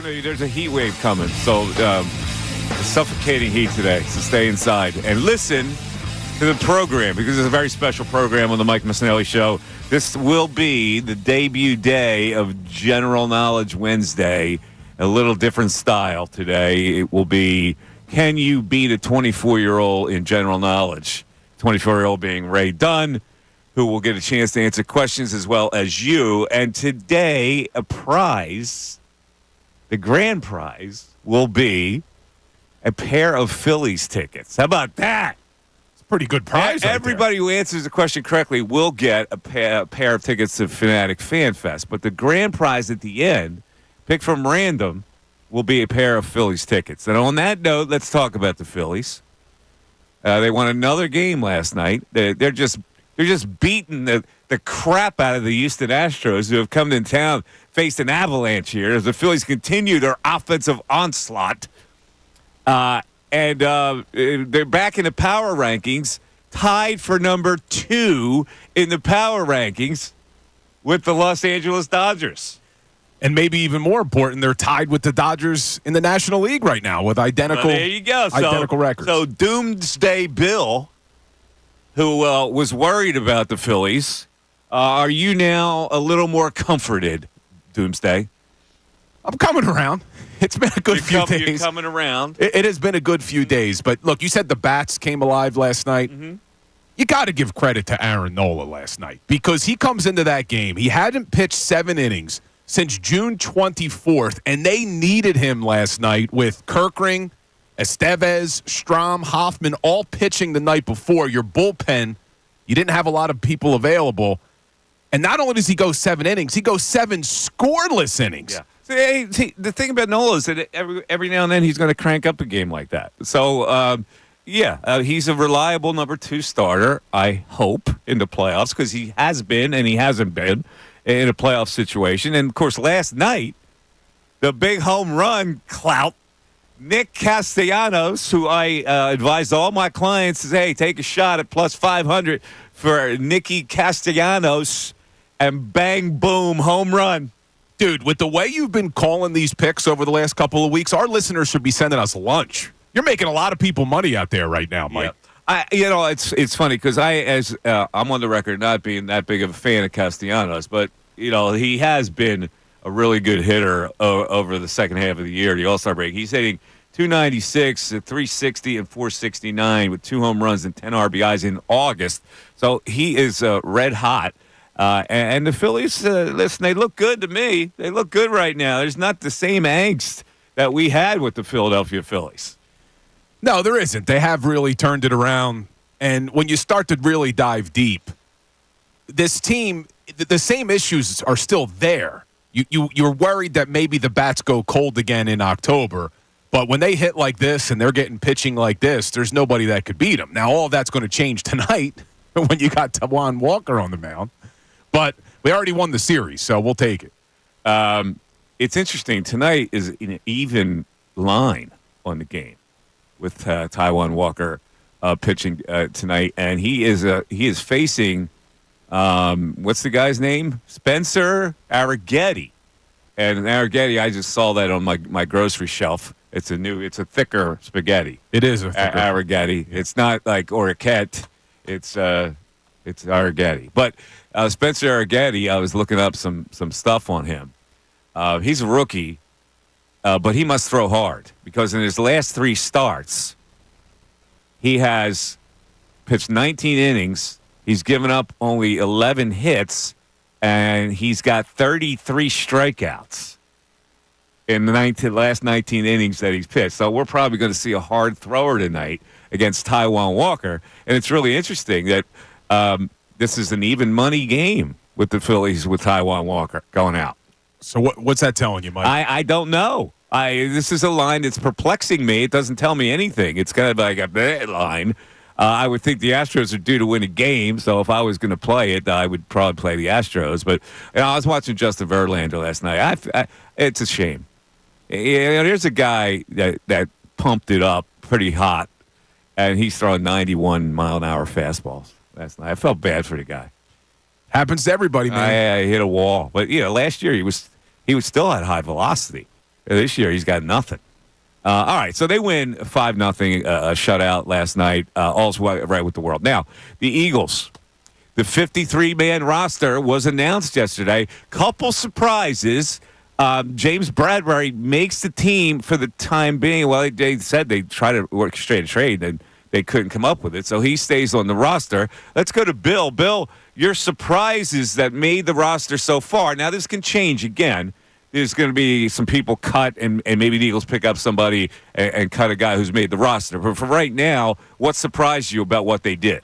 There's a heat wave coming, so suffocating heat today, so stay inside and listen to the program because it's a very special program on the Mike Missanelli Show. This will be the debut day of General Knowledge Wednesday, a little different style today. It will be, can you beat a 24-year-old in general knowledge? 24-year-old being Ray Dunn, who will get a chance to answer questions as well as you. And today, a prize, the grand prize, will be a pair of Phillies tickets. How about that? It's a pretty good prize. Everybody who answers the question correctly will get a pair of tickets to Fanatic Fan Fest. But the grand prize at the end, picked from random, will be a pair of Phillies tickets. And on that note, let's talk about the Phillies. They won another game last night. They're just beating the crap out of the Houston Astros, who have come to town, faced an avalanche here as the Phillies continue their offensive onslaught. And they're back in the power rankings, tied for number 2 in the power rankings with the Los Angeles Dodgers. And maybe even more important, they're tied with the Dodgers in the National League right now with identical, there you go. identical records. So Doomsday Bill, who was worried about the Phillies, are you now a little more comforted, Doomsday? I'm coming around. It's been a good few days. You're coming around. It has been a good few days. But, look, you said the bats came alive last night. Mm-hmm. You got to give credit to Aaron Nola last night because he comes into that game. He hadn't pitched 7 innings since June 24th, and they needed him last night with Kerkering, Estevez, Strom, Hoffman all pitching the night before. Your bullpen, you didn't have a lot of people available. And not only does he go 7 innings, he goes 7 scoreless innings. Yeah. See, the thing about Nola is that every now and then he's going to crank up a game like that. So, he's a reliable number 2 starter, I hope, in the playoffs because he has been and he hasn't been in a playoff situation. And, of course, last night, the big home run clout, Nick Castellanos, who I advised all my clients, is, hey, take a shot at plus 500 for Nicky Castellanos, and bang, boom, home run. Dude, with the way you've been calling these picks over the last couple of weeks, our listeners should be sending us lunch. You're making a lot of people money out there right now, Mike. Yeah. It's funny because I'm on the record not being that big of a fan of Castellanos, but he has been a really good hitter over the second half of the year, the All-Star break. He's hitting 296, 360, and 469 with 2 home runs and 10 RBIs in August. So he is red hot. And the Phillies, listen, they look good to me. They look good right now. There's not the same angst that we had with the Philadelphia Phillies. No, there isn't. They have really turned it around. And when you start to really dive deep, this team, the same issues are still there. You're worried that maybe the bats go cold again in October. But when they hit like this and they're getting pitching like this, there's nobody that could beat them. Now, all of that's going to change tonight when you got Taiwan Walker on the mound. But we already won the series, so we'll take it. It's interesting. Tonight is an even line on the game with Taiwan Walker pitching tonight, and he is facing what's the guy's name? Spencer Arrighetti. And Arrighetti, I just saw that on my grocery shelf. It's a thicker spaghetti. It is a thicker Arrighetti. It's not like Oriquette. It's Arrighetti. But Spencer Arrighetti, I was looking up some stuff on him. He's a rookie, but he must throw hard because in his last 3 starts, he has pitched 19 innings. He's given up only 11 hits, and he's got 33 strikeouts in the last 19 innings that he's pitched. So we're probably going to see a hard thrower tonight against Taiwan Walker. And it's really interesting that this is an even money game with the Phillies with Taiwan Walker going out. So what's that telling you, Mike? I don't know. This is a line that's perplexing me. It doesn't tell me anything. It's kind of like a bad line. I would think the Astros are due to win a game, so if I was going to play it, I would probably play the Astros. But I was watching Justin Verlander last night. It's a shame. There's a guy that pumped it up pretty hot, and he's throwing 91-mile-an-hour fastballs last night. I felt bad for the guy. Happens to everybody, man. I hit a wall. But, last year he was still at high velocity. This year, he's got nothing. All right, so they win 5-0, a shutout last night. All's right with the world. Now, the Eagles, the 53-man roster was announced yesterday. Couple surprises. James Bradbury makes the team for the time being. Well, they said they tried to orchestrate a trade, and they couldn't come up with it, so he stays on the roster. Let's go to Bill. Bill, your surprises that made the roster so far. Now, this can change again. There's going to be some people cut, and maybe the Eagles pick up somebody and cut a guy who's made the roster. But for right now, what surprised you about what they did?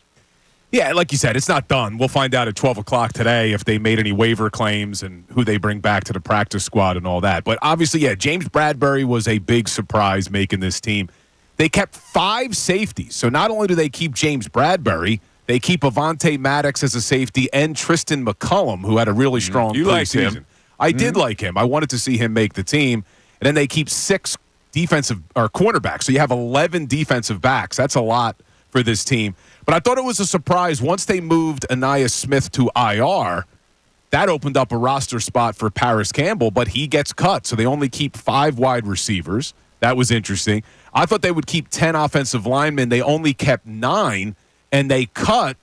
Yeah, like you said, it's not done. We'll find out at 12 o'clock today if they made any waiver claims and who they bring back to the practice squad and all that. But obviously, yeah, James Bradbury was a big surprise making this team. They kept 5 safeties. So not only do they keep James Bradbury, they keep Avonte Maddox as a safety and Tristan McCullum, who had a really strong preseason. Him. I did like him. I wanted to see him make the team. And then they keep 6 defensive or cornerbacks. So you have 11 defensive backs. That's a lot for this team. But I thought it was a surprise once they moved Aniyah Smith to IR. That opened up a roster spot for Paris Campbell, but he gets cut. So they only keep 5 wide receivers. That was interesting. I thought they would keep 10 offensive linemen. They only kept 9, and they cut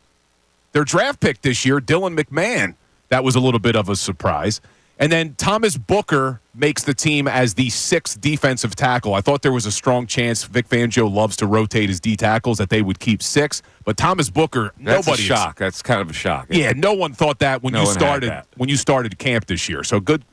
their draft pick this year, Dylan McMahon. That was a little bit of a surprise. And then Thomas Booker makes the team as the 6th defensive tackle. I thought there was a strong chance Vic Fangio loves to rotate his D tackles that they would keep 6. But Thomas Booker, That's a shock. That's kind of a shock. Yeah, no one thought that when you started camp this year. So good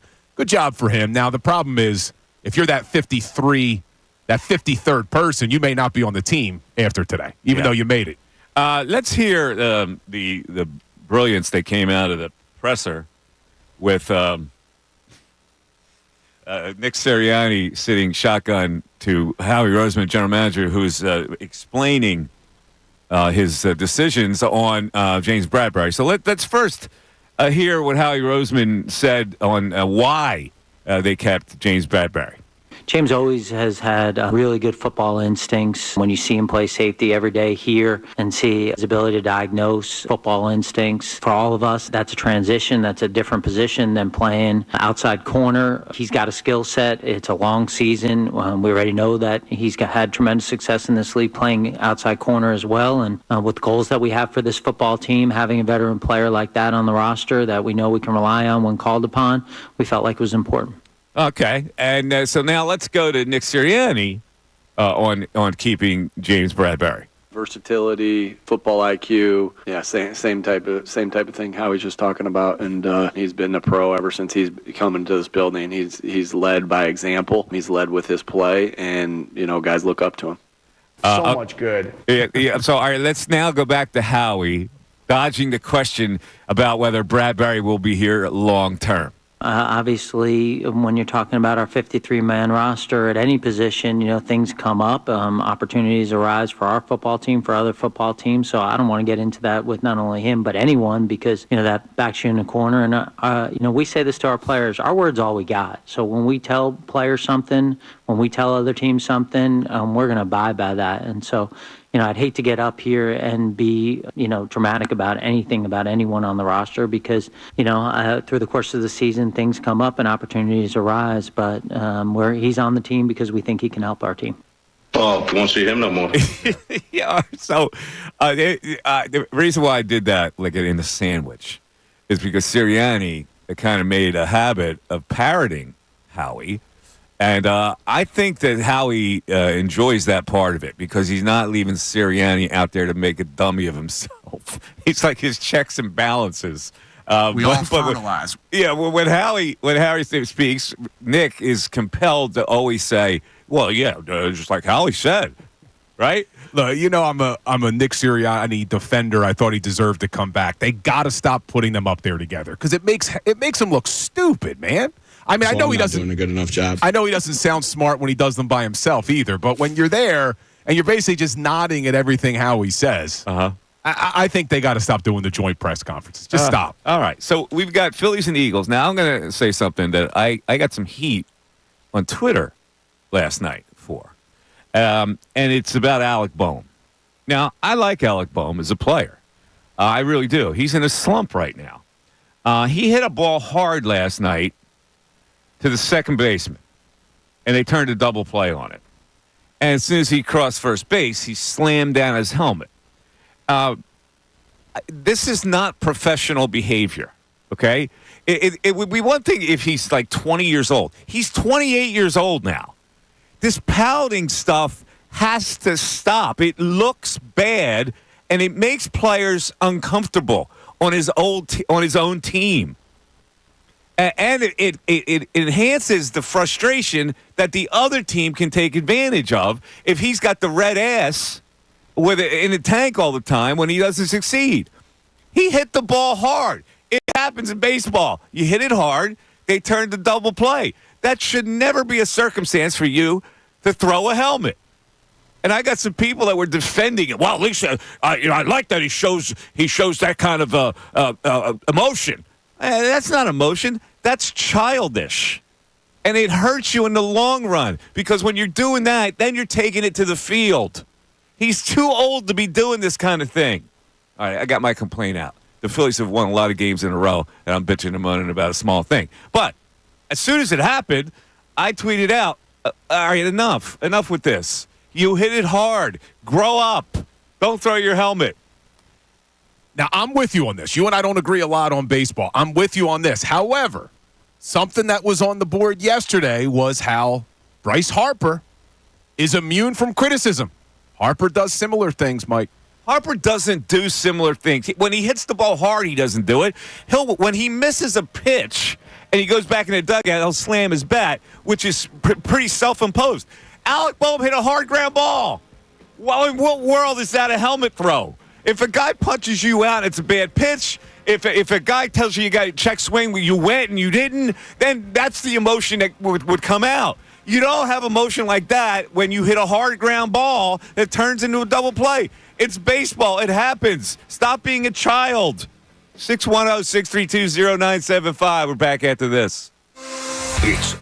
job for him. Now the problem is if you're that 53rd person, you may not be on the team after today, even though you made it. Let's hear the brilliance that came out of the presser with Nick Sirianni sitting shotgun to Howie Roseman, general manager, who's explaining his decisions on James Bradbury. So let's first hear what Howie Roseman said on why they kept James Bradbury. James always has had really good football instincts. When you see him play safety every day here and see his ability to diagnose football instincts, for all of us, that's a transition. That's a different position than playing outside corner. He's got a skill set. It's a long season. We already know that he's had tremendous success in this league playing outside corner as well. And with the goals that we have for this football team, having a veteran player like that on the roster that we know we can rely on when called upon, we felt like it was important. Okay, and so now let's go to Nick Sirianni on keeping James Bradbury. Versatility, football IQ, yeah, same type of thing Howie's just talking about, and he's been a pro ever since he's come into this building. He's led by example. He's led with his play, and guys look up to him. So much good. Yeah. So all right, let's now go back to Howie, dodging the question about whether Bradbury will be here long term. Obviously, when you're talking about our 53-man roster at any position, things come up, opportunities arise for our football team, for other football teams. So I don't want to get into that with not only him but anyone because that backs you in the corner. And we say this to our players: our word's all we got. So when we tell players something, when we tell other teams something, we're going to abide by that. And so, I'd hate to get up here and be, dramatic about anything about anyone on the roster because, through the course of the season, things come up and opportunities arise. But he's on the team because we think he can help our team. Oh, won't see him no more. Yeah. So the reason why I did that, like in the sandwich, is because Sirianni kind of made a habit of parroting Howie. And I think that Howie enjoys that part of it because he's not leaving Sirianni out there to make a dummy of himself. He's like his checks and balances. We all fertilize. Yeah, when Howie speaks, Nick is compelled to always say, "Well, yeah, just like Howie said," right? Look, I'm a Nick Sirianni defender. I thought he deserved to come back. They got to stop putting them up there together because it makes him look stupid, man. I mean, I know he doesn't doing a good enough job. I know he doesn't sound smart when he does them by himself either. But when you're there and you're basically just nodding at everything Howie says, I think they got to stop doing the joint press conferences. Just stop. All right. So we've got Phillies and Eagles. Now I'm going to say something that I got some heat on Twitter last night for, and it's about Alec Bohm. Now I like Alec Bohm as a player. I really do. He's in a slump right now. He hit a ball hard last night to the second baseman. and they turned a double play on it. And as soon as he crossed first base, he slammed down his helmet. This is not professional behavior, okay? It would be one thing if he's like 20 years old. He's 28 years old now. This pouting stuff has to stop. It looks bad, and it makes players uncomfortable on his own team. And it enhances the frustration that the other team can take advantage of if he's got the red ass in the tank all the time when he doesn't succeed. He hit the ball hard. It happens in baseball. You hit it hard, they turn to double play. That should never be a circumstance for you to throw a helmet. And I got some people that were defending it. Well, at least I like that he shows that kind of emotion. That's not emotion. That's childish. And it hurts you in the long run because when you're doing that, then you're taking it to the field. He's too old to be doing this kind of thing. All right, I got my complaint out. The Phillies have won a lot of games in a row, and I'm bitching and moaning about a small thing. But as soon as it happened, I tweeted out, all right, enough with this. You hit it hard. Grow up. Don't throw your helmet. Now, I'm with you on this. You and I don't agree a lot on baseball. I'm with you on this. However, something that was on the board yesterday was how Bryce Harper is immune from criticism. Harper does similar things, Mike. Harper doesn't do similar things. When he hits the ball hard, he doesn't do it. When he misses a pitch and he goes back in the dugout, he'll slam his bat, which is pretty self-imposed. Alec Bohm hit a hard ground ball. Well, in what world is that a helmet throw? If a guy punches you out, it's a bad pitch. If a guy tells you got a check swing, you went and you didn't, then that's the emotion that would come out. You don't have emotion like that when you hit a hard ground ball that turns into a double play. It's baseball. It happens. Stop being a child. 610-632-0975. We're back after this. It's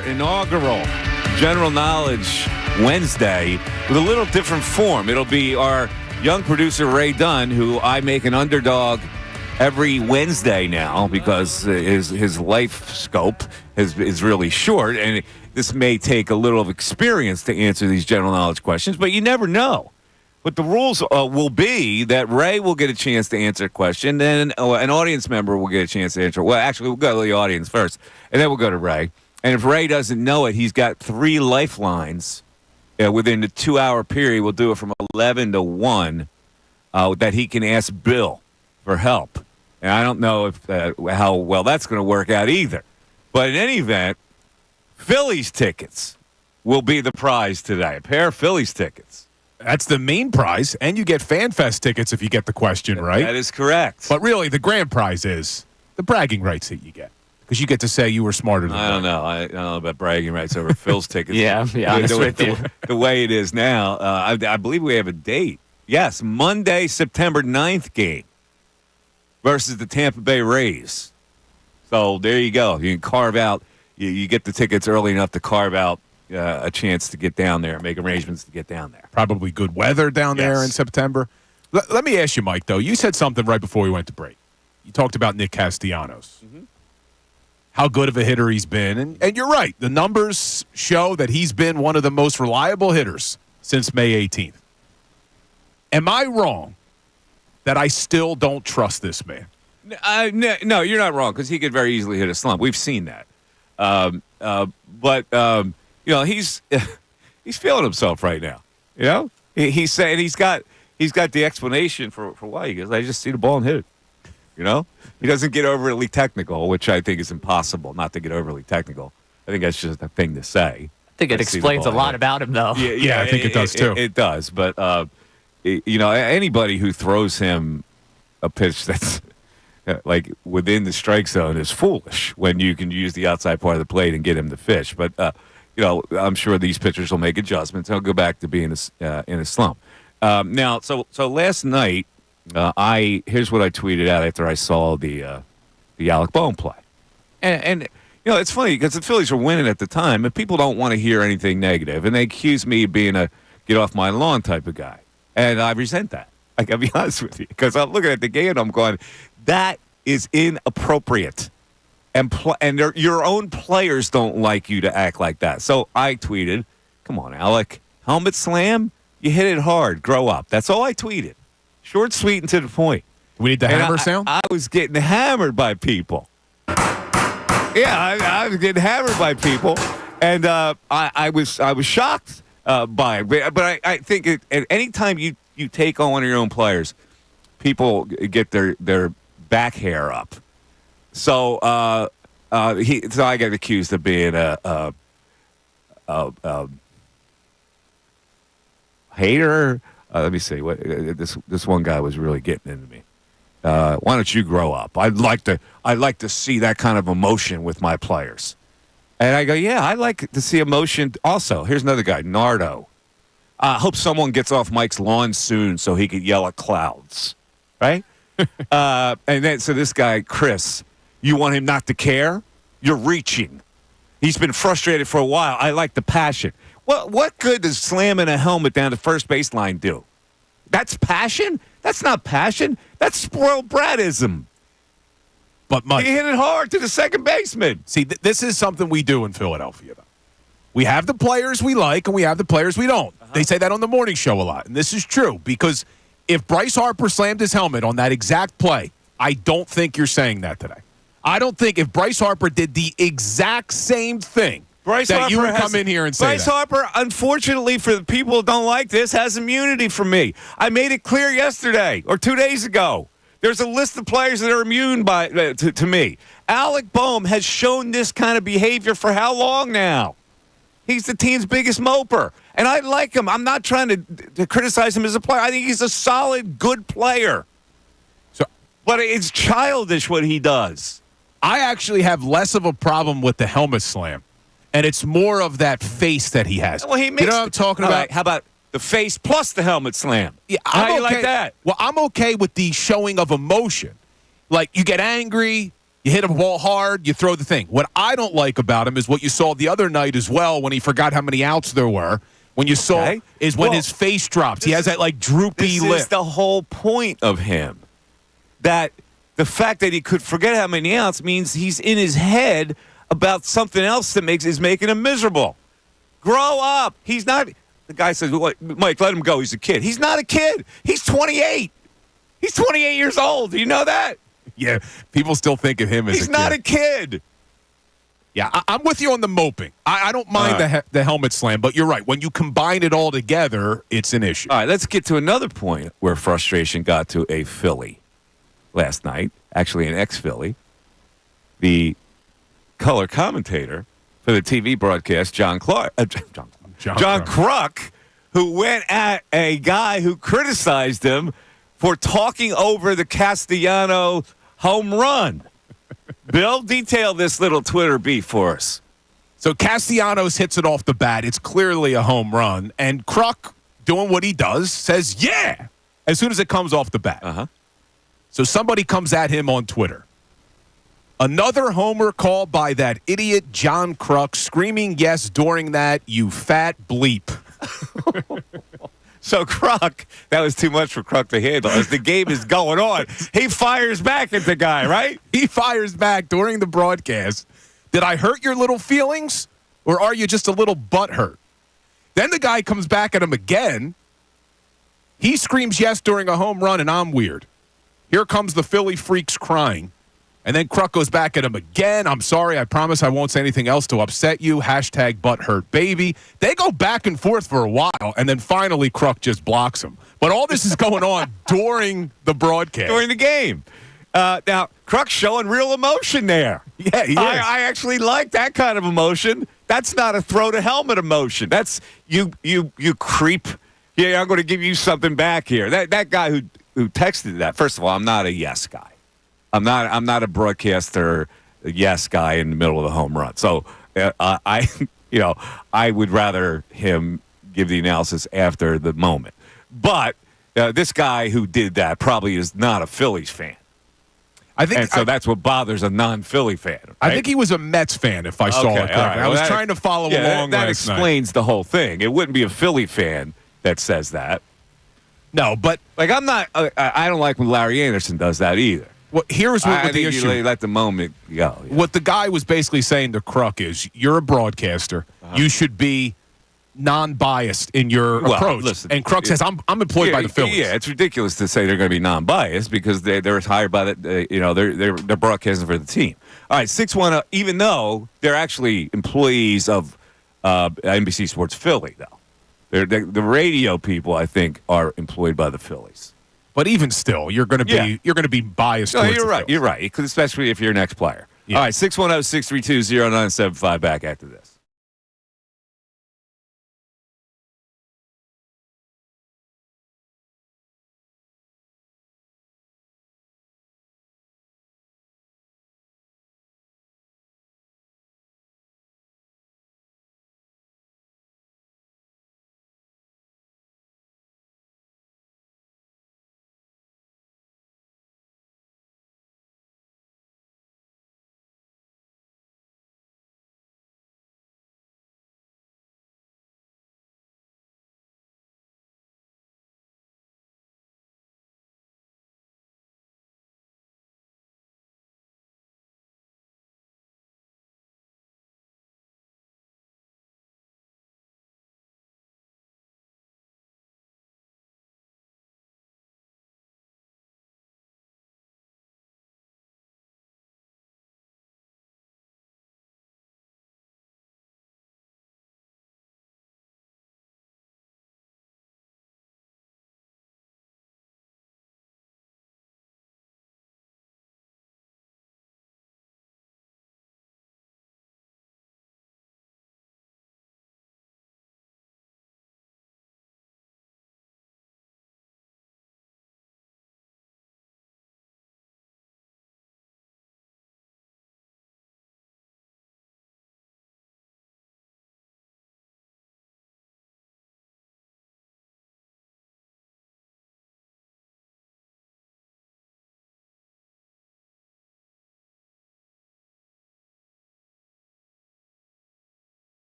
inaugural General Knowledge Wednesday with a little different form. It'll be our young producer, Ray Dunn, who I make an underdog every Wednesday now because his life scope is really short, and this may take a little of experience to answer these general knowledge questions, but you never know. But the rules will be that Ray will get a chance to answer a question, then an audience member will get a chance to answer. Well, actually, we'll go to the audience first, and then we'll go to Ray. And if Ray doesn't know it, he's got 3 lifelines within the 2-hour period. We'll do it from 11 to 1 that he can ask Bill for help. And I don't know if how well that's going to work out either. But in any event, Phillies tickets will be the prize today. A pair of Phillies tickets. That's the main prize, and you get FanFest tickets if you get the question right. That is correct. But really, the grand prize is the bragging rights that you get. Because you get to say you were smarter than I don't know. I don't know about bragging rights over Phil's tickets. Yeah, be honest with you. The way it is now, I believe we have a date. Yes, Monday, September 9th game versus the Tampa Bay Rays. So there you go. You can carve out, you get the tickets early enough to carve out a chance to get down there, make arrangements to get down there. Probably good weather down there in September. Let me ask you, Mike, though. You said something right before we went to break. You talked about Nick Castellanos. Mm-hmm. How good of a hitter he's been. And you're right. The numbers show that he's been one of the most reliable hitters since May 18th. Am I wrong that I still don't trust this man? No, you're not wrong, because he could very easily hit a slump. We've seen that. But he's feeling himself right now. You know, he's saying he's got the explanation for why. He goes, I just see the ball and hit it. You know, he doesn't get overly technical, which I think is impossible not to get overly technical. I think that's just a thing to say. I think it explains a lot about him, though. Yeah, I think it does too. It does, but anybody who throws him a pitch that's like within the strike zone is foolish when you can use the outside part of the plate and get him to fish. But I'm sure these pitchers will make adjustments. He'll go back to being in a slump. Now, so last night, here's what I tweeted out after I saw the Alec Bohm play, and it's funny because the Phillies were winning at the time, and people don't want to hear anything negative, and they accuse me of being a get off my lawn type of guy, and I resent that. I gotta be honest with you, because I'm looking at the game and I'm going, that is inappropriate. And your own players don't like you to act like that. So I tweeted, come on, Alec, helmet slam? You hit it hard. Grow up. That's all I tweeted. Short, sweet, and to the point. We need the hammer sound? I was getting hammered by people. Yeah, I was getting hammered by people. And I was shocked by it. But I think anytime you take on one of your own players, people get their back hair up. So I got accused of being a hater. Let me see. What this one guy was really getting into me. Why don't you grow up? I'd like to see that kind of emotion with my players. And I go, yeah, I like to see emotion. Also, here's another guy, Nardo. I hope someone gets off Mike's lawn soon so he could yell at clouds, right? And then so this guy, Chris. You want him not to care? You're reaching. He's been frustrated for a while. I like the passion. What good does slamming a helmet down the first baseline do? That's passion? That's not passion. That's spoiled bradism. But Mike, he hit it hard to the second baseman. See, this is something we do in Philadelphia, though. We have the players we like and we have the players we don't. Uh-huh. They say that on the morning show a lot. And this is true because if Bryce Harper slammed his helmet on that exact play, I don't think you're saying that today. I don't think if Bryce Harper did the exact same thing that you would come in here and say Bryce Harper, unfortunately for the people who don't like this, has immunity from me. I made it clear yesterday or 2 days ago. There's a list of players that are immune to me. Alec Bohm has shown this kind of behavior for how long now? He's the team's biggest moper. And I like him. I'm not trying to criticize him as a player. I think he's a solid, good player. But it's childish what he does. I actually have less of a problem with the helmet slam, and it's more of that face that he has. Well, he makes what I'm talking about? Right, how about the face plus the helmet slam? Yeah, how do you like that? Well, I'm okay with the showing of emotion. Like, you get angry, You hit a ball hard, you throw the thing. What I don't like about him is what you saw the other night as well when he forgot how many outs there were. When you saw is when his face drops. He has that like droopy lip. This is the whole point of him. That the fact that he could forget how many outs means he's in his head about something else that is making him miserable. Grow up. He's not. The guy says, Mike, let him go. He's a kid. He's not a kid. He's 28. He's 28 years old. Do you know that? Yeah, people still think of him as He's not a kid. Yeah, I'm with you on the moping. I don't mind the helmet slam, but you're right. When you combine it all together, it's an issue. All right, let's get to another point where frustration got to a Philly last night, actually an ex-Philly. The color commentator for the TV broadcast, John Kruk, who went at a guy who criticized him for talking over the Castellano home run. Bill, detail this little Twitter beef for us. So Castellanos hits it off the bat. It's clearly a home run. And Kruk, doing what he does, says, yeah, as soon as it comes off the bat. Uh-huh. So somebody comes at him on Twitter. Another homer called by that idiot John Kruk, screaming yes during that, you fat bleep. So Kruk, that was too much for Kruk to handle. As the game is going on, he fires back at the guy, right? He fires back during the broadcast. Did I hurt your little feelings, or are you just a little butthurt? Then the guy comes back at him again. He screams yes during a home run, and I'm weird. Here comes the Philly freaks crying. And then Kruk goes back at him again. I'm sorry. I promise I won't say anything else to upset you. Hashtag butthurt baby. They go back and forth for a while, and then finally Kruk just blocks him. But all this is going on during the broadcast. During the game. Now, Kruk's showing real emotion there. Yeah, he is. I actually like that kind of emotion. That's not a throw to helmet emotion. That's you creep. Yeah, I'm going to give you something back here. That guy who texted that, first of all, I'm not a yes guy. I'm not a broadcaster yes guy in the middle of the home run. So I would rather him give the analysis after the moment. But this guy who did that probably is not a Phillies fan. So that's what bothers a non-Philly fan. Right? I think he was a Mets fan, if I saw it correctly. Right. I was trying to follow along that last night. explains the whole thing. It wouldn't be a Philly fan that says that. No, but like I'm not. I don't like when Larry Anderson does that either. Well, here's what the issue. You let the moment go. Yeah. What the guy was basically saying to Kruk is, you're a broadcaster. Uh-huh. You should be non-biased in your approach. Listen, and Kruk says, I'm employed by the Phillies. Yeah, it's ridiculous to say they're going to be non-biased because they're hired by they're broadcasting for the team. All right, 610. Even though they're actually employees of NBC Sports Philly, though, the radio people I think are employed by the Phillies. But even still, you're going to be biased. No, towards you're the right. Phillies. You're right. Especially if you're an ex-player. Yeah. All right, 610-632-0975. Back after this.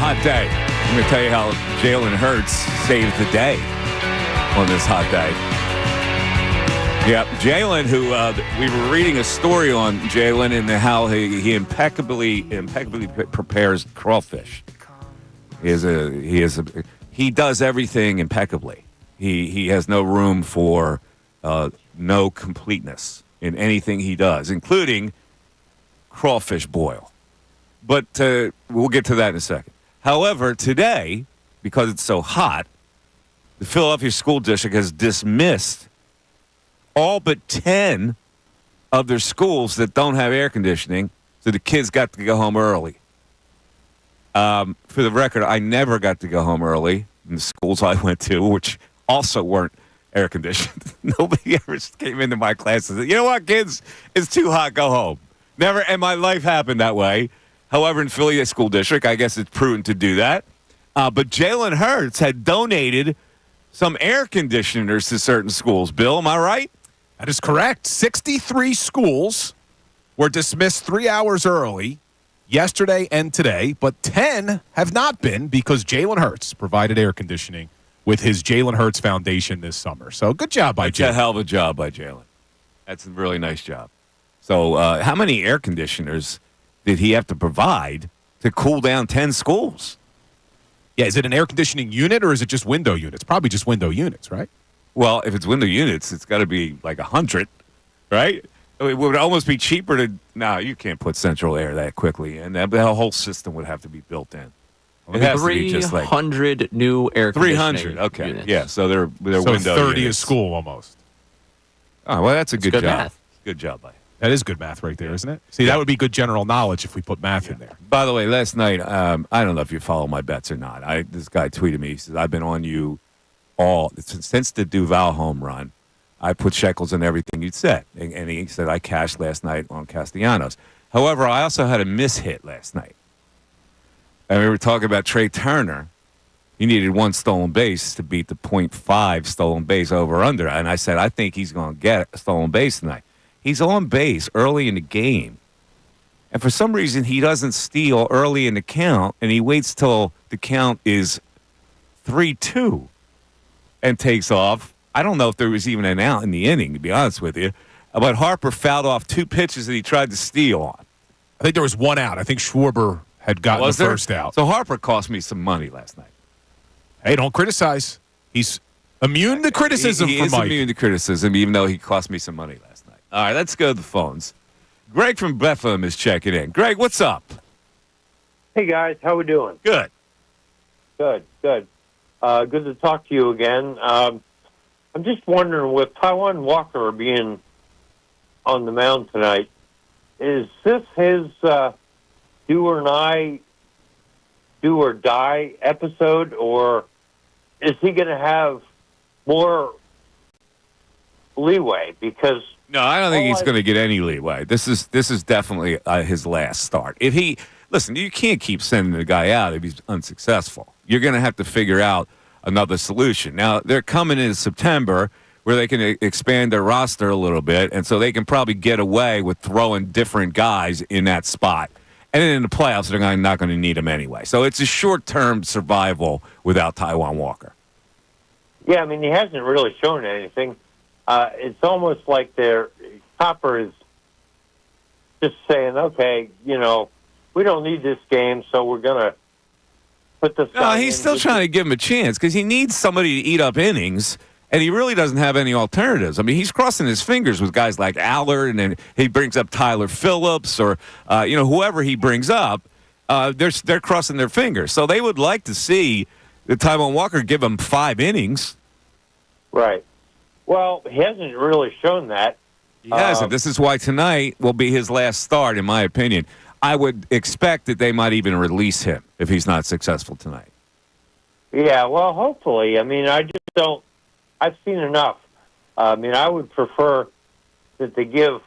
hot day. I'm going to tell you how Jalen Hurts saved the day on this hot day. Yeah, Jalen, who we were reading a story on Jalen and how he impeccably prepares crawfish. He does everything impeccably. He has no room for no completeness in anything he does, including crawfish boil. But we'll get to that in a second. However, today, because it's so hot, the Philadelphia School District has dismissed all but 10 of their schools that don't have air conditioning, so the kids got to go home early. For the record, I never got to go home early in the schools I went to, which also weren't air conditioned. Nobody ever came into my class and said, you know what, kids, it's too hot, go home. Never in my life happened that way. However, in Philly School District, I guess it's prudent to do that. But Jalen Hurts had donated some air conditioners to certain schools. Bill, am I right? That is correct. 63 schools were dismissed 3 hours early yesterday and today, but 10 have not been because Jalen Hurts provided air conditioning with his Jalen Hurts Foundation this summer. So good job by Jalen. That's a hell of a job by Jalen. That's a really nice job. So how many air conditioners did he have to provide to cool down 10 schools? Yeah, is it an air conditioning unit or is it just window units? Probably just window units, right? Well, if it's window units, it's got to be like 100, right? It would almost be cheaper to. No, you can't put central air that quickly, and the whole system would have to be built in. It has to be just like 300 new air conditioning 300. Okay, units. yeah. So they're So window 30 units. a school almost. Oh well, that's a good job. math. Good job by you. That is good math right there, isn't it? See, that would be good general knowledge if we put math in there. By the way, last night, I don't know if you follow my bets or not. This guy tweeted me. He says, I've been on you since the Duval home run. I put shekels in everything you'd said. And he said, I cashed last night on Castellanos. However, I also had a mishit last night. And we were talking about Trey Turner. He needed one stolen base to beat the .5 stolen base over under. And I said, I think he's going to get a stolen base tonight. He's on base early in the game. And for some reason, he doesn't steal early in the count, and he waits till the count is 3-2 and takes off. I don't know if there was even an out in the inning, to be honest with you. But Harper fouled off 2 pitches that he tried to steal on. I think there was one out. I think Schwarber had gotten the first out. So Harper cost me some money last night. Hey, don't criticize. He's immune to criticism he from is Mike. immune to criticism, even though he cost me some money last night. All right, let's go to the phones. Greg from Bethlehem is checking in. Greg, what's up? Hey, guys. How we doing? Good. Good. Good to talk to you again. I'm just wondering, with Taiwan Walker being on the mound tonight, is this his do or die episode, or is he going to have more leeway? Because no, I don't think he's going to get any leeway. This is definitely his last start. If he listen, you can't keep sending the guy out if he's unsuccessful. You're going to have to figure out another solution. Now they're coming in September where they can expand their roster a little bit, and so they can probably get away with throwing different guys in that spot. And then in the playoffs, they're not going to need him anyway. So it's a short-term survival without Taiwan Walker. Yeah, I mean, he hasn't really shown anything. It's almost like Copper is just saying, okay, we don't need this game, so we're going to put this guy in. He's still trying to give him a chance because he needs somebody to eat up innings, and he really doesn't have any alternatives. I mean, he's crossing his fingers with guys like Allard, and then he brings up Tyler Phillips or, whoever he brings up. They're crossing their fingers. So they would like to see the Taiwan Walker give him 5 innings. Right. Well, he hasn't really shown that. He hasn't. This is why tonight will be his last start, in my opinion. I would expect that they might even release him if he's not successful tonight. Yeah, well, hopefully. I mean, I just don't. I've seen enough. I mean, I would prefer that they give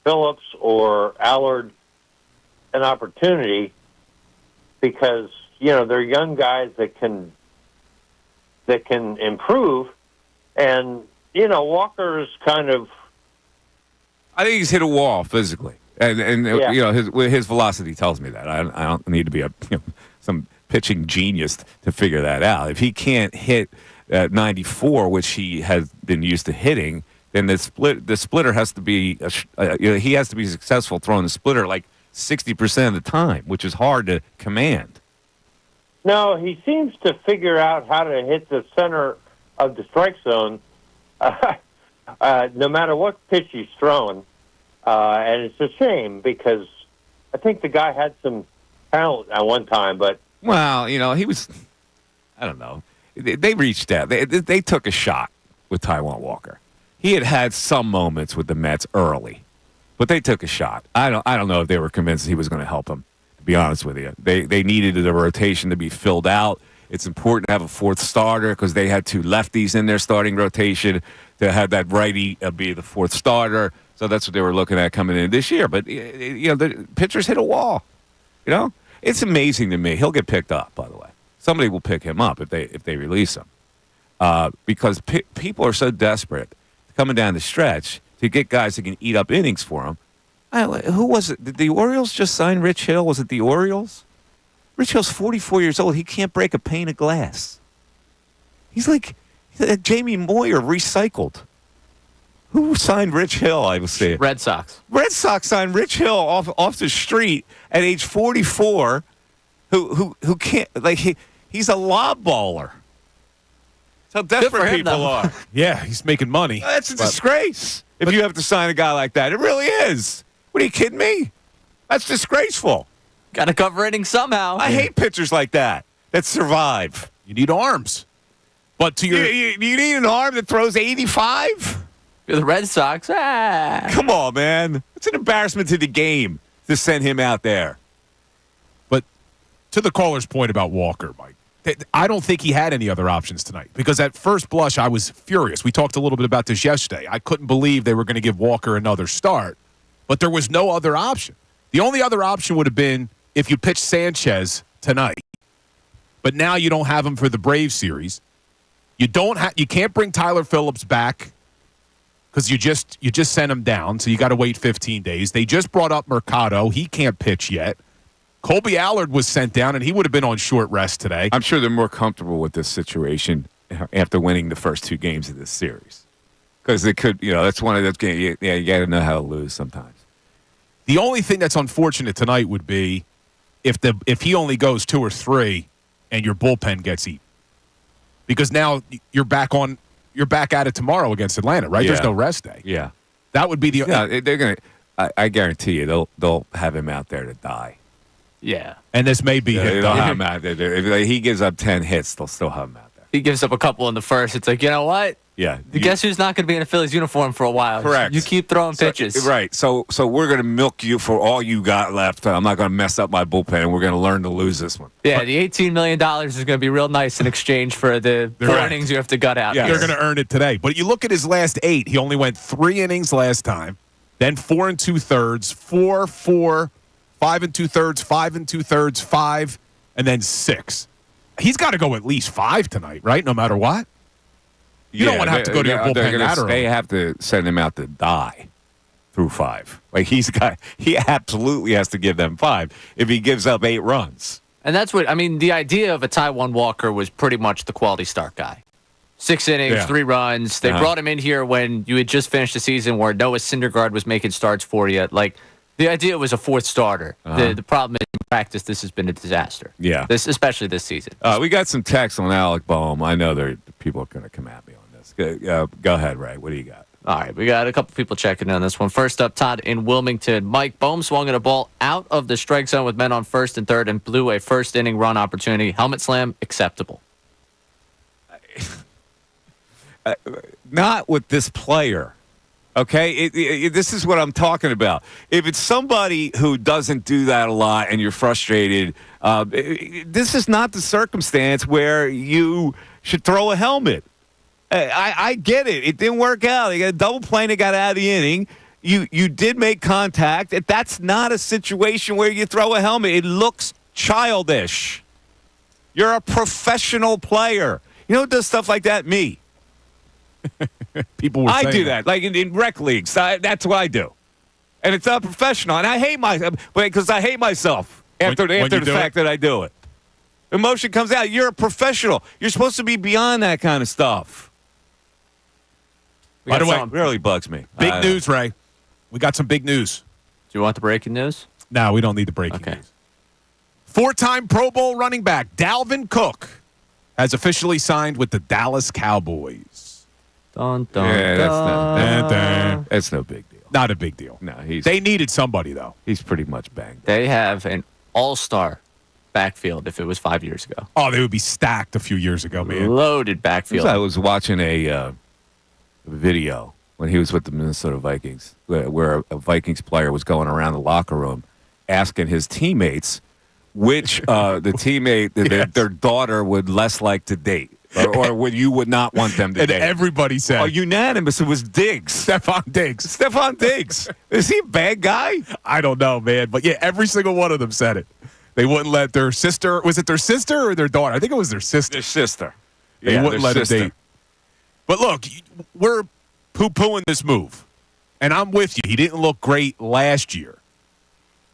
Phillips or Allard an opportunity because, they're young guys that can improve. And, Walker's kind of... I think he's hit a wall physically. And yeah. his velocity tells me that. I don't need to be some pitching genius to figure that out. If he can't hit 94, which he has been used to hitting, then the splitter has to be he has to be successful throwing the splitter like 60% of the time, which is hard to command. No, he seems to figure out how to hit the center of the strike zone, no matter what pitch he's throwing. And it's a shame because I think the guy had some talent at one time, but well, he was. I don't know. They reached out. They took a shot with Taiwan Walker. He had some moments with the Mets early, but they took a shot. I don't know if they were convinced he was going to help them. To be honest with you, they needed the rotation to be filled out. It's important to have a fourth starter because they had two lefties in their starting rotation to have that righty be the fourth starter. So that's what they were looking at coming in this year. But the pitchers hit a wall. It's amazing to me. He'll get picked up, by the way. Somebody will pick him up if they release him, because people are so desperate coming down the stretch to get guys that can eat up innings for them. Who was it? Did the Orioles just sign Rich Hill? Was it the Orioles? Rich Hill's 44 years old. He can't break a pane of glass. He's like Jamie Moyer recycled. Who signed Rich Hill? I would say Red Sox. Red Sox signed Rich Hill off the street at age 44. Who can't he's a lob baller. That's how desperate people are. Yeah, he's making money. That's a disgrace if you have to sign a guy like that. It really is. What are you kidding me? That's disgraceful. Got to cover innings somehow. I hate pitchers like that survive. You need arms. But to your You need an arm that throws 85? You're the Red Sox. Come on, man. It's an embarrassment to the game to send him out there. But to the caller's point about Walker, Mike, I don't think he had any other options tonight because at first blush, I was furious. We talked a little bit about this yesterday. I couldn't believe they were going to give Walker another start, but there was no other option. The only other option would have been if you pitched Sanchez tonight, but now you don't have him for the Braves series. You can't bring Tyler Phillips back because you just sent him down, so you got to wait 15 days. They just brought up Mercado. He can't pitch yet. Colby Allard was sent down, and he would have been on short rest today. I'm sure they're more comfortable with this situation after winning the first two games of this series. Because they could, that's one of those games. Yeah, you got to know how to lose sometimes. The only thing that's unfortunate tonight would be if he only goes 2 or 3 and your bullpen gets eaten. Because now you're back at it tomorrow against Atlanta, right? Yeah. There's no rest day. Yeah. That would be the they're going to I guarantee you they'll have him out there to die. Yeah. And this may be hit. They'll have him out there. If he gives up 10 hits, they'll still have him out there. He gives up a couple in the first. It's like, you know what? Yeah. Guess who's not going to be in a Phillies uniform for a while? Correct. You keep throwing pitches. Right. So we're going to milk you for all you got left. I'm not going to mess up my bullpen, and we're going to learn to lose this one. Yeah, the $18 million is going to be real nice in exchange for the 4 innings you have to gut out. Yeah, you're going to earn it today. But you look at his last 8. He only went 3 innings last time, then 4 2/3, 4, 4, 5 2/3, 5 2/3, 5, and then 6. He's got to go at least 5 tonight, right? No matter what. You don't want to have to go to your bullpen that early. They have to send him out to die through 5. Like he absolutely has to give them 5 if he gives up 8 runs. And that's what, the idea of a Taiwan Walker was pretty much the quality start guy. 6 innings, 3 runs. They brought him in here when you had just finished the season where Noah Syndergaard was making starts for you. Like, the idea was a 4th starter. The problem is in practice, this has been a disaster. Yeah. Especially this season. We got some text on Alec Bohm. I know people are going to come at me on this. Go ahead, Ray. What do you got? All right, we got a couple people checking in on this one. First up, Todd in Wilmington. Mike, Bohm swung at a ball out of the strike zone with men on first and third and blew a first-inning run opportunity. Helmet slam, acceptable. Not with this player. Okay, this is what I'm talking about. If it's somebody who doesn't do that a lot and you're frustrated, this is not the circumstance where you should throw a helmet. I get it. It didn't work out. They got a double play and they got out of the inning. You did make contact. That's not a situation where you throw a helmet. It looks childish. You're a professional player. You know who does stuff like that? Me. People were I do that. Like in rec leagues. That's what I do. And it's not professional. And I hate myself because I hate myself after the fact that I do it. Emotion comes out. You're a professional. You're supposed to be beyond that kind of stuff. By the way, It really bugs me. Big news, Ray. We got some big news. Do you want the breaking news? No, we don't need the breaking news. 4-time Pro Bowl running back Dalvin Cook has officially signed with the Dallas Cowboys. Dun, dun, Yeah, that's no big deal. Not a big deal. No, they needed somebody, though. He's pretty much banged. They have an all-star backfield if it was 5 years ago. Oh, they would be stacked a few years ago, man. Loaded backfield. I was watching a video when he was with the Minnesota Vikings where a Vikings player was going around the locker room asking his teammates which the teammate their daughter would less like to date. Or would you would not want them to and date? everybody said. Unanimous. It was Diggs. Stephon Diggs. Stephon Diggs. Is he a bad guy? I don't know, man. But yeah, every single one of them said it. They wouldn't let their sister. Was it their sister or their daughter? I think it was their sister. Their sister. They wouldn't let her date. But look, we're poo-pooing this move. And I'm with you. He didn't look great last year.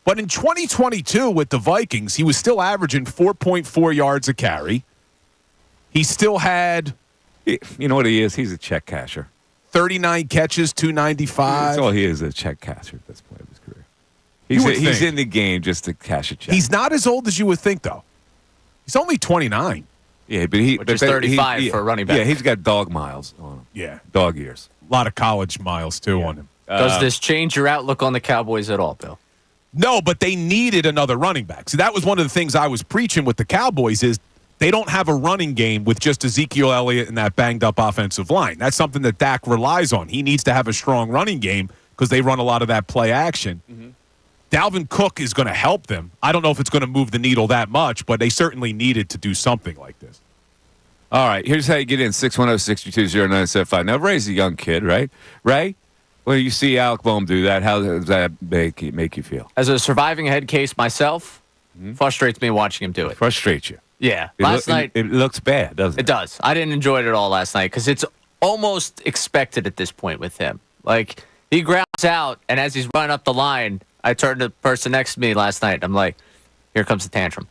But in 2022 with the Vikings, he was still averaging 4.4 yards a carry. He still had... You know what he is? He's a check casher. 39 catches, 295. That's all he is, a check casher at this point of his career. He's in the game just to cash a check. He's not as old as you would think, though. He's only 29. Yeah, but he... Which is 35 for a running back. Yeah, he's got dog miles on him. Yeah. Dog years. A lot of college miles, too, on him. Does this change your outlook on the Cowboys at all, Bill? No, but they needed another running back. So that was one of the things I was preaching with the Cowboys is they don't have a running game with just Ezekiel Elliott and that banged-up offensive line. That's something that Dak relies on. He needs to have a strong running game because they run a lot of that play action. Mm-hmm. Dalvin Cook is going to help them. I don't know if it's going to move the needle that much, but they certainly needed to do something like this. All right, here's how you get in, 610-622-0975. Now, Ray's a young kid, right? Ray, when you see Alec Bohm do that, how does that make you feel? As a surviving head case myself, frustrates me watching him do it. Frustrates you? Yeah. Last night... It looks bad, doesn't it? It does. I didn't enjoy it at all last night because it's almost expected at this point with him. Like, he grounds out, and as he's running up the line, I turned to the person next to me last night. I'm like, here comes the tantrum.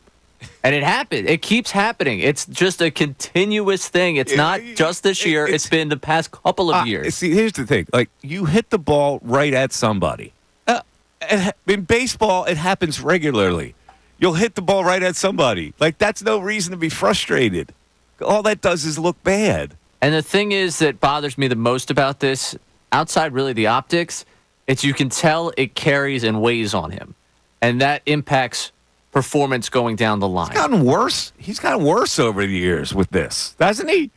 And it happened. It keeps happening. It's just a continuous thing. It's not just this year. It's been the past couple of years. See, here's the thing. Like, you hit the ball right at somebody. In baseball, it happens regularly. You'll hit the ball right at somebody. Like, that's no reason to be frustrated. All that does is look bad. And the thing is that bothers me the most about this, outside really the optics, it's you can tell it carries and weighs on him. And that impacts performance going down the line. He's gotten worse. He's gotten worse over the years with this, hasn't he?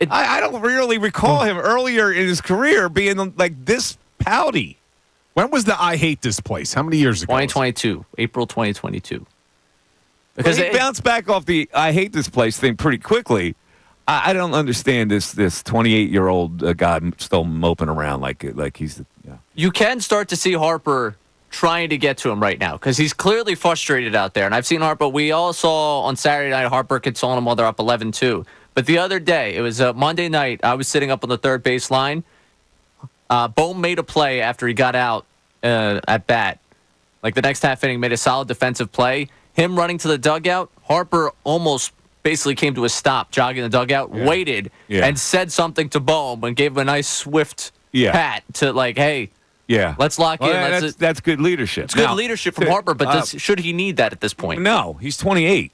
I don't really recall him earlier in his career being like this pouty. When was the I hate this place? How many years ago? 2022, April 2022. Because he bounced back off the I hate this place thing pretty quickly. I don't understand this 28-year-old guy still moping around like he's. You can start to see Harper trying to get to him right now because he's clearly frustrated out there. And I've seen Harper. We all saw on Saturday night Harper consoling him while they're up 11-2. But the other day, it was Monday night, I was sitting up on the third base line. Bohm made a play after he got out at bat. Like the next half inning, made a solid defensive play. Him running to the dugout, Harper almost basically came to a stop, jogging the dugout, waited, and said something to Bohm and gave him a nice swift pat to like, hey, let's lock in. That's good leadership. It's good leadership from Harper, but should he need that at this point? No, he's 28.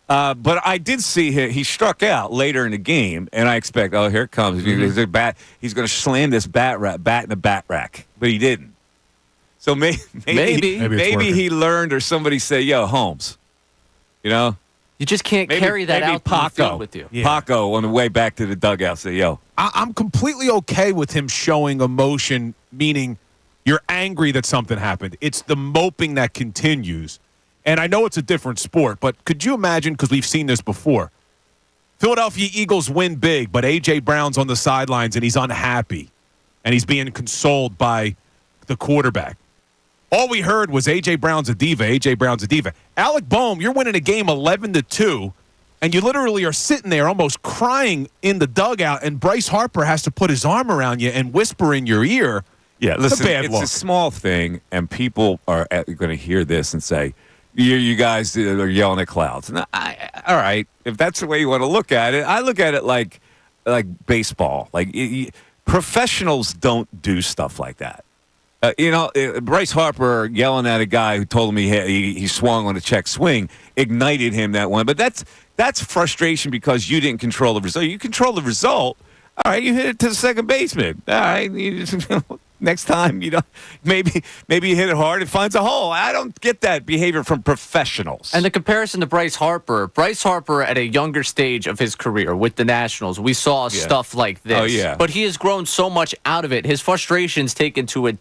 But I did see he struck out later in the game, and I expect, here it comes. He's going to slam this bat in the bat rack, but he didn't. So maybe he learned, or somebody said, "Yo, Holmes, you just can't carry that out the field with you." Yeah. Paco on the way back to the dugout said, "Yo, I'm completely okay with him showing emotion, meaning you're angry that something happened. It's the moping that continues." And I know it's a different sport, but could you imagine, because we've seen this before, Philadelphia Eagles win big, but A.J. Brown's on the sidelines and he's unhappy, and he's being consoled by the quarterback. All we heard was A.J. Brown's a diva, A.J. Brown's a diva. Alec Bohm, you're winning a game 11-2, and you literally are sitting there almost crying in the dugout, and Bryce Harper has to put his arm around you and whisper in your ear. Yeah, listen, it's a small thing, and people are going to hear this and say, You guys are yelling at clouds. And all right, if that's the way you want to look at it, I look at it like baseball. Like professionals don't do stuff like that. Bryce Harper yelling at a guy who told him he swung on a check swing ignited him that one. But that's frustration because you didn't control the result. You control the result. All right, you hit it to the second baseman. All right, next time, maybe you hit it hard, it finds a hole. I don't get that behavior from professionals. And the comparison to Bryce Harper at a younger stage of his career with the Nationals, we saw stuff like this. Oh, yeah. But he has grown so much out of it. His frustration's taken in a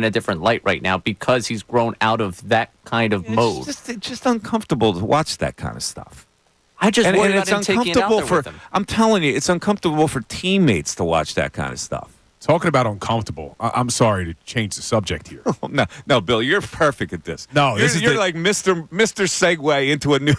different light right now because he's grown out of that kind of mode. It's just uncomfortable to watch that kind of stuff. I just worry about it's him taking it out there with him. I'm telling you, it's uncomfortable for teammates to watch that kind of stuff. Talking about uncomfortable, I'm sorry to change the subject here. No, Bill, you're perfect at this. No, you're like Mr. Segue into a new.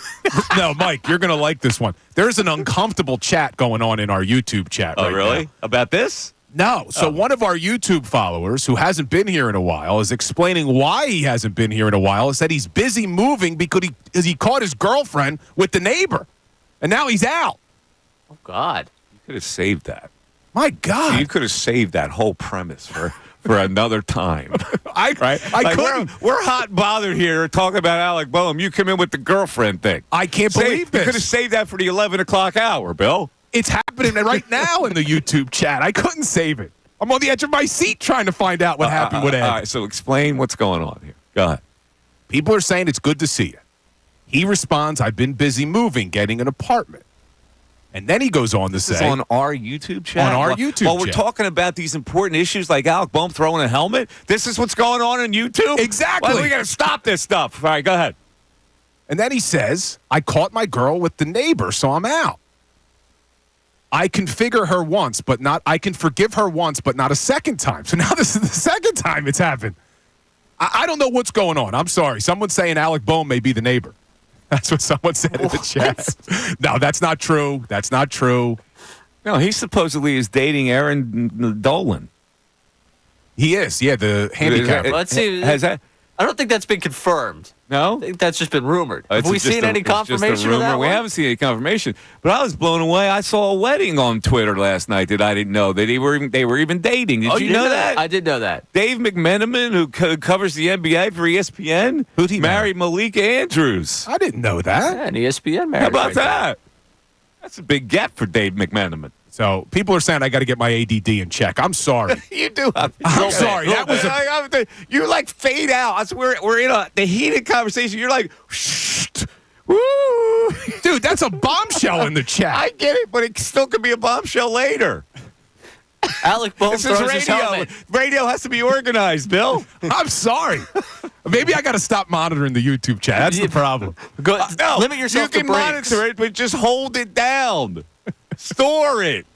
No, Mike, you're gonna like this one. There's an uncomfortable chat going on in our YouTube chat. Oh, right really? now. About this? No. So one of our YouTube followers who hasn't been here in a while is explaining why he hasn't been here in a while. Is that he's busy moving because he caught his girlfriend with the neighbor, and now he's out. Oh God! You could have saved that. My God! You could have saved that whole premise for another time. I couldn't. We're hot and bothered here talking about Alec Bohm. You come in with the girlfriend thing. I can't believe this. You could have saved that for the 11 o'clock hour, Bill. It's happening right now in the YouTube chat. I couldn't save it. I'm on the edge of my seat trying to find out what happened with Ed. All right, so explain what's going on here. Go ahead. People are saying it's good to see you. He responds, I've been busy moving, getting an apartment. And then he goes on to say. This is on our YouTube chat? On our YouTube chat. While we're talking about these important issues like Alec Bohm throwing a helmet, this is what's going on YouTube? Exactly. Well, we got to stop this stuff. All right, go ahead. And then he says, I caught my girl with the neighbor, so I'm out. I can forgive her once, but not a second time. So now this is the second time it's happened. I don't know what's going on. I'm sorry. Someone's saying Alec Bohm may be the neighbor. That's what someone said in the chat. No, that's not true. That's not true. No, he supposedly is dating Aaron Dolan. He is, yeah, the handicap. Let's see. Has that? I don't think that's been confirmed. No? I think that's just been rumored. Have we It's just seen any it's just a confirmation of rumor. that We one? haven't seen any confirmation. But I was blown away. I saw a wedding on Twitter last night that I didn't know that they were even dating. Did you know that? I did know that. Dave McMenamin, who covers the NBA for ESPN, Who'd he marry Malika Andrews. I didn't know that. Yeah, and ESPN marriage. How about right there. that? That's a big gap for Dave McMenamin. So people are saying I got to get my ADD in check. I'm sorry. You do. I'm sorry. That was you like fade out. I swear we're in the heated conversation. You're like, shh, woo. Dude, that's a bombshell in the chat. I get it, but it still could be a bombshell later. Alec Bohm This is throws his radio. helmet. Radio has to be organized, Bill. I'm sorry. Maybe I got to stop monitoring the YouTube chat. That's the problem. No, limit yourself you can to breaks. monitor it, but just hold it down. Store it.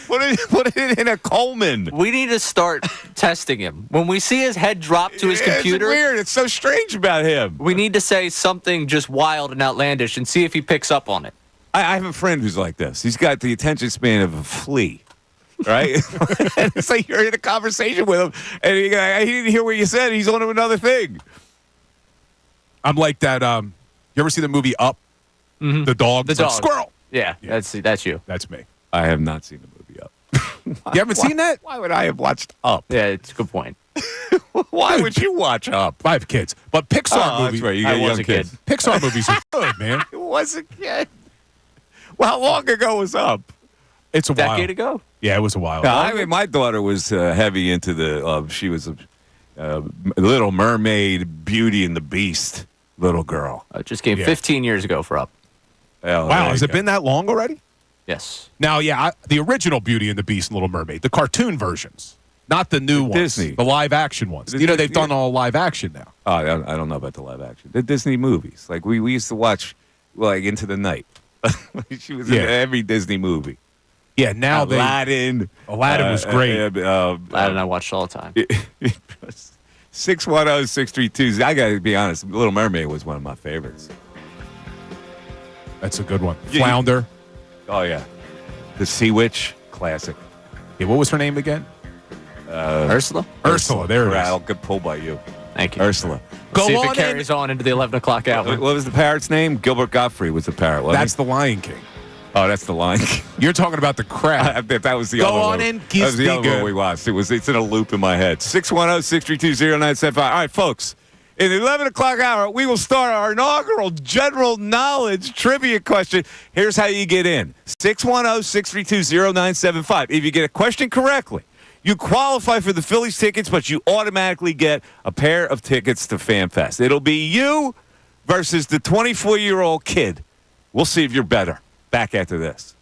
Put it in a Coleman. We need to start testing him. When we see his head drop to his computer, It's weird. It's so strange about him. we need to say something just wild and outlandish and see if he picks up on it. I have a friend who's like this. He's got the attention span of a flea. Right? And it's like you're in a conversation with him, and he didn't hear what you said. He's on to another thing. I'm like that. You ever see the movie Up? Mm-hmm. The dog. The dog. Squirrel. Yeah, that's you. That's me. I have not seen the movie Up. You haven't seen that? Why would I have watched Up? Yeah, it's a good point. Why would you watch Up? I have kids, but Pixar movies. That's right. You got I was young a kid. kids. Pixar movies are good, man. It was a kid. Well, how long ago was Up? It's a while. Decade ago. Yeah, it was a while. No, I mean, my daughter was heavy into the. She was a Little Mermaid, Beauty and the Beast little girl. It just came 15 years ago for Up. Oh, Wow, has it been that long already? Yes. Now, the original Beauty and the Beast and Little Mermaid, the cartoon versions, not the new ones, Disney. the live action ones. You know, they've done all live action now. Oh, I don't know about the live action. The Disney movies, like we used to watch, like Into the Night. She was in every Disney movie. Yeah, now Aladdin. Aladdin was great. Aladdin I watched all the time. 610-632. I got to be honest, Little Mermaid was one of my favorites. That's a good one. Flounder. Oh, yeah. The Sea Witch, classic. Yeah, what was her name again? Ursula? Ursula, there it is. I'll get pulled by you. Thank you. Ursula. Go See if on it carries on into the 11 o'clock hour. What was the parrot's name? Gilbert Gottfried was the parrot. Wasn't That's he? the Lion King. Oh, that's the Lion King. You're talking about the crab. That was the Go other on one. in, That kiss was the me other good. one we watched. It's in a loop in my head. 610-632-0975. All right, folks. In the 11 o'clock hour, we will start our inaugural general knowledge trivia question. Here's how you get in. 610-632-0975. If you get a question correctly, you qualify for the Phillies tickets, but you automatically get a pair of tickets to FanFest. It'll be you versus the 24-year-old kid. We'll see if you're better. Back after this.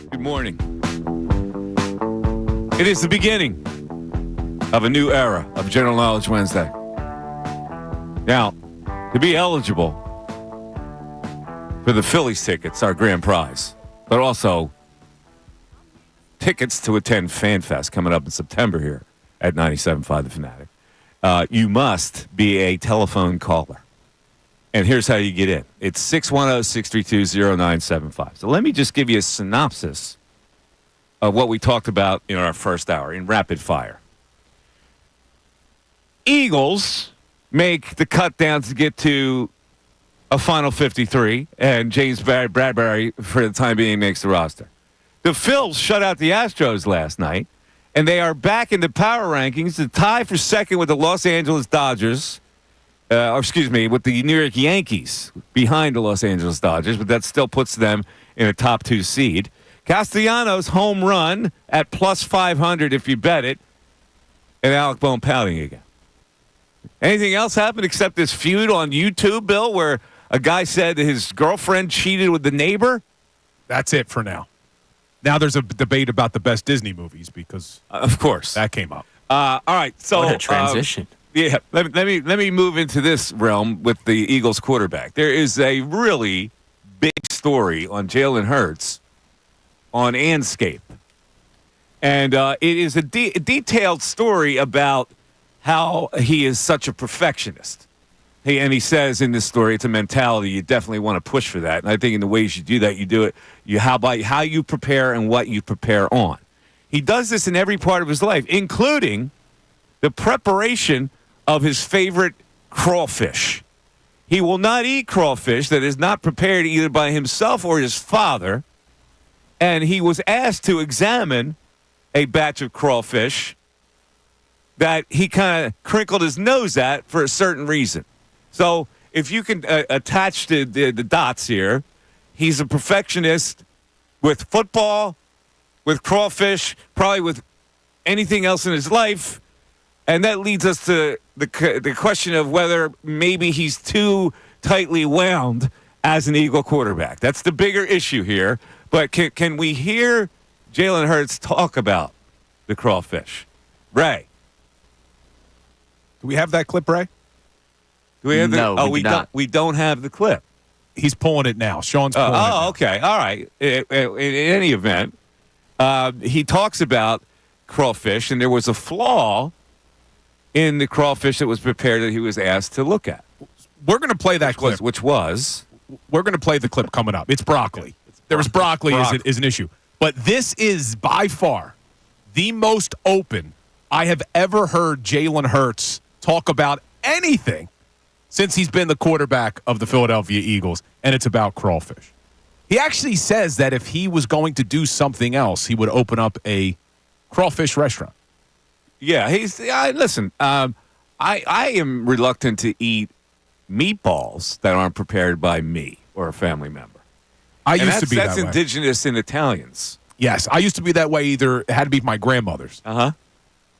Good morning. It is the beginning of a new era of General Knowledge Wednesday. Now, to be eligible for the Phillies tickets, our grand prize, but also tickets to attend FanFest coming up in September here at 97.5 The Fanatic, you must be a telephone caller. And here's how you get in. It's 610-632-0975. So let me just give you a synopsis of what we talked about in our first hour in rapid fire. Eagles make the cut down to get to a final 53, and James Bradbury, for the time being, makes the roster. The Phils shut out the Astros last night, and they are back in the power rankings to tie for second with the Los Angeles Dodgers, with the New York Yankees behind the Los Angeles Dodgers, but that still puts them in a top 2 seed. Castellanos home run at plus 500 if you bet it, and Alec Bohm pouting again. Anything else happened except this feud on YouTube, Bill, where a guy said his girlfriend cheated with the neighbor? That's it for now. Now there's a debate about the best Disney movies because, of course, that came up. All right, so what a transition. Yeah, let me move into this realm with the Eagles quarterback. There is a really big story on Jalen Hurts on Anscape, and it is a detailed story about how he is such a perfectionist. And he says in this story, it's a mentality. You definitely want to push for that. And I think in the ways you do that, you do it by how you prepare and what you prepare on. He does this in every part of his life, including the preparation of his favorite crawfish. He will not eat crawfish that is not prepared either by himself or his father. And he was asked to examine a batch of crawfish that he kind of crinkled his nose at for a certain reason. So if you can attach the dots here, he's a perfectionist with football, with crawfish, probably with anything else in his life. And that leads us to the question of whether maybe he's too tightly wound as an Eagle quarterback. That's the bigger issue here. But can we hear Jalen Hurts talk about the crawfish? Ray. Do we have that clip, Ray? Do we have No, we don't. We don't have the clip. He's pulling it now. Sean's pulling it now. Okay. All right. In any event, he talks about crawfish, and there was a flaw in the crawfish that was prepared that he was asked to look at. We're going to play that clip. Which was? We're going to play the clip coming up. It's broccoli. There was broccoli is an issue. But this is by far the most open I have ever heard Jalen Hurts talk about anything since he's been the quarterback of the Philadelphia Eagles, and it's about crawfish. He actually says that if he was going to do something else, he would open up a crawfish restaurant. Yeah, listen, I am reluctant to eat meatballs that aren't prepared by me or a family member. I used to be that way. That's indigenous in Italians. Yes, I used to be that way. Either it had to be my grandmother's. Uh-huh.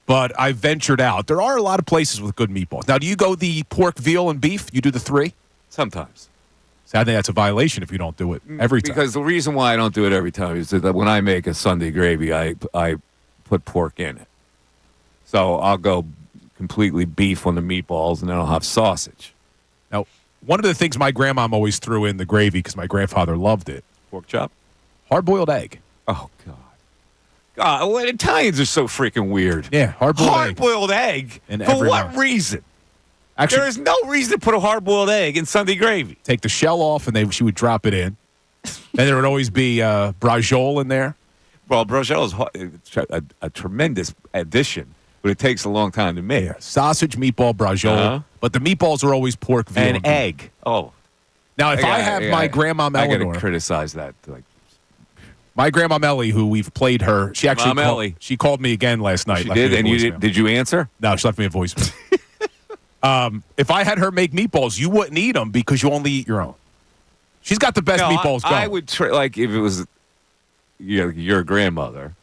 But I ventured out. There are a lot of places with good meatballs. Now, do you go the pork, veal, and beef? You do the 3? Sometimes. So I think that's a violation if you don't do it every time. Because the reason why I don't do it every time is that when I make a Sunday gravy, I put pork in it. So I'll go completely beef on the meatballs, and then I'll have sausage. Now, one of the things my grandmom always threw in the gravy, because my grandfather loved it, Pork chop? hard-boiled egg. Oh, God. God, well, Italians are so freaking weird. Yeah, hard-boiled egg. Hard-boiled egg? And For what reason? Actually, There is no reason to put a hard-boiled egg in Sunday gravy. take the shell off, and she would drop it in. And there would always be braciole in there. Well, braciole is a tremendous addition, but it takes a long time to make. Sausage, meatball, braciole. But the meatballs are always pork, veal, And egg. Oh. Now, if I have my grandma I got Eleanor, to criticize that. Like, my grandma Ellie, who we've played her, she actually she called me again last night. she did, and did you answer? No, she left me a voicemail. If I had her make meatballs, you wouldn't eat them because you only eat your own. She's got the best meatballs going. I would like if it was your grandmother,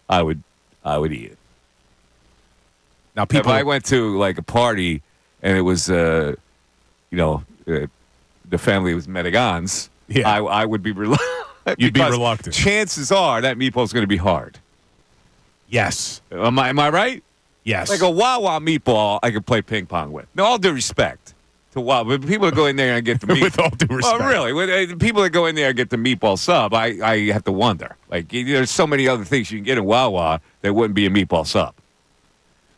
I would eat it. Now, people, if I went to like a party and it was the family was Medigans, I would be You'd be Because reluctant. Chances are that meatball's going to be hard. Yes. Am I right? Yes. Like a Wawa meatball, I could play ping pong with. No, all due respect to Wawa, but people that go in there and get the meatball. With all due respect. Oh, really? With, people that go in there and get the meatball sub, I have to wonder. Like, there's so many other things you can get in Wawa that wouldn't be a meatball sub.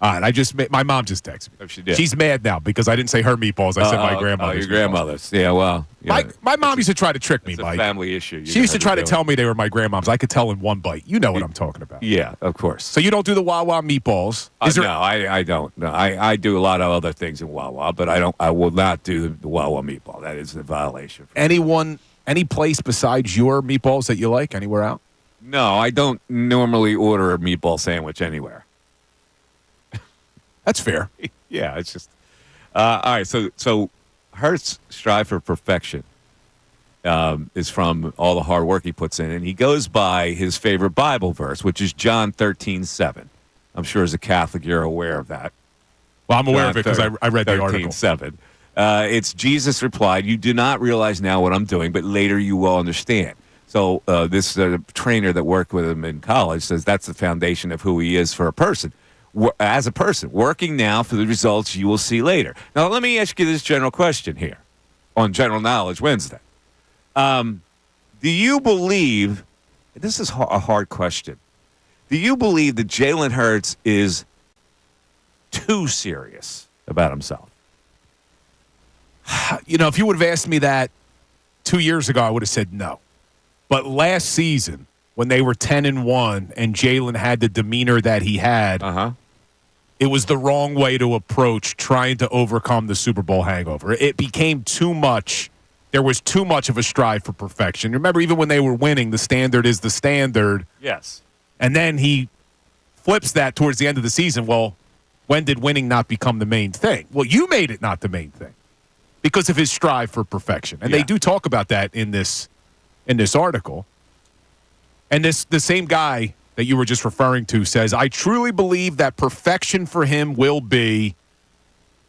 All right, my mom just texted me. Oh, she did. She's mad now because I didn't say her meatballs. I said my grandmother's. Your grandmother's. Yeah, well. My mom used to try to trick me, It's a Mike. family issue. She used to try to tell me they were my grandmom's. I could tell in one bite. You know what I'm talking about. Yeah, of course. So you don't do the Wawa meatballs? No, I don't. No, I do a lot of other things in Wawa, but I will not do the Wawa meatball. That is a violation. Any place besides your meatballs that you like? Anywhere out? No, I don't normally order a meatball sandwich anywhere. That's fair. Yeah, it's just all right. So Hurts' strive for perfection is from all the hard work he puts in, and he goes by his favorite Bible verse, which is John 13:7. I'm sure as a Catholic you're aware of that. Well, I'm aware of it because I read the article. 13:7. It's Jesus replied, "You do not realize now what I'm doing, but later you will understand." So this trainer that worked with him in college says that's the foundation of who he is for a person. As a person, working now for the results you will see later. Now, let me ask you this general question here on General Knowledge Wednesday. Do you believe, this is a hard question, do you believe that Jalen Hurts is too serious about himself? You know, if you would have asked me that 2 years ago, I would have said no. But last season, when they were 10-1 and Jalen had the demeanor that he had, it was the wrong way to approach trying to overcome the Super Bowl hangover. It became too much. There was too much of a strive for perfection. Remember, even when they were winning, the standard is the standard. Yes. And then he flips that towards the end of the season. Well, when did winning not become the main thing? Well, you made it not the main thing because of his strive for perfection. And they do talk about that in this article. And the same guy that you were just referring to says, I truly believe that perfection for him will be,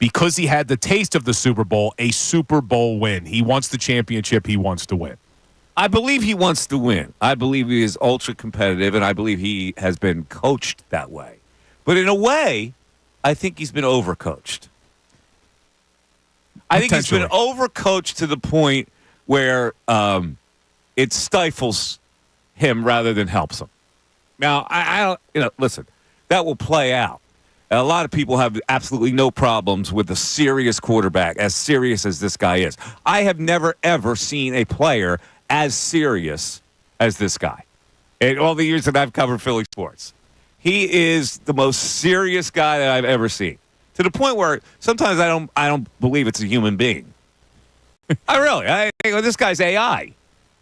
because he had the taste of the Super Bowl, a Super Bowl win. He wants the championship. He wants to win. I believe he wants to win. I believe he is ultra competitive, and I believe he has been coached that way. But in a way, I think he's been overcoached. I think he's been overcoached to the point where it stifles him rather than helps him. Now, I don't, listen, that will play out. A lot of people have absolutely no problems with a serious quarterback, as serious as this guy is. I have never, ever seen a player as serious as this guy in all the years that I've covered Philly sports. He is the most serious guy that I've ever seen, to the point where sometimes I don't believe it's a human being. This guy's AI.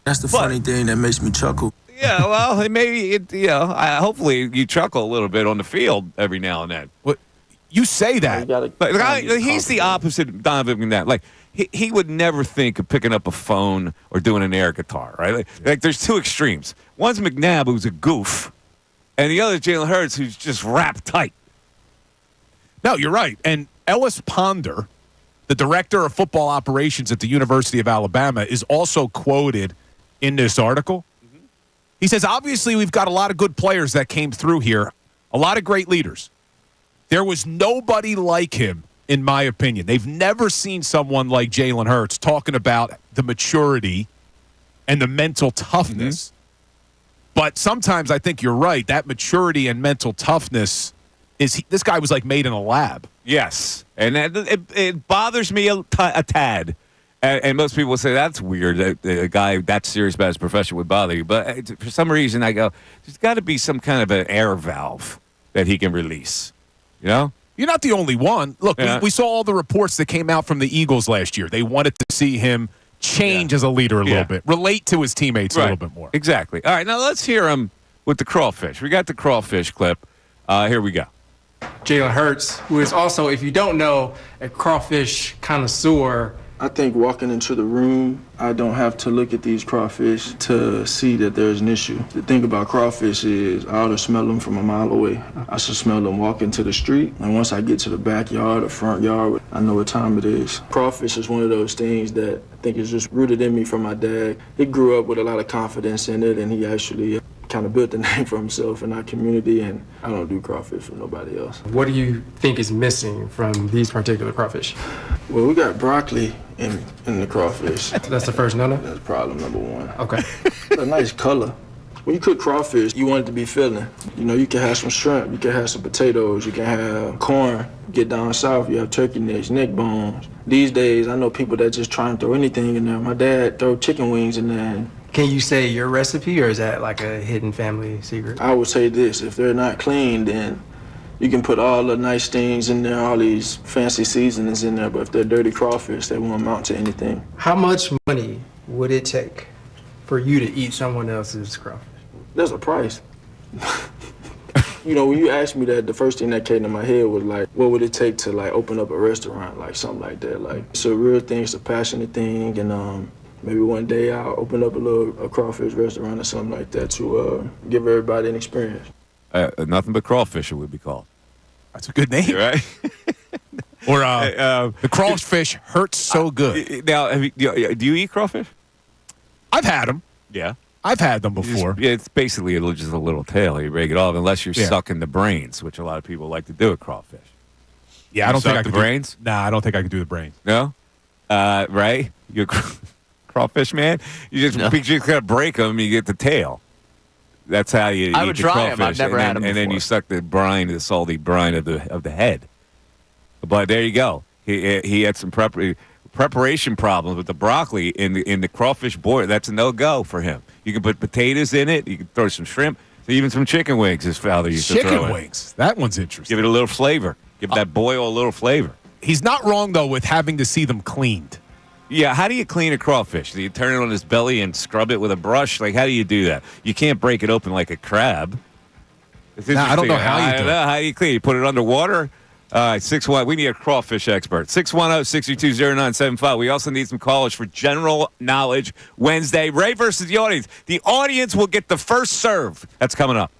That's the funny thing that makes me chuckle. Yeah, well, hopefully you chuckle a little bit on the field every now and then. What you say that? He's the opposite of Donovan McNabb. Like he would never think of picking up a phone or doing an air guitar, right? Like there's two extremes. One's McNabb, who's a goof, and the other is Jalen Hurts, who's just wrapped tight. No, you're right. And Ellis Ponder, the director of football operations at the University of Alabama, is also quoted in this article. He says, obviously, we've got a lot of good players that came through here, a lot of great leaders. There was nobody like him, in my opinion. They've never seen someone like Jalen Hurts talking about the maturity and the mental toughness. But sometimes I think you're right. That maturity and mental toughness this guy was like made in a lab. Yes. And it bothers me a tad. And most people say that's weird that a guy that serious about his profession would bother you. But for some reason, I go, there's got to be some kind of an air valve that he can release. You know? You're not the only one. Look, we saw all the reports that came out from the Eagles last year. They wanted to see him change as a leader a little bit, relate to his teammates a little bit more. Exactly. All right, now let's hear him with the crawfish. We got the crawfish clip. Here we go. Jalen Hurts, who is also, if you don't know, a crawfish connoisseur, I think walking into the room, I don't have to look at these crawfish to see that there's an issue. The thing about crawfish is I ought to smell them from a mile away. I should smell them walking to the street. And once I get to the backyard or front yard, I know what time it is. Crawfish is one of those things that I think is just rooted in me from my dad. He grew up with a lot of confidence in it, and he actually kind of built the name for himself in our community, and I don't do crawfish for nobody else. What do you think is missing from these particular crawfish? Well, we got broccoli in the crawfish. That's the first no-no? That's problem number one. Okay. A nice color. When you cook crawfish, you want it to be filling. You know, you can have some shrimp, you can have some potatoes, you can have corn. Get down south, you have turkey necks, neck bones. These days, I know people that just try and throw anything in there. My dad throw chicken wings in there. Can you say your recipe, or is that like a hidden family secret? I would say this, if they're not clean, then you can put all the nice things in there, all these fancy seasonings in there, but if they're dirty crawfish, they won't amount to anything. How much money would it take for you to eat someone else's crawfish? There's a price. You know, when you asked me that, the first thing that came to my head was like, what would it take to like open up a restaurant, like something like that? Like, it's a real thing, it's a passionate thing, and maybe one day I'll open up a crawfish restaurant or something like that to give everybody an experience. Nothing but crawfish, it would be called. That's a good name, right? Or the crawfish hurts so good. Now, do you eat crawfish? I've had them. Yeah. I've had them before. It's basically just a little tail. You break it off, unless you're sucking the brains, which a lot of people like to do with crawfish. Yeah, I don't think I could could do brains. Nah, I don't think I could do the brains. No, right? You're crawfish man. You just gotta break them. You get the tail. That's how you. I eat would the try crawfish. them. I've never had them and then before. you suck the brine, the salty brine of the head. But there you go. He had some preparation problems with the broccoli in the crawfish boil. That's a no-go for him. You can put potatoes in it. You can throw some shrimp. Even some chicken wings. His father used to throw in. Chicken wings. That one's interesting. Give it a little flavor. Give that boil a little flavor. He's not wrong, though, with having to see them cleaned. Yeah, how do you clean a crawfish? Do you turn it on his belly and scrub it with a brush? Like, how do you do that? You can't break it open like a crab. I don't know how you do it. How do you clean it? You put it underwater? 6-1. We need a crawfish expert. 610-622-0975. We also need some callers for General Knowledge Wednesday. Ray versus the audience. The audience will get the first serve. That's coming up.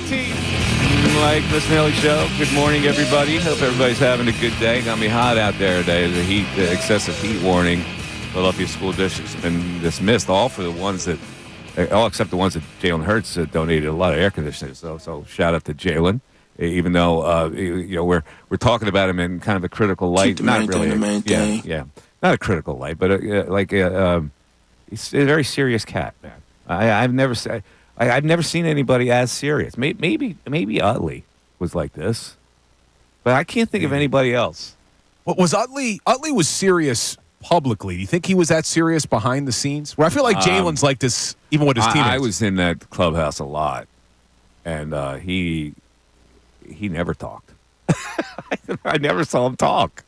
19th. Mike Missanelli Show. Good morning, everybody. Hope everybody's having a good day. Gonna be hot out there today. The excessive heat warning. Philadelphia school districts have been dismissed. All except the ones that Jalen Hurts donated a lot of air conditioners. So shout out to Jalen. Even though we're talking about him in kind of a critical light. Not really. The main thing. Yeah. Not a critical light, but he's a very serious cat, man. I've never seen anybody as serious. Maybe Utley was like this, but I can't think of anybody else. What was Utley? Utley was serious publicly. Do you think he was that serious behind the scenes? Where I feel like Jalen's like this, even with his teammates. I was in that clubhouse a lot, and he never talked. I never saw him talk.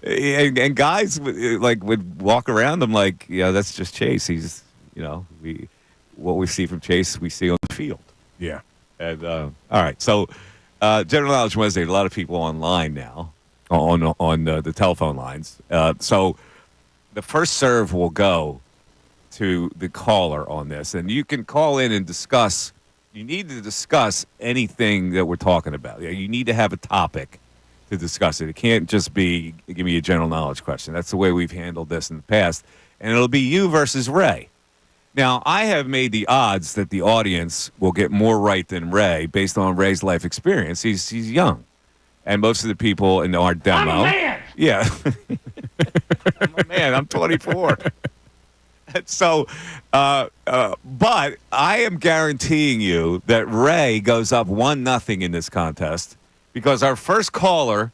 And guys would walk around him like, yeah, that's just Chase. He's, what we see from Chase, we see on the field. Yeah. And all right, so General Knowledge Wednesday. A lot of people online now on the telephone lines. So the first serve will go to the caller on this, and you can call in and discuss. You need to discuss anything that we're talking about. You need to have a topic to discuss it. It can't just be, give me a general knowledge question. That's the way we've handled this in the past. And it'll be you versus Ray. Now, I have made the odds that the audience will get more right than Ray based on Ray's life experience. He's young. And most of the people in our demo. I'm a man! Yeah. I'm a man. I'm 24. So, but I am guaranteeing you that Ray goes up 1-0 in this contest because our first caller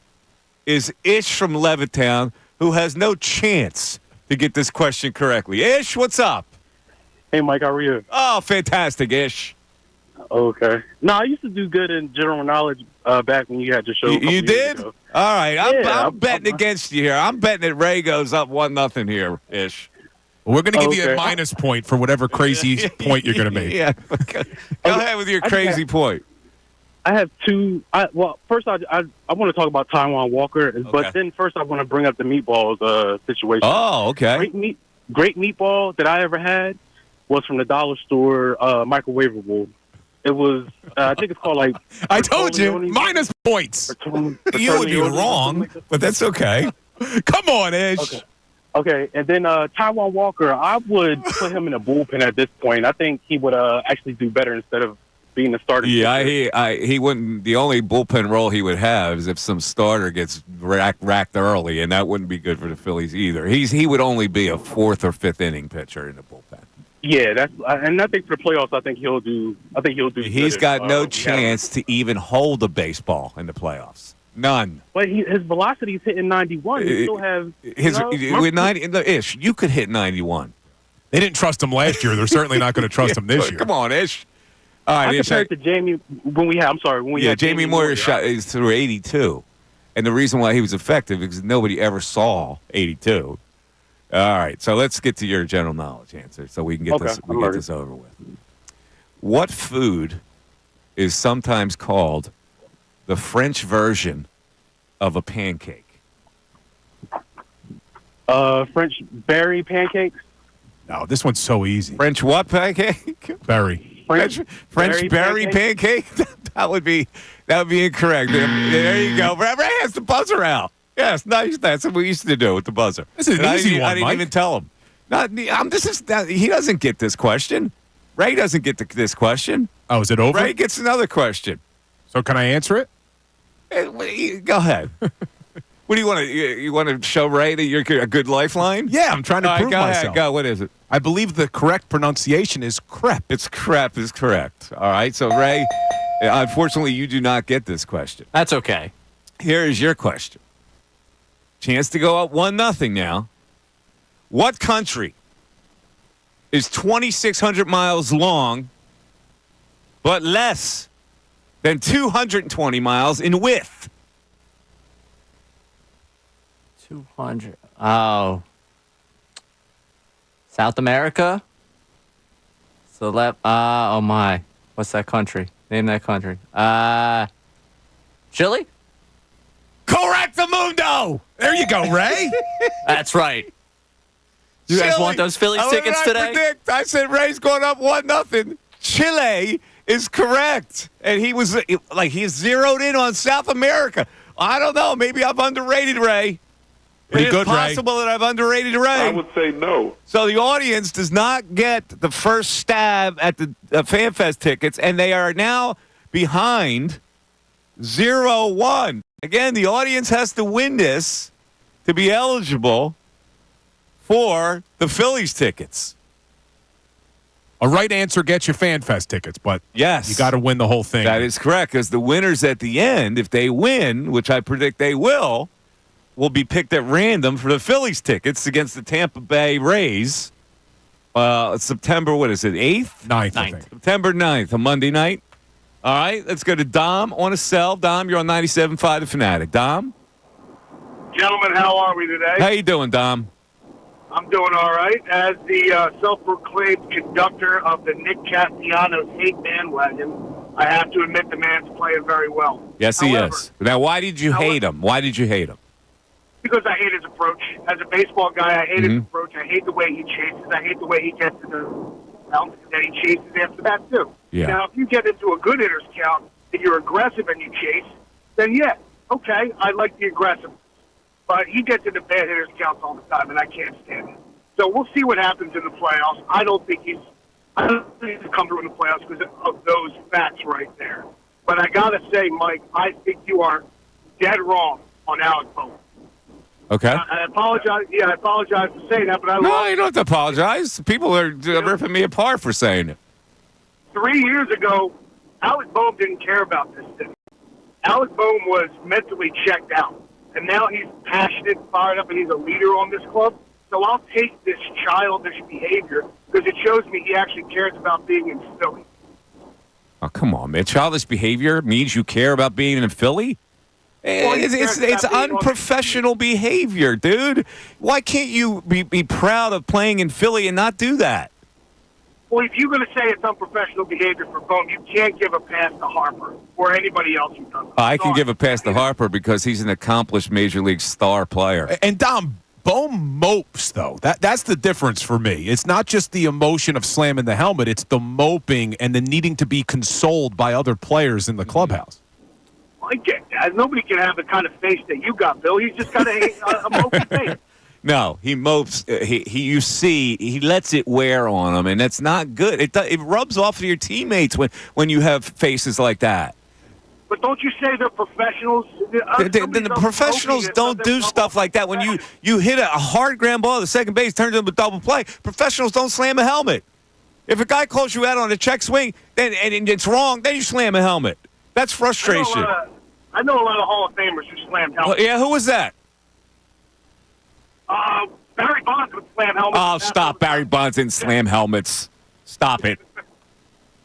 is Ish from Levittown, who has no chance to get this question correctly. Ish, what's up? Hey, Mike, how are you? Oh, fantastic, Ish. Okay. No, I used to do good in general knowledge back when you had your show. You did? Ago. All right. I'm betting against you here. I'm betting that Ray goes up 1-0 here, Ish. Well, we're going to give you a minus point for whatever crazy point you're going to make. Yeah. Go ahead with your crazy point. I have two. First, I want to talk about Taiwan Walker, but then first I want to bring up the Meatballs situation. Oh, okay. Great meatball that I ever had was from the dollar store, microwavable. It was, I think it's called like. I told you, minus points. You would be wrong, but that's okay. Come on, Ish. Okay, and then Taiwan Walker, I would put him in a bullpen at this point. I think he would actually do better instead of being the starter. Yeah, he wouldn't. The only bullpen role he would have is if some starter gets racked early, and that wouldn't be good for the Phillies either. He would only be a 4th or 5th inning pitcher in the bullpen. Yeah, and I think for the playoffs, I think he'll do. He's got no chance to even hold a baseball in the playoffs. None. But his velocity is hitting 91. He still have with 90-ish. You could hit 91. They didn't trust him last year. They're certainly not going to trust him this year. Come on, Ish. All right, I compared to Jamie when we had. Jamie Moyer shot is through 82, and the reason why he was effective is nobody ever saw 82. All right, so let's get to your general knowledge answer, so we can get this over with. What food is sometimes called the French version of a pancake? French berry pancakes. No, this one's so easy. French what pancake? Berry. French berry pancake? That would be incorrect. There you go. Ray has the buzzer out. Yes, nice. That's what we used to do with the buzzer. This is an easy one, I didn't even tell him. He doesn't get this question. Ray doesn't get this question. Oh, is it over? Ray gets another question. So can I answer it? Go ahead. What do you want to? You want to show Ray that you're a good lifeline? Yeah, I'm trying to prove myself. Ahead, go. What is it? I believe the correct pronunciation is crepe. It's crepe is correct. All right. So Ray, unfortunately, you do not get this question. That's okay. Here is your question. Chance to go up 1-0 now. What country is 2,600 miles long, but less than 220 miles in width? 200. Oh. South America? So oh my. What's that country? Name that country. Chile? Correctamundo! There you go, Ray. That's right. You guys want those Phillies tickets today? I said Ray's going up 1-0. Chile is correct. And he was he's zeroed in on South America. I don't know. Maybe I've underrated Ray. Pretty It good, is possible that I've underrated Ray. I would say no. So the audience does not get the first stab at the FanFest tickets, and they are now behind 0-1. Again, the audience has to win this to be eligible for the Phillies tickets. A right answer gets you FanFest tickets, but yes, you got to win the whole thing. That is correct, because the winners at the end, if they win, which I predict they will be picked at random for the Phillies tickets against the Tampa Bay Rays. September, 8th? 9th, I think. September 9th, a Monday night. All right, let's go to Dom on a cell. Dom, you're on 97.5 The Fanatic. Dom? Gentlemen, how are we today? How you doing, Dom? I'm doing all right. As the self-proclaimed conductor of the Nick Castellanos hate bandwagon, I have to admit the man's playing very well. Yes, he is. Now, why did you hate him? Why did you hate him? Because I hate his approach. As a baseball guy, I hate his approach. I hate the way he chases. I hate the way he gets to the mound, and then he chases after that, too. Yeah. Now, if you get into a good hitter's count and you're aggressive and you chase, then, yeah, okay, I like the aggressive. But he gets into bad hitters counts all the time, and I can't stand it. So we'll see what happens in the playoffs. I don't think he's come through in the playoffs because of those facts right there. But I got to say, Mike, I think you are dead wrong on Alec Bohm. Okay. I apologize. Yeah, I apologize for saying that, but I No, you don't have to apologize. People are ripping me apart for saying it. 3 years ago, Alec Bohm didn't care about this thing. Alec Bohm was mentally checked out. And now he's passionate, fired up, and he's a leader on this club. So I'll take this childish behavior because it shows me he actually cares about being in Philly. Oh, come on, man. Childish behavior means you care about being in Philly? Well, It's unprofessional behavior, dude. Why can't you be proud of playing in Philly and not do that? Well, if you're going to say it's unprofessional behavior for Bohm, you can't give a pass to Harper or anybody else who does it. I can give a pass to Harper because he's an accomplished Major League star player. And Dom, Bohm mopes, though. That's the difference for me. It's not just the emotion of slamming the helmet. It's the moping and the needing to be consoled by other players in the clubhouse. I get that. Nobody can have the kind of face that you got, Bill. He's just got a moping face. No, he mopes. He lets it wear on him, and that's not good. It rubs off of your teammates when you have faces like that. But don't you say they're professionals? The professionals don't do stuff like that. When you hit a hard ground ball to second base, turns into a double play, professionals don't slam a helmet. If a guy calls you out on a check swing and it's wrong, then you slam a helmet. That's frustration. I know a lot of Hall of Famers who slammed helmets. Yeah, who was that? Barry Bonds would slam helmets. Oh, stop. Barry Bonds didn't slam helmets. Stop it.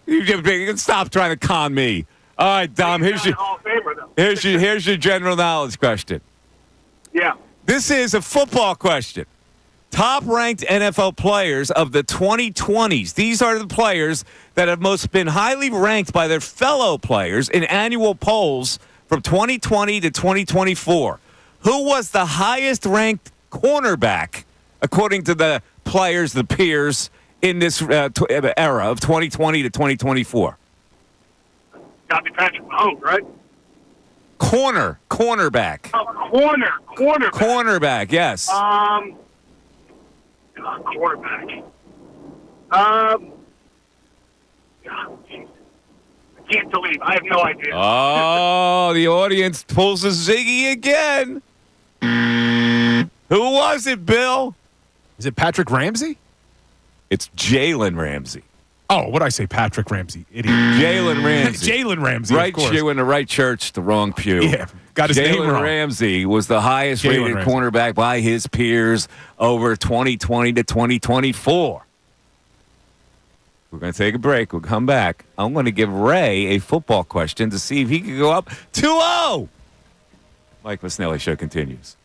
You can stop trying to con me. All right, Dom, here's your general knowledge question. Yeah. This is a football question. Top-ranked NFL players of the 2020s. These are the players that have most been highly ranked by their fellow players in annual polls from 2020 to 2024. Who was the highest-ranked cornerback, according to the players, the peers, in this era of 2020 to 2024? Got to be Patrick Mahomes, right? Cornerback. Cornerback. Cornerback, yes. Quarterback. God, geez. I can't believe. I have no idea. Oh, the audience pulls a Ziggy again. Who was it, Bill? Is it Patrick Ramsey? It's Jalen Ramsey. Oh, what'd I say? Patrick Ramsey. Idiot. Jalen Ramsey. Jalen Ramsey, right of course. Pew in the right church, the wrong pew. Yeah, got his name wrong. Jalen Ramsey was the highest-rated cornerback by his peers over 2020 to 2024. We're going to take a break. We'll come back. I'm going to give Ray a football question to see if he can go up 2-0. Mike Missanelli Show continues.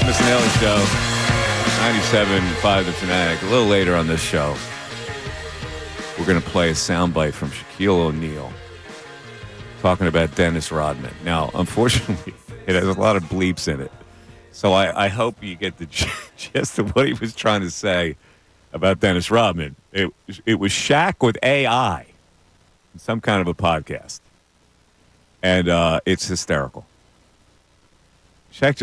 Missanelli Show, 97.5 The Fanatic. A little later on this show, we're going to play a soundbite from Shaquille O'Neal talking about Dennis Rodman. Now, unfortunately, it has a lot of bleeps in it. So I hope you get the gist of what he was trying to say about Dennis Rodman. It was Shaq with AI, some kind of a podcast. And it's hysterical. Shaq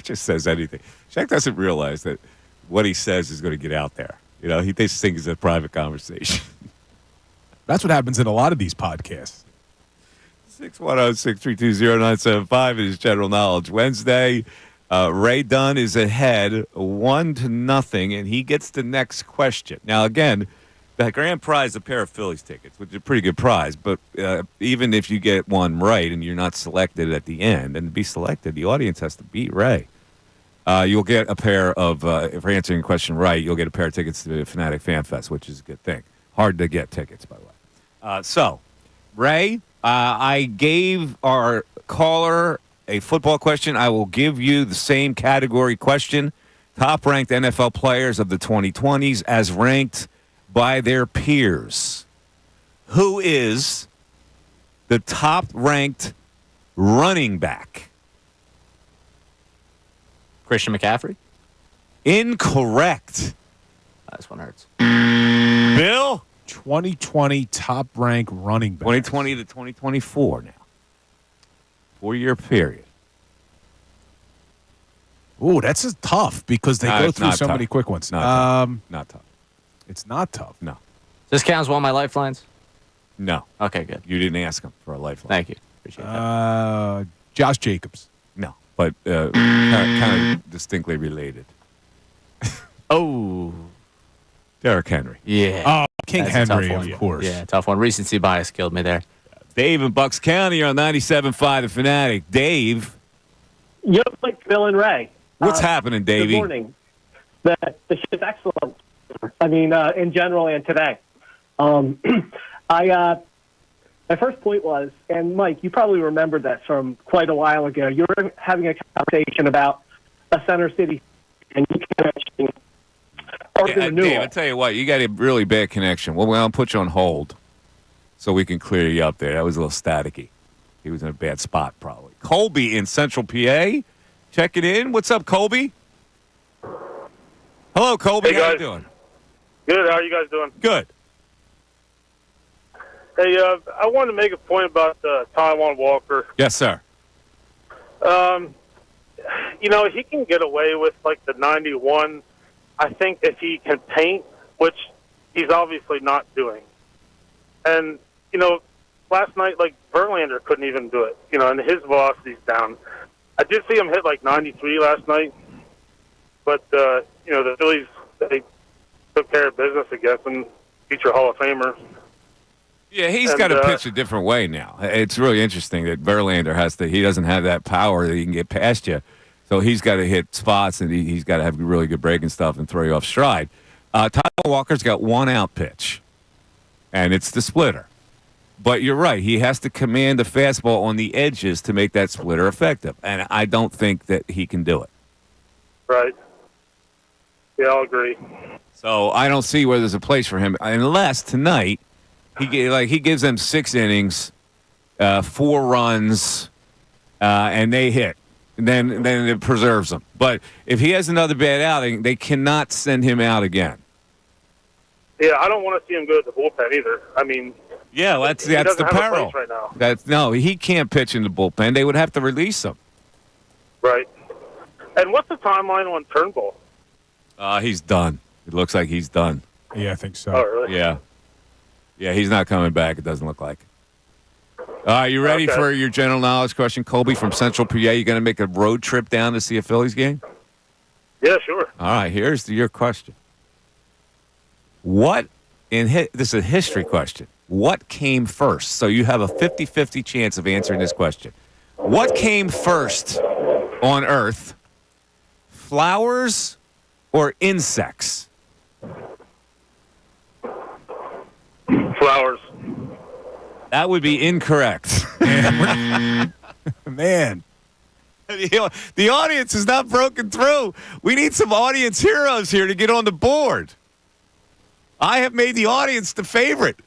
just says anything. Shaq doesn't realize that what he says is going to get out there. You know, he thinks it's a private conversation. That's what happens in a lot of these podcasts. 610-632-0975 is General Knowledge Wednesday. Ray Dunn is ahead 1-0, and he gets the next question. Now, again, the grand prize is a pair of Phillies tickets, which is a pretty good prize. But even if you get one right and you're not selected at the end, and to be selected, the audience has to beat Ray. You'll get a pair of, if you're answering a question right, you'll get a pair of tickets to the Fanatic Fan Fest, which is a good thing. Hard to get tickets, by the way. So, Ray, I gave our caller a football question. I will give you the same category question. Top-ranked NFL players of the 2020s as ranked by their peers. Who is the top-ranked running back? Christian McCaffrey? Incorrect. This one hurts. Bill? 2020 top-ranked running back. 2020 to 2024 now. 4-year period. Ooh, that's tough because they go through so tough. many quick ones. Not tough. It's not tough. No. This counts one of my lifelines? No. Okay, good. You didn't ask him for a lifeline. Thank you. Appreciate that. Josh Jacobs. No, but kind of distinctly related. Oh. Derrick Henry. Yeah. Oh, King That's Henry, a tough one. of course. Yeah, tough one. Recency bias killed me there. Dave in Bucks County on 97.5 The Fanatic. Dave. Yep, like Bill and Ray. What's happening, Davey? Good morning. The shit's excellent. I mean, in general and today. My first point was, and Mike, you probably remember this from quite a while ago. You were having a conversation about a center city and you connection. Dave, I tell you what, you got a really bad connection. Well, I'll put you on hold so we can clear you up there. That was a little staticky. He was in a bad spot, probably. Colby in Central PA, checking in. What's up, Colby? Hello, Colby. Hey, How you guys. doing? Good. How are you guys doing? Good. Hey, I wanted to make a point about Taiwan Walker. Yes, sir. You know, he can get away with, like, the 91, I think, if he can paint, which he's obviously not doing. And, you know, last night, like, Verlander couldn't even do it, you know, and his velocity's down. I did see him hit, like, 93 last night. But, you know, the Phillies, they took care of business against him, future Hall of Famer. Yeah, he's got to pitch a different way now. It's really interesting that Verlander he doesn't have that power that he can get past you. So he's got to hit spots, and he's got to have really good breaking stuff and throw you off stride. Taiwan Walker's got one out pitch, and it's the splitter. But you're right. He has to command the fastball on the edges to make that splitter effective, and I don't think that he can do it. Right. Yeah, I'll agree. So I don't see where there's a place for him unless tonight he gives them 6 innings, 4 runs, and they hit. And then it preserves them. But if he has another bad outing, they cannot send him out again. Yeah, I don't want to see him go to the bullpen either. I mean, yeah, that's the have peril. a place right now. He can't pitch in the bullpen. They would have to release him. Right. And what's the timeline on Turnbull? He's done. It looks like he's done. Yeah, I think so. Oh, really? Yeah. Yeah, he's not coming back. It doesn't look like. All right, you ready for your general knowledge question? Colby from Central PA, you going to make a road trip down to see a Phillies game? Yeah, sure. All right, here's your question. This is a history question. What came first? So you have a 50-50 chance of answering this question. What came first on Earth? Flowers or insects? Flowers. That would be incorrect. Man. The audience is not broken through. We need some audience heroes here to get on the board. I have made the audience the favorite.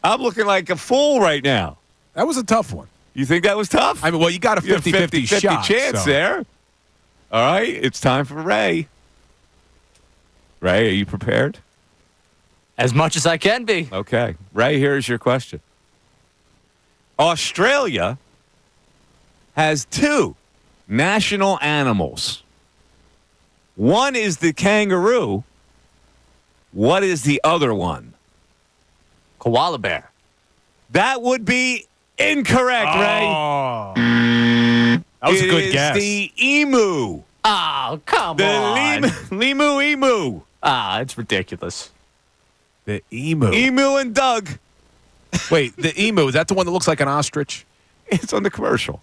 I'm looking like a fool right now. That was a tough one. You think that was tough? I mean, well, you got a 50-50 shot. chance there. All right, it's time for Ray. Ray, are you prepared? As much as I can be. Okay. Ray, here's your question. Australia has 2 national animals. One is the kangaroo. What is the other one? Koala bear. That would be incorrect, Ray. Oh. That was a good guess. It is the emu. Oh, come on. The emu. Ah, it's ridiculous. The emu. Emu and Doug. Wait, the emu, is that the one that looks like an ostrich? It's on the commercial.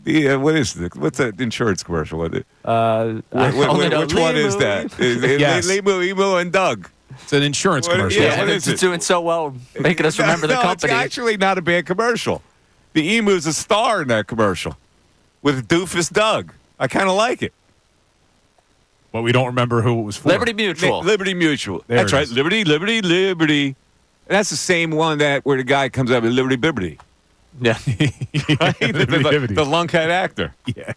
What is it? What's that insurance commercial? Which one is that? Yes. Emu and Doug. It's an insurance commercial. Yeah, it's doing so well, making us remember the company. It's actually not a bad commercial. The emu's a star in that commercial with Doofus Doug. I kind of like it. But we don't remember who it was for. Liberty Mutual. Liberty Mutual. There That's it right. is. Liberty. And that's the same one where the guy comes up with Liberty Bibbity. Yeah. Right? the lunkhead actor. Yeah.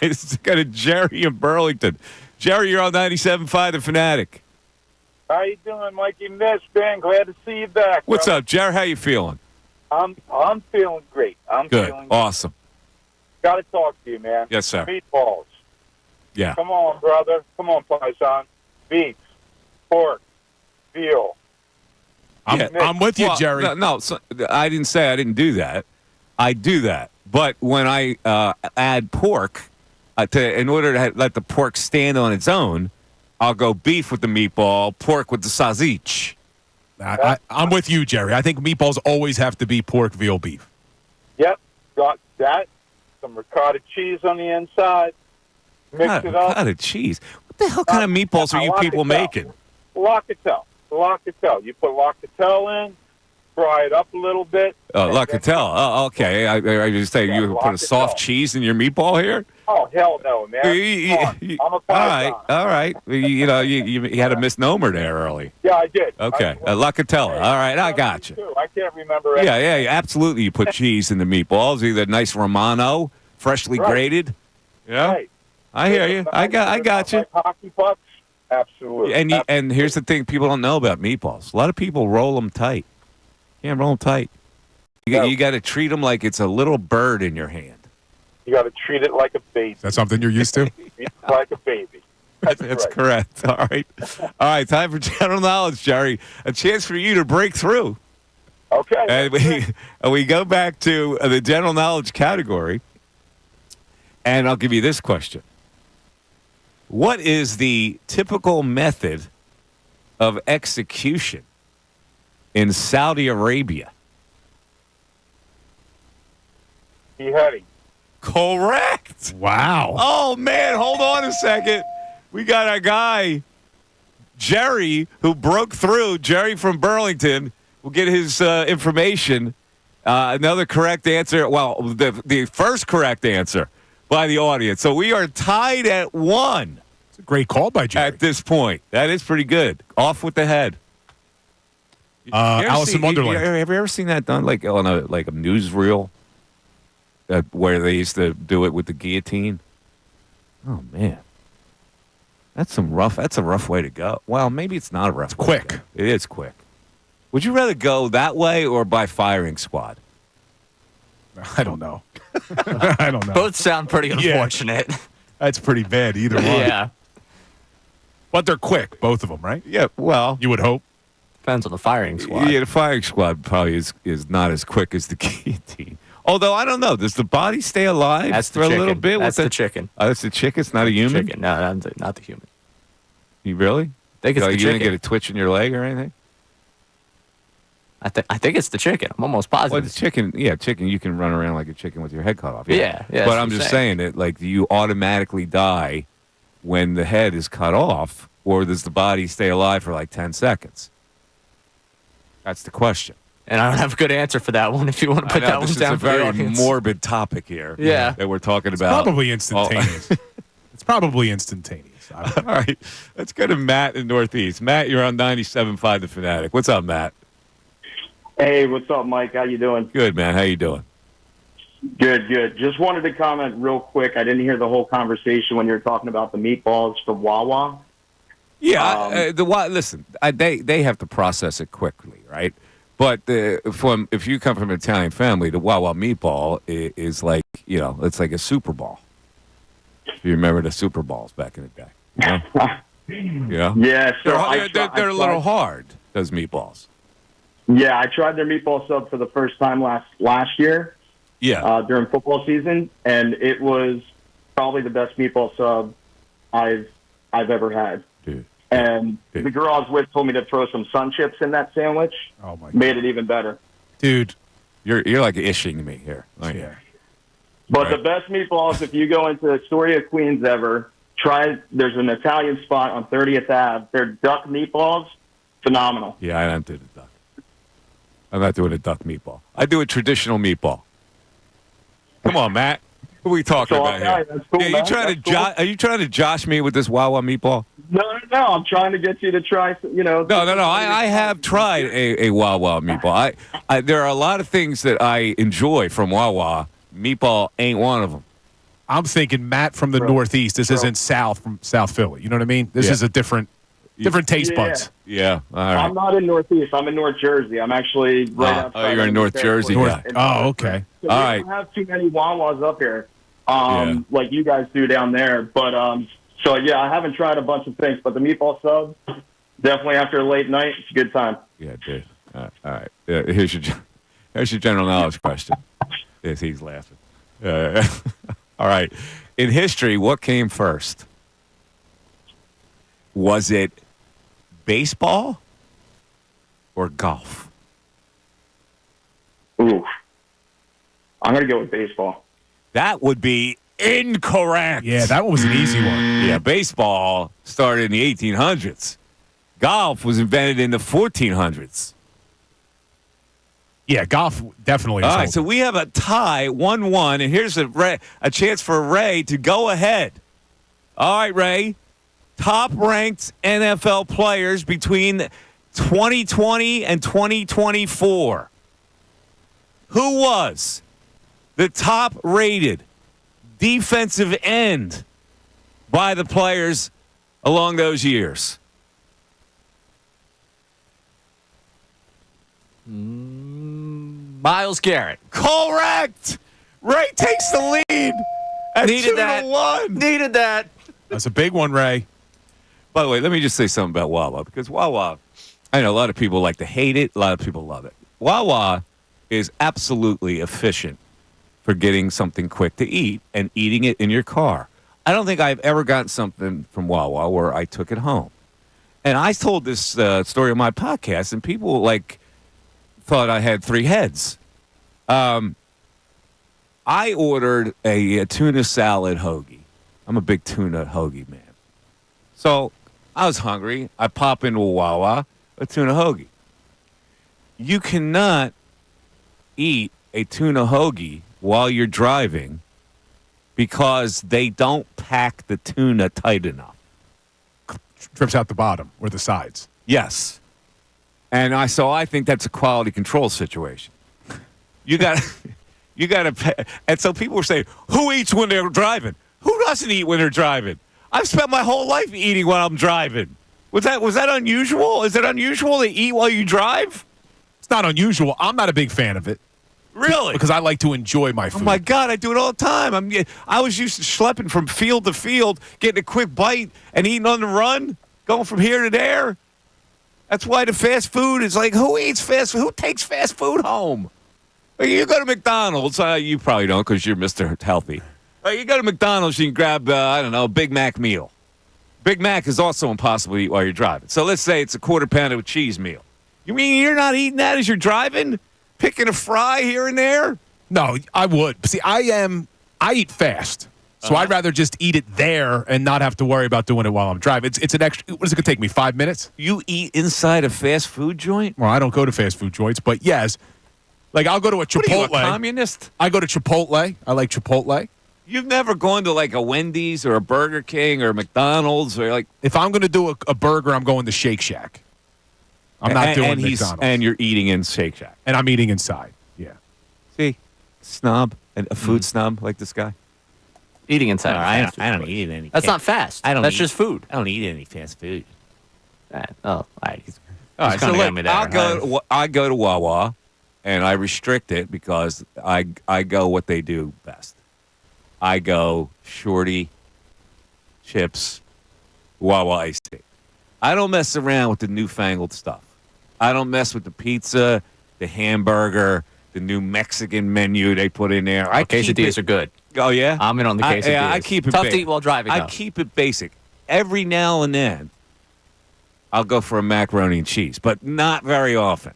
It's got a Jerry in Burlington. Jerry, you're on 97.5 The Fanatic. How you doing, Mikey Miss, man? Glad to see you back. What's brother. up, Jerry? How you feeling? I'm feeling great. I'm Good. feeling Awesome. Got to talk to you, man. Yes, sir. Meatballs. Yeah. Come on, brother. Come on, Paisan. Beef, pork, veal. I'm with you, Well, Jerry. No, I didn't say I didn't do that. I do that. But when I add pork, in order to let the pork stand on its own, I'll go beef with the meatball, pork with the sausage. I'm with you, Jerry. I think meatballs always have to be pork, veal, beef. Yep. Got that. Some ricotta cheese on the inside. Mix it up. Ricotta cheese. What the hell kind of meatballs are you people making? Locatell. You put locatell in, fry it up a little bit. Oh, locatell. Oh, okay. I just say you put a soft cheese in your meatball here? Oh, hell no, man. Come on. I'm a All right. You had a misnomer there early. Yeah, I did. Okay. Locatella. All right. I got you. I can't remember. Yeah. Absolutely. You put cheese in the meatballs. Either nice Romano, freshly grated. Yeah. Right. I hear you. I got you. Like hockey pucks? Absolutely. And here's the thing people don't know about meatballs. A lot of people roll them tight. Can't roll them tight. You got to treat them like it's a little bird in your hand. You got to treat it like a baby. Is that something you're used to? Like a baby. That's right. correct. All right. All right. Time for general knowledge, Jerry. A chance for you to break through. Okay. And we go back to the general knowledge category. And I'll give you this question. What is the typical method of execution in Saudi Arabia? Beheading. Correct. Wow. Oh, man. Hold on a second. We got our guy, Jerry, who broke through. Jerry from Burlington. We'll get his information. Another correct answer. Well, the first correct answer by the audience. So we are tied at 1. It's a great call by Jerry. At this point. That is pretty good. Off with the head. Alice in Wonderland. Have you ever seen that done like on a newsreel? Where they used to do it with the guillotine? Oh, man. That's a rough way to go. Well, maybe it's not a rough way. Quick. It is quick. Would you rather go that way or by firing squad? I don't know. I don't know. Both sound pretty unfortunate. That's pretty bad, either one. Yeah. But they're quick, both of them, right? Yeah, well. You would hope. Depends on the firing squad. Yeah, the firing squad probably is not as quick as the guillotine. Although, I don't know. Does the body stay alive for a little bit? That's the chicken. Oh, that's the chicken? It's not a human? Chicken. No, not the human. You really? I think it's the you chicken. didn't get a twitch in your leg or anything? I think it's the chicken. I'm almost positive. Well, the chicken, chicken, you can run around like a chicken with your head cut off. Yeah. But I'm just saying that, like, do you automatically die when the head is cut off, or does the body stay alive for like 10 seconds? That's the question. And I don't have a good answer for that one if you want to put that one down for the This is a very audience. morbid topic here. Yeah. That we're talking about. Probably instantaneous. It's probably instantaneous. All right. Let's go to Matt in Northeast. Matt, you're on 97.5 The Fanatic. What's up, Matt? Hey, what's up, Mike? How you doing? Good, man. How you doing? Good, good. Just wanted to comment real quick. I didn't hear the whole conversation when you were talking about the meatballs from Wawa. Yeah, listen, they have to process it quickly, right? But if you come from an Italian family, the Wawa meatball is like, it's like a Super Bowl. If you remember the Super Bowls back in the day. Yeah, so they're a little hard, those meatballs. Yeah, I tried their meatball sub for the first time last year. Yeah. During football season, and it was probably the best meatball sub I've ever had. Dude. And the girl I was with told me to throw some sun chips in that sandwich. Oh my! Made it even better. Dude, you're like ishing me here. Yeah. But the best meatballs, if you go into Astoria, Queens ever, there's an Italian spot on 30th Ave. Their duck meatballs, phenomenal. Yeah, I don't do the duck. I'm not doing a duck meatball. I do a traditional meatball. Come on, Matt. What are we talking about here? Cool, Are you trying to josh me with this Wawa meatball? No. I'm trying to get you to try. No. I have tried a Wawa meatball. There are a lot of things that I enjoy from Wawa. Meatball ain't one of them. I'm thinking Matt from the Northeast. This isn't from South Philly. You know what I mean? This is a different taste buds. Yeah. All right. I'm not in Northeast. I'm in North Jersey. I'm actually right outside. Oh, you're in North Jersey guy. Oh, okay. So all we right. don't have too many Wawas up here, like you guys do down there. But so yeah, I haven't tried a bunch of things, but the meatball sub, definitely after a late night, it's a good time. Yeah, dude. All right. Here's your general knowledge question. Yes, he's laughing. All right. In history, what came first? Was it baseball or golf? Ooh. I'm going to go with baseball. That would be incorrect. Yeah, that one was an easy one. Yeah, baseball started in the 1800s. Golf was invented in the 1400s. Yeah, golf definitely. All right, so we have a tie, 1-1, and here's a chance for Ray to go ahead. All right, Ray. Top-ranked NFL players between 2020 and 2024. Who was the top-rated defensive end by the players along those years? Myles Garrett. Correct. Ray takes the lead. At Needed 2-1. Needed that. That's a big one, Ray. By the way, let me just say something about Wawa, because Wawa, I know a lot of people like to hate it, a lot of people love it. Wawa is absolutely efficient for getting something quick to eat and eating it in your car. I don't think I've ever gotten something from Wawa where I took it home. And I told this story on my podcast, and people thought I had three heads. I ordered a tuna salad hoagie. I'm a big tuna hoagie man. So I was hungry. I pop into a Wawa, a tuna hoagie. You cannot eat a tuna hoagie while you're driving because they don't pack the tuna tight enough. Trips out the bottom or the sides. Yes. And I think that's a quality control situation. You got to, and so people were saying, who eats when they're driving? Who doesn't eat when they're driving? I've spent my whole life eating while I'm driving. Was that unusual? Is it unusual to eat while you drive? It's not unusual. I'm not a big fan of it. Really? Because I like to enjoy my food. Oh my God, I do it all the time. I was used to schlepping from field to field, getting a quick bite and eating on the run, going from here to there. That's why the fast food is like, who eats fast food? Who takes fast food home? You go to McDonald's. You probably don't because you're Mr. Healthy. You go to McDonald's, you can grab, a Big Mac meal. Big Mac is also impossible to eat while you're driving. So let's say it's a quarter pounder with cheese meal. You mean you're not eating that as you're driving? Picking a fry here and there? No, I would. See, I eat fast. So I'd rather just eat it there and not have to worry about doing it while I'm driving. It's an extra. What is it going to take me? 5 minutes? You eat inside a fast food joint? Well, I don't go to fast food joints, but yes. Like, I'll go to a Chipotle. What are you, a communist? I go to Chipotle. I like Chipotle. You've never gone to like a Wendy's or a Burger King or a McDonald's or like. If I'm going to do a burger, I'm going to Shake Shack. I'm not doing McDonald's. And you're eating in Shake Shack. And I'm eating inside. Yeah. See, snob, and a food snob like this guy. Eating inside. I don't eat any. That's not fast. That's just food. I don't eat any fast food. All right. All right. So look, I go to Wawa, and I restrict it because I go what they do best. I go shorty, chips, Wawa iced tea. I don't mess around with the newfangled stuff. I don't mess with the pizza, the hamburger, the new Mexican menu they put in there. Quesadillas are good. Oh, yeah? I'm in on the quesadillas. I keep it tough basic. to eat while driving, I though. keep it basic. Every now and then, I'll go for a macaroni and cheese, but not very often.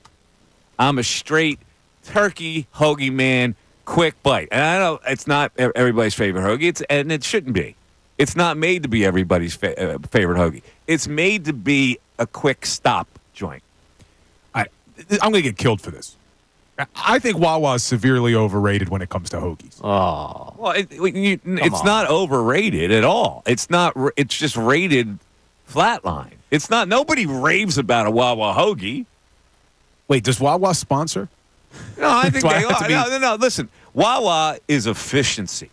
I'm a straight turkey hoagie man, quick bite. And I know it's not everybody's favorite hoagie, and it shouldn't be. It's not made to be everybody's favorite hoagie. It's made to be a quick stop joint. I'm going to get killed for this. I think Wawa is severely overrated when it comes to hoagies. Oh. Well, it's not overrated at all. It's not. It's just rated flatline. It's not. Nobody raves about a Wawa hoagie. Wait, does Wawa sponsor? No, I think they are. No. Listen, Wawa is efficiency.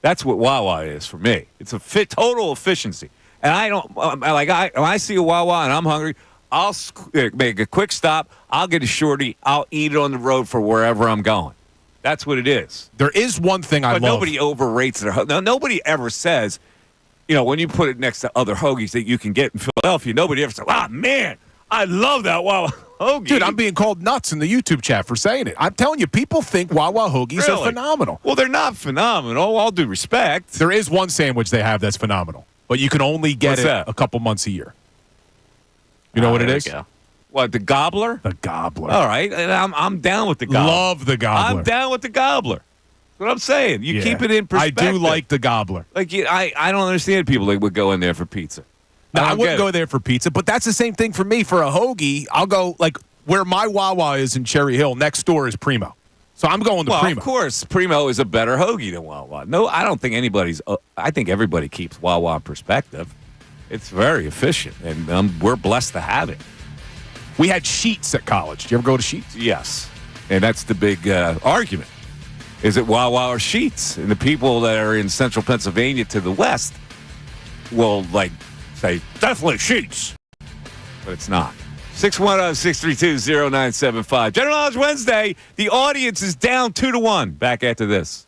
That's what Wawa is for me. It's a total efficiency. And I don't when I see a Wawa and I'm hungry, I'll make a quick stop. I'll get a shorty. I'll eat it on the road for wherever I'm going. That's what it is. There is one thing I love. But nobody overrates their hoagie. Now, nobody ever says, when you put it next to other hoagies that you can get in Philadelphia, nobody ever says, man, I love that Wawa hoagie. Dude, I'm being called nuts in the YouTube chat for saying it. I'm telling you, people think Wawa hoagies are phenomenal. Well, they're not phenomenal, all due respect. There is one sandwich they have that's phenomenal, but you can only get a couple months a year. You know what it is? What, the gobbler? The gobbler. All right, and I'm down with the gobbler. Love the gobbler. I'm down with the gobbler. That's what I'm saying. You keep it in perspective. I do like the gobbler. Like I don't understand people that would go in there for pizza. No, I wouldn't go there for pizza, but that's the same thing for me. For a hoagie, I'll go like where my Wawa is in Cherry Hill. Next door is Primo, so I'm going to Primo. Of course, Primo is a better hoagie than Wawa. No, I don't think anybody's. I think everybody keeps Wawa in perspective. It's very efficient, and we're blessed to have it. We had Sheets at college. Did you ever go to Sheets? Yes, and that's the big argument. Is it Wawa or Sheets? And the people that are in central Pennsylvania to the west will say, definitely Sheets. But it's not. 610-632-0975. General Knowledge Wednesday. The audience is down 2-1. Back after this.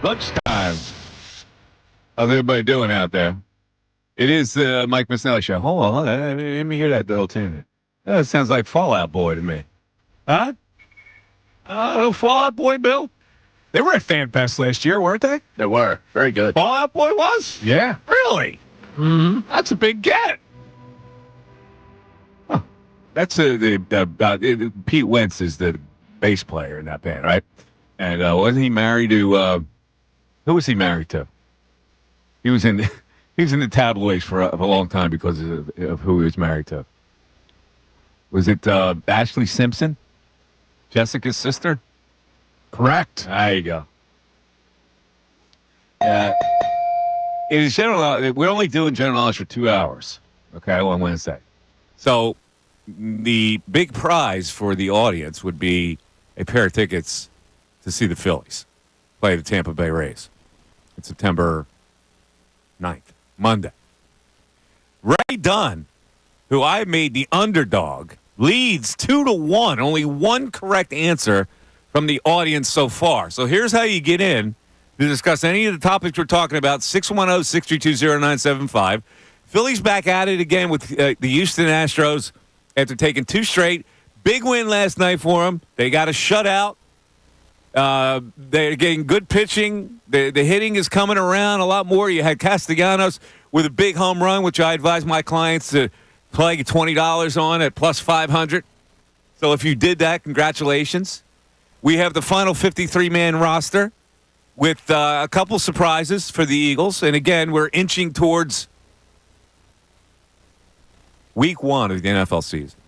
Lunchtime. How's everybody doing out there? It is the Mike Missanelli Show. Hold on. Let me hear that little tune. That sounds like Fallout Boy to me. Huh? Fallout Boy, Bill? They were at Fan Fest last year, weren't they? They were. Very good. Fallout Boy was? Yeah. Really? Mm-hmm. That's a big get. Huh. That's Pete Wentz is the bass player in that band, right? And wasn't he married to who was he married to? He was in the tabloids for a long time because of who he was married to. Was it Ashley Simpson? Jessica's sister? Correct. There you go. In general, we're only doing general knowledge for 2 hours, okay, on Wednesday. So the big prize for the audience would be a pair of tickets to see the Phillies play the Tampa Bay Rays. It's September 9th, Monday. Ray Dunn, who I made the underdog, leads 2-1. Only one correct answer from the audience so far. So here's how you get in to discuss any of the topics we're talking about. 610-632-0975. Phillies back at it again with the Houston Astros after taking 2 straight. Big win last night for them. They got a shutout. They're getting good pitching. The hitting is coming around a lot more. You had Castellanos with a big home run, which I advise my clients to play $20 on at plus 500. So if you did that, congratulations. We have the final 53-man roster with a couple surprises for the Eagles. And again, we're inching towards week 1 of the NFL season.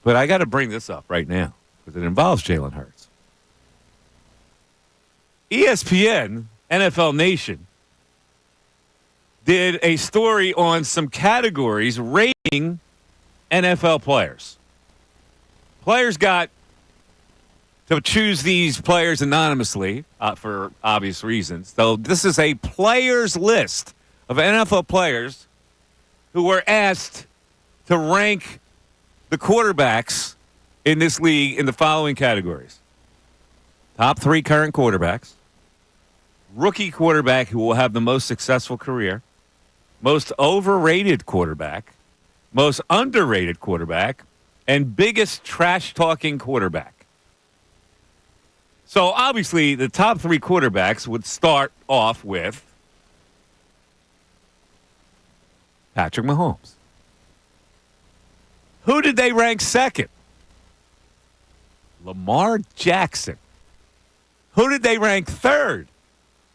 But I got to bring this up right now because it involves Jalen Hurts. ESPN, NFL Nation, did a story on some categories rating NFL players. Players got to choose these players anonymously for obvious reasons. So this is a players list of NFL players who were asked to rank the quarterbacks in this league in the following categories. Top 3 current quarterbacks. Rookie quarterback who will have the most successful career. Most overrated quarterback. Most underrated quarterback. And biggest trash-talking quarterback. So, obviously, the top 3 quarterbacks would start off with Patrick Mahomes. Who did they rank second? Lamar Jackson. Who did they rank third?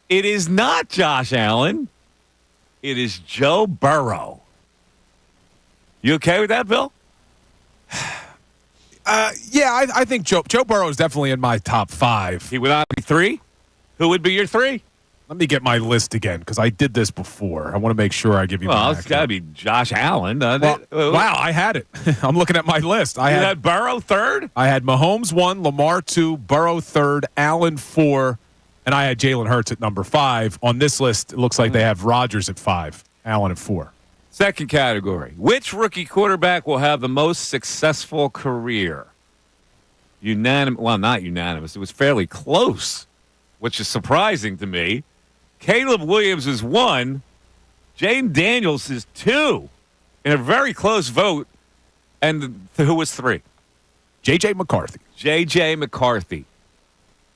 It is not Josh Allen. It is Joe Burrow. You okay with that, Bill? Yeah, I think Joe Burrow is definitely in my top 5. He would not be 3? Who would be your 3? Let me get my list again because I did this before. I want to make sure I give you Well, it's got to be Josh Allen. Wow, I had it. I'm looking at my list. I had Burrow 3rd? I had Mahomes 1, Lamar 2, Burrow 3rd, Allen 4, and I had Jalen Hurts at number 5. On this list, it looks like they have Rodgers at 5, Allen at 4. Second category. Which rookie quarterback will have the most successful career? Unanimous. Well, not unanimous. It was fairly close, which is surprising to me. Caleb Williams is 1. Jaden Daniels is 2 in a very close vote. And who was 3? J.J. McCarthy. J.J. McCarthy.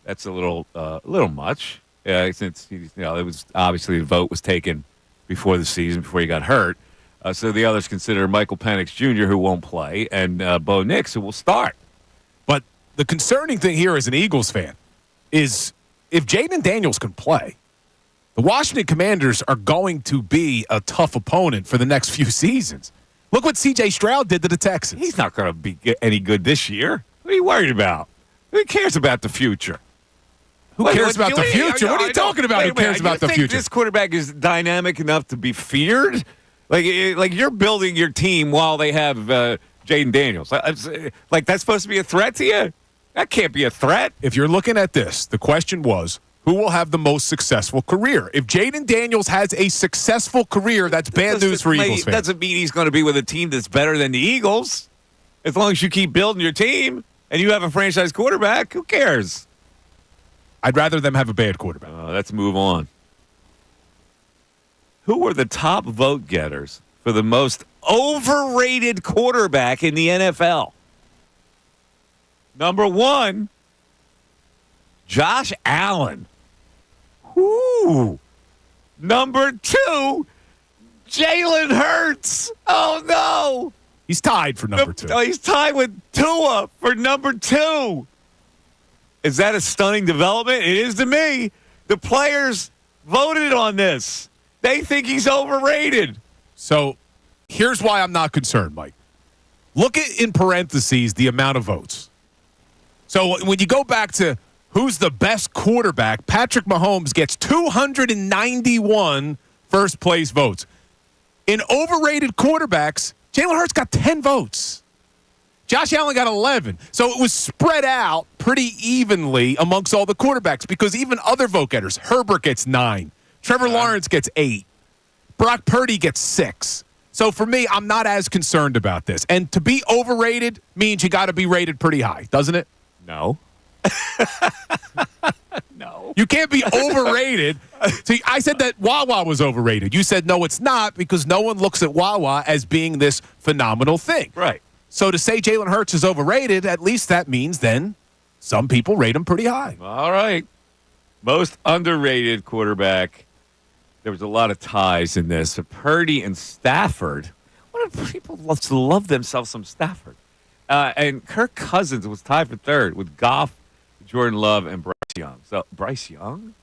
That's a little much. Since it was obviously the vote was taken before the season, before he got hurt. So the others consider Michael Penix Jr., who won't play, and Bo Nix, who will start. But the concerning thing here as an Eagles fan is if Jaden Daniels can play, the Washington Commanders are going to be a tough opponent for the next few seasons. Look what C.J. Stroud did to the Texans. He's not going to be any good this year. What are you worried about? Who cares about the future? Who cares about the future? What are you talking about? Who cares about the future? This quarterback is dynamic enough to be feared? Like you're building your team while they have Jaden Daniels. Like that's supposed to be a threat to you? That can't be a threat. If you're looking at this, the question was, who will have the most successful career? If Jaden Daniels has a successful career, that's bad news for Eagles fans. Doesn't mean he's going to be with a team that's better than the Eagles. As long as you keep building your team and you have a franchise quarterback, who cares? I'd rather them have a bad quarterback. Let's move on. Who were the top vote getters for the most overrated quarterback in the NFL? Number 1, Josh Allen. Ooh. Number 2, Jalen Hurts. Oh, no. He's tied for number 2. Oh, he's tied with Tua for number 2. Is that a stunning development? It is to me. The players voted on this. They think he's overrated. So here's why I'm not concerned, Mike. Look at, in parentheses, the amount of votes. So when you go back to who's the best quarterback, Patrick Mahomes gets 291 first-place votes. In overrated quarterbacks, Jalen Hurts got 10 votes. Josh Allen got 11. So it was spread out pretty evenly amongst all the quarterbacks because even other vote getters, Herbert gets 9. Trevor Lawrence gets 8. Brock Purdy gets 6. So for me, I'm not as concerned about this. And to be overrated means you got to be rated pretty high, doesn't it? No. No. You can't be overrated. See, I said that Wawa was overrated. You said, no, it's not, because no one looks at Wawa as being this phenomenal thing. Right. So to say Jalen Hurts is overrated, at least that means then some people rate him pretty high. All right. Most underrated quarterback. There was a lot of ties in this. Purdy and Stafford. What do people love themselves some Stafford? And Kirk Cousins was tied for 3rd with Goff, Jordan Love, and Bryce Young. So Bryce Young?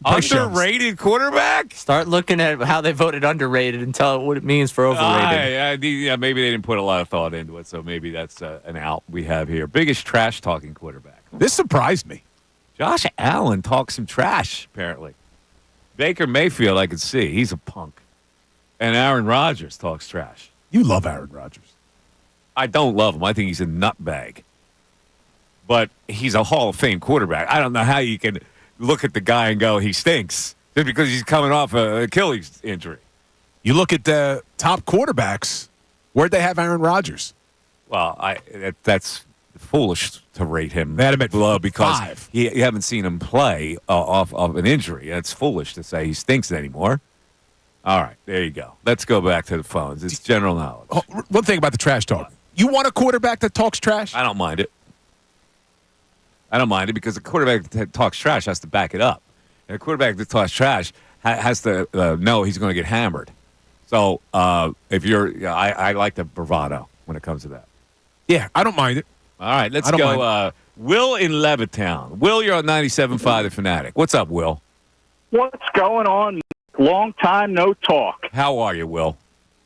Underrated quarterback? Start looking at how they voted underrated and tell it what it means for overrated. Yeah, maybe they didn't put a lot of thought into it, so maybe that's an out we have here. Biggest trash-talking quarterback. This surprised me. Josh Allen talks some trash, apparently. Baker Mayfield, I could see. He's a punk. And Aaron Rodgers talks trash. You love Aaron Rodgers. I don't love him. I think he's a nutbag. But he's a Hall of Fame quarterback. I don't know how you can look at the guy and go, he stinks, just because he's coming off an Achilles injury. You look at the top quarterbacks, where'd they have Aaron Rodgers? Well, that's foolish to rate him. They had him at low because 5. you haven't seen him play off of an injury. That's foolish to say he stinks anymore. All right, there you go. Let's go back to the phones. It's general knowledge. Oh, one thing about the trash talk. You want a quarterback that talks trash? I don't mind it. I don't mind it because a quarterback that talks trash has to back it up. And a quarterback that talks trash has to know he's going to get hammered. So if you're, I like the bravado when it comes to that. Yeah, I don't mind it. All right, let's go. Will in Levittown. Will, you're on 97.5 The Fanatic. What's up, Will? What's going on? Long time no talk. How are you, Will?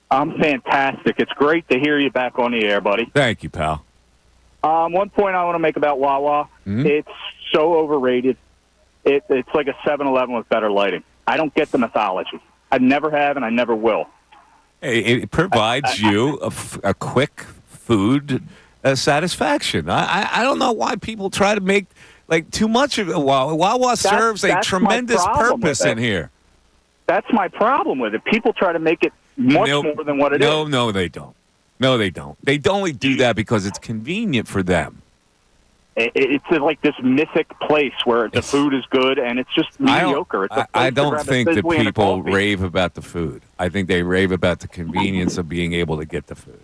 I'm fantastic. It's great to hear you back on the air, buddy. Thank you, pal. One point I want to make about Wawa, it's so overrated. It's like a 7-Eleven with better lighting. I don't get the mythology. I never have, and I never will. It provides you a quick food satisfaction. I don't know why people try to make too much of it. Wawa serves a tremendous purpose in here. That's my problem with it. People try to make it much more than what it is. No, they don't. No, they don't. They only do that because it's convenient for them. It's like this mythic place where the food is good and it's just mediocre. I don't think that people rave about the food. I think they rave about the convenience of being able to get the food.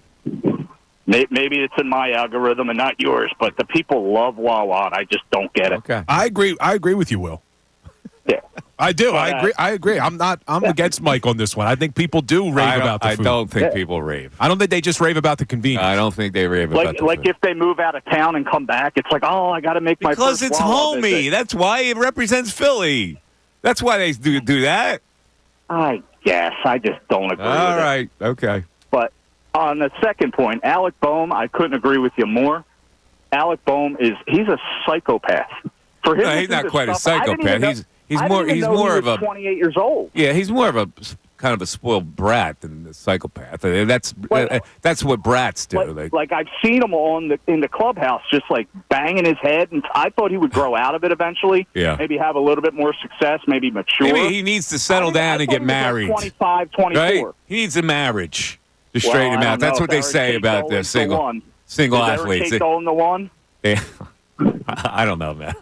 Maybe it's in my algorithm and not yours, but the people love Wawa, and I just don't get it. Okay. I agree with you, Will. Yeah. I do. I agree. I'm against Mike on this one. I think people do rave about the food. I don't think people rave. I don't think they just rave about the convenience. I don't think they rave about the food. Like if they move out of town and come back, it's like, I got to make my because first it's Wawa homey. visit. That's why it represents Philly. That's why they do that. I guess. I just don't agree with it. All right. Okay. But on the second point, Alec Bohm, I couldn't agree with you more. Alec Bohm he's a psychopath. For him, he's not quite a psychopath. He's more of a 28 years old. Yeah, he's more of a kind of a spoiled brat than a psychopath. That's what brats do. Like I've seen him in the clubhouse, just like banging his head, and I thought he would grow out of it eventually. Yeah, maybe have a little bit more success, maybe mature. Maybe he needs to settle down and get married. 25, 24. Right? He needs a marriage to straighten him out. That's what they say about the single Is athletes. Eric Tate Dolan the one? Yeah. I don't know, man.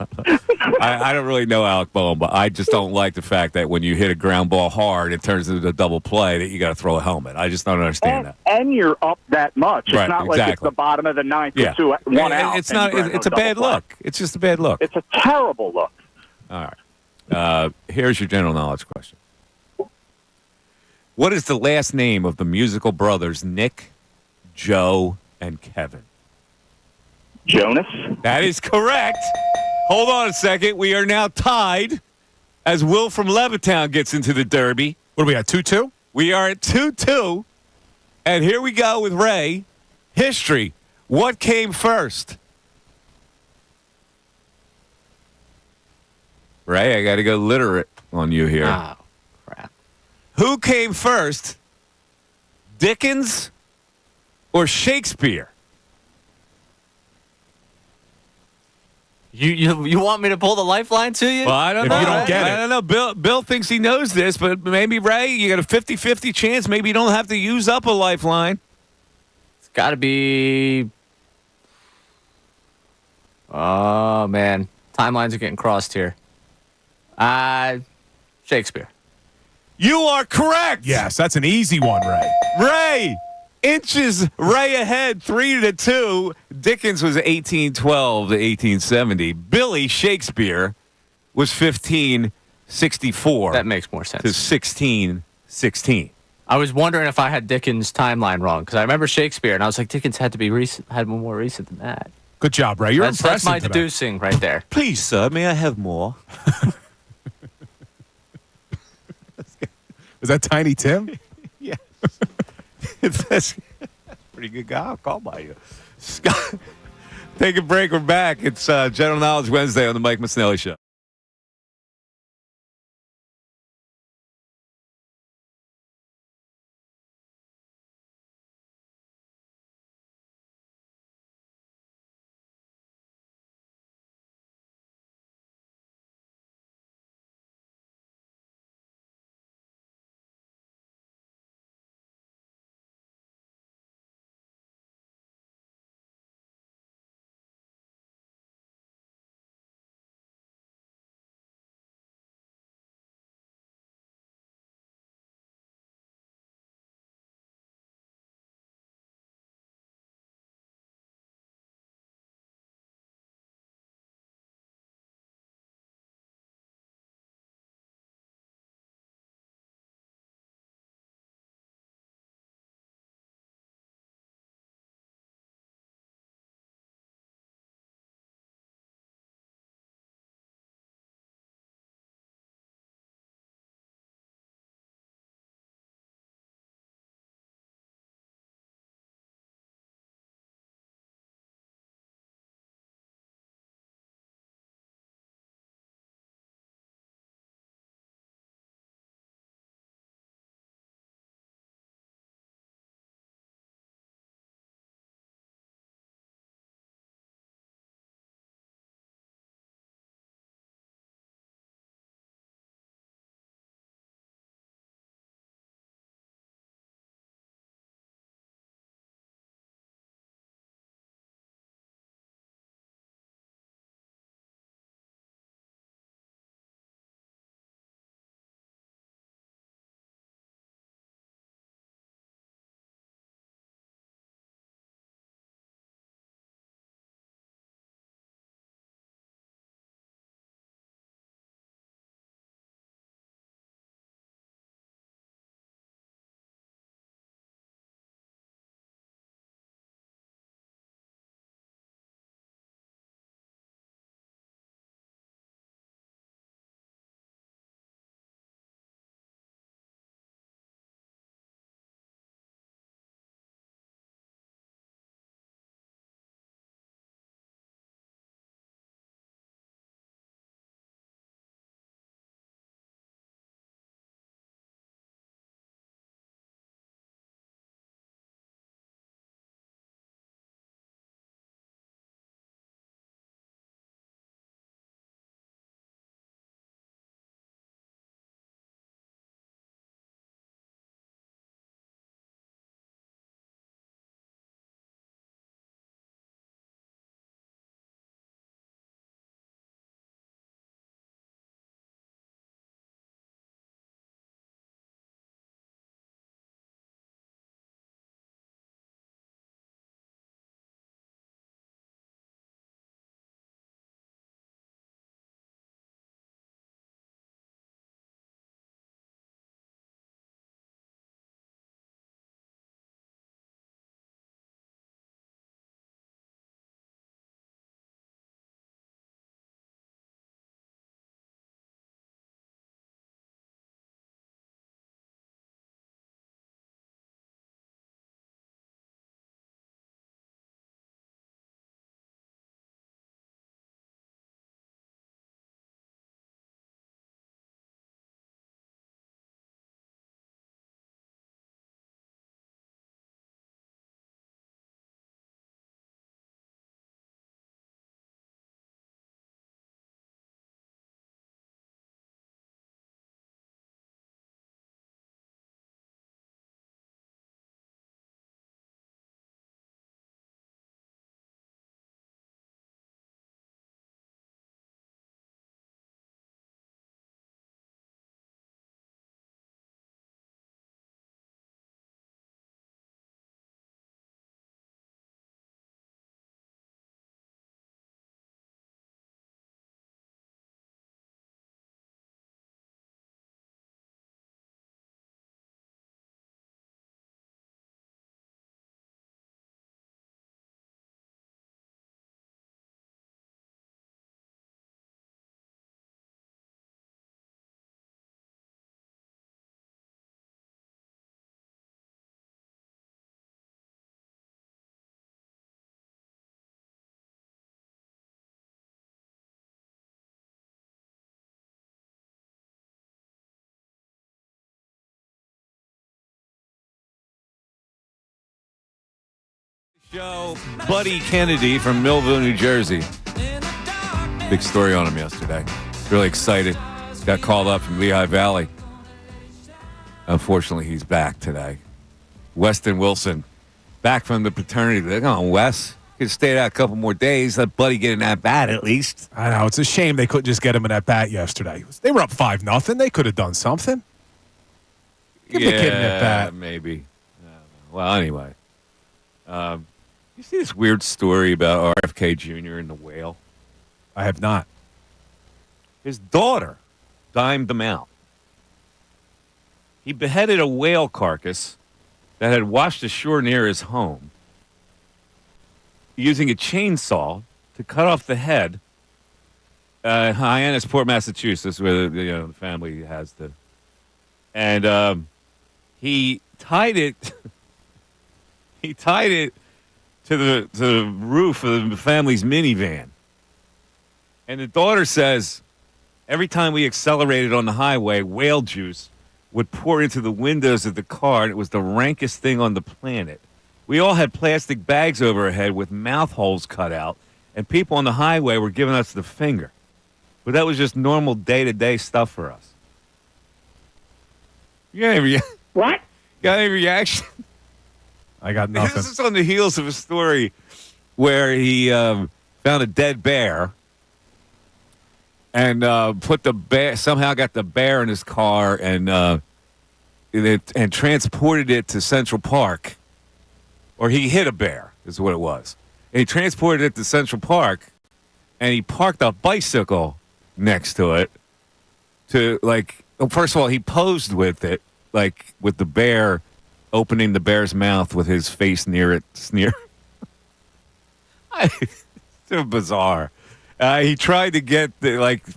I don't really know Alec Bohm, but I just don't like the fact that when you hit a ground ball hard, it turns into a double play that you got to throw a helmet. I just don't understand that. And you're up that much. It's Right, not like it's exactly. the bottom of the ninth Yeah. with one out. It's not. It's a bad look. It's just a bad look. It's a terrible look. All right. Here's your general knowledge question. What is the last name of the musical brothers Nick, Joe, and Kevin? Jonas. That is correct. Hold on a second. We are now tied as Will from Levittown gets into the Derby. What are we at, 2-2? We are at 2-2. And here we go with Ray. History. What came first? Ray, I got to go literate on you here. Oh, crap. Who came first? Dickens or Shakespeare? You want me to pull the lifeline to you? Well, I don't If know. you don't get I it. don't know. Bill thinks he knows this, but maybe, Ray, you got a 50-50 chance. Maybe you don't have to use up a lifeline. It's got to be. Oh man, timelines are getting crossed here. Shakespeare. You are correct. Yes, that's an easy one, Ray. Ray inches Ray ahead 3-2. Dickens was 1812 to 1870. Billy Shakespeare was 1564. That makes more sense. To 1616. I was wondering if I had Dickens' timeline wrong because I remember Shakespeare and I was like, Dickens had to be recent, had one more recent than that. Good job, Ray. You're That's impressive my today. deducing right there. Please, sir, may I have more? Is that Tiny Tim? Yes. That's pretty good guy. I'll call by you. Scott, take a break. We're back. It's General Knowledge Wednesday on the Mike Missanelli Show. Joe Buddy Kennedy from Millville, New Jersey. Big story on him yesterday. Really excited. Got called up from Lehigh Valley. Unfortunately, he's back today. Weston Wilson, back from the paternity. Come on, Wes. Could have stayed out a couple more days. Let Buddy get in that bat at least. I know. It's a shame they couldn't just get him in that bat yesterday. They were up 5-0. They could have done something. Give the kid in that bat. Maybe. Well, anyway. You see this weird story about RFK Jr. and the whale? I have not. His daughter dimed him out. He beheaded a whale carcass that had washed ashore near his home using a chainsaw to cut off the head. Hyannisport, Massachusetts, where the family has the. And he tied it. He tied it to the roof of the family's minivan. And the daughter says, every time we accelerated on the highway, whale juice would pour into the windows of the car, and it was the rankest thing on the planet. We all had plastic bags over our head with mouth holes cut out, and people on the highway were giving us the finger. But that was just normal day-to-day stuff for us. You got any What? Got any reaction? I got nothing. This is on the heels of a story where he found a dead bear and put the bear, somehow got the bear in his car and transported it to Central Park. Or he hit a bear, is what it was. And he transported it to Central Park, and he parked a bicycle next to it to, first of all, he posed with it, with the bear, opening the bear's mouth with his face near it, sneer. It's so bizarre. He tried to get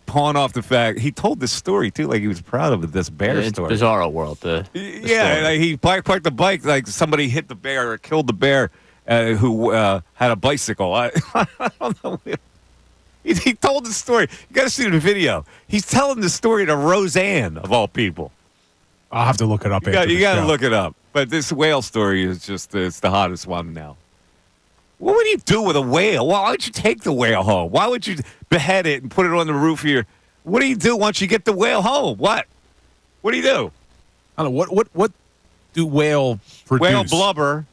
pawn off the fact. He told this story too, he was proud of this bear story. It's bizarro world. The story. He parked the bike somebody hit the bear or killed the bear who had a bicycle. I don't know. He told the story. You got to see the video. He's telling the story to Roseanne of all people. I'll have to look it up. You got to look it up. But this whale story is it's the hottest one now. What would you do with a whale? Why would you take the whale home? Why would you behead it and put it on the roof of your... What do you do once you get the whale home? What do you do? I don't know. What do whale produce? Whale blubber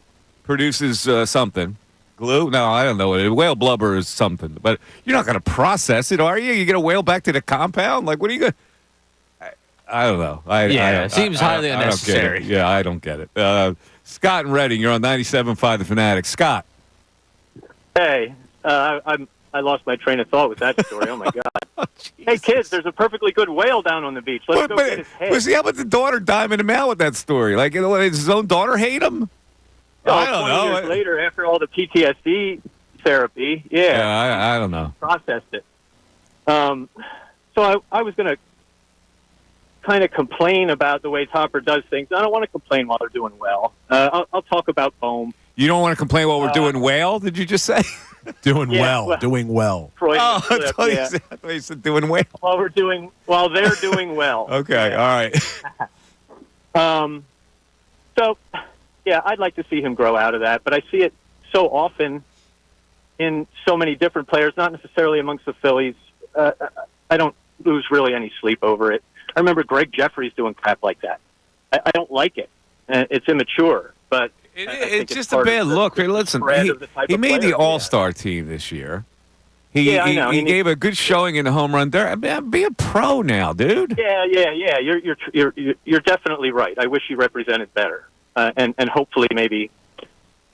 produces something. Glue? No, I don't know. Whale blubber is something. But you're not going to process it, are you? You get a whale back to the compound? What are you going to... I don't know. It seems highly unnecessary. Yeah, I don't get it. Scott and Reading, you're on 97.5 The Fanatic. Scott. Hey, I lost my train of thought with that story. Oh, my God. Hey, kids, there's a perfectly good whale down on the beach. Let's go get his head. See, how about the daughter diming him out with that story? Does his own daughter hate him? I don't know. 20 years later, after all the PTSD therapy, I don't know. Processed it. So I was going to kind of complain about the way Topper does things. I don't want to complain while they're doing well. I'll talk about Bohm. You don't want to complain while we're doing well, did you just say? Doing well. Freud I thought you said doing well. While they're doing well. Okay, all right. So, I'd like to see him grow out of that, but I see it so often in so many different players, not necessarily amongst the Phillies. I don't lose really any sleep over it. I remember Greg Jeffries doing crap like that. I don't like it. It's immature, but it's just a bad look. Listen, he made the All-Star team this year. He gave a good showing in the home run derby. Be a pro now, dude. Yeah. You're definitely right. I wish he represented better, and hopefully maybe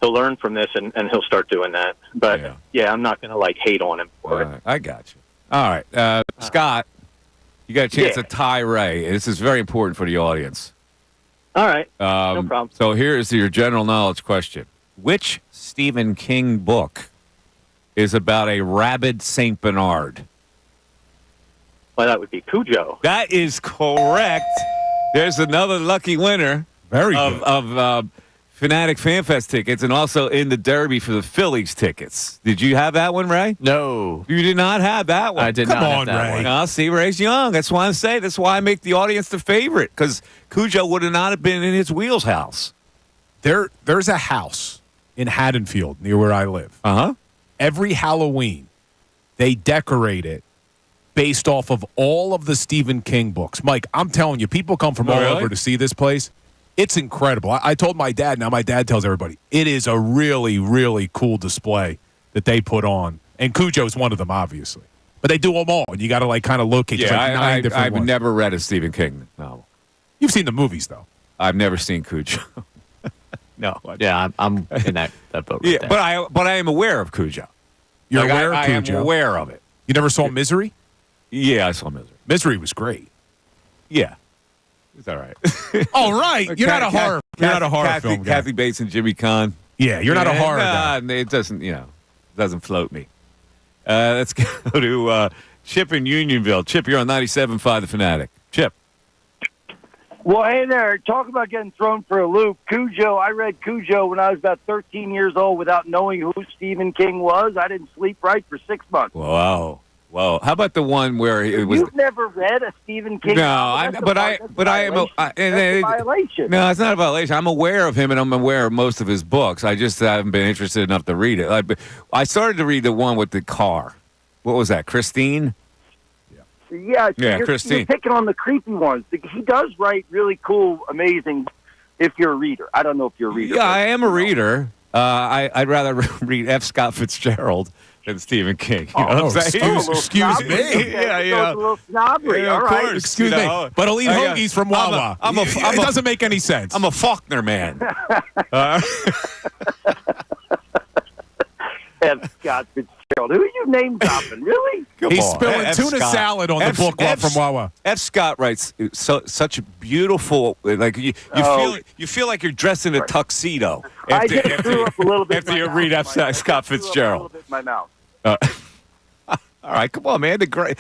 he'll learn from this and he'll start doing that. But I'm not going to hate on him for it. I got you. All right, Scott, you got a chance to tie Ray. This is very important for the audience. All right, no problem. So here is your general knowledge question. Which Stephen King book is about a rabid St. Bernard? Well, that would be Cujo. That is correct. There's another lucky winner of Fanatic FanFest tickets and also in the Derby for the Phillies tickets. Did you have that one, Ray? No. You did not have that one. I did not have that one. No, see, Ray's young. That's why I'm saying. That's why I make the audience the favorite, because Cujo would have not have been in his wheelhouse. There's a house in Haddonfield, near where I live. Uh-huh. Every Halloween, they decorate it based off of all of the Stephen King books. Mike, I'm telling you, people come from all over to see this place. It's incredible. I told my dad, now my dad tells everybody, it is a really, really cool display that they put on. And Cujo's one of them, obviously. But they do them all, and you got to like kind of locate. Yeah, like nine different I've ones. never read a Stephen King novel. You've seen the movies, though. I've never seen Cujo. No. Yeah, I'm in that boat. Right there. but I am aware of Cujo. You're Like, aware of I am Cujo? aware of it. You never saw Misery? Yeah, I saw Misery. Misery was great. Yeah. It's all right. All right. You're not a horror. You're not a horror film guy. Kathy Bates and Jimmy Cahn. Yeah, you're not a horror guy. It doesn't, doesn't float me. Let's go to Chip in Unionville. Chip, you're on 97.5 The Fanatic. Chip. Well, hey there. Talk about getting thrown for a loop. Cujo, I read Cujo when I was about 13 years old without knowing who Stephen King was. I didn't sleep right for 6 months. Wow. How about the one where it was? You've never read a Stephen King novel? But I am. That's a violation. No, it's not a violation. I'm aware of him, and I'm aware of most of his books. I just haven't been interested enough to read it. I started to read the one with the car. What was that, Christine? Yeah, Christine. You're picking on the creepy ones. He does write really cool, amazing, if you're a reader. I don't know if you're a reader. Yeah, I am a reader. I'd rather read F. Scott Fitzgerald than Stephen King. You know what I'm saying? Excuse me. Yeah. A little snobbery. Yeah, All of right. course. Excuse me. But I'll eat hoagies from Wawa. It doesn't make any sense. I'm a Faulkner man. F. Scott Fitzgerald. Who are you name dropping? Really? He's spilling tuna salad on the book from Wawa. F. Scott writes such beautiful, like you feel like you're dressed in a tuxedo. I just threw up a little bit. After you read F. Scott Fitzgerald. A little bit in my mouth. All right, come on, man. The Great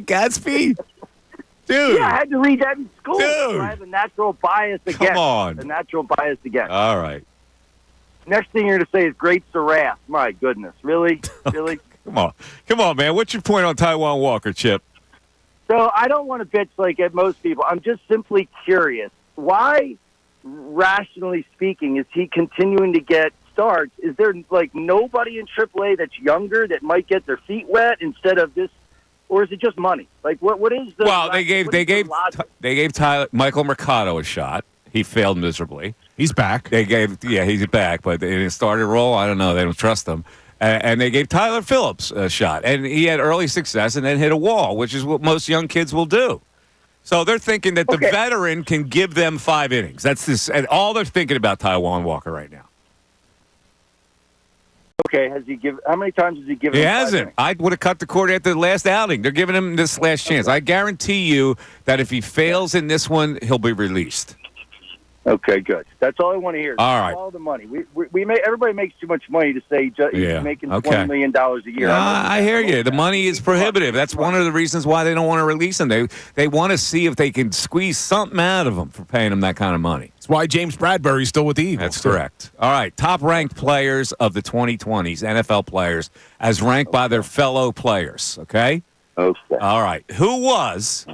Gatsby, dude. Yeah, I had to read that in school. Dude. So I have a natural bias again. Come on. A natural bias again. All right. Next thing you're going to say is Great Sarath. My goodness. Really? Really? Come on, man. What's your point on Taiwan Walker, Chip? So I don't want to bitch like at most people. I'm just simply curious. Why, rationally speaking, is he continuing to get starts? Is there like nobody in AAA that's younger that might get their feet wet instead of this? Or is it just money? Like what is the Well, they gave Michael Mercado a shot. He failed miserably. He's back. He's back, but in his starter role, I don't know. They don't trust him. And they gave Tyler Phillips a shot. And he had early success and then hit a wall, which is what most young kids will do. So they're thinking that the veteran can give them 5 innings. That's this, and all they're thinking about Taiwan Walker right now. Okay, how many times has he given? He him 5 hasn't. innings? I would have cut the cord after the last outing. They're giving him this last chance. I guarantee you that if he fails in this one, he'll be released. Okay, good. That's all I want to hear. All right. All the money. Everybody makes too much money to say he's making $20 million a year. I hear you. The money is prohibitive. That's one of the reasons why they don't want to release him. They want to see if they can squeeze something out of him for paying him that kind of money. That's why James Bradbury's still with the Eagles. That's correct. All right. Top-ranked players of the 2020s, NFL players, as ranked by their fellow players, okay? Okay. All right. Who was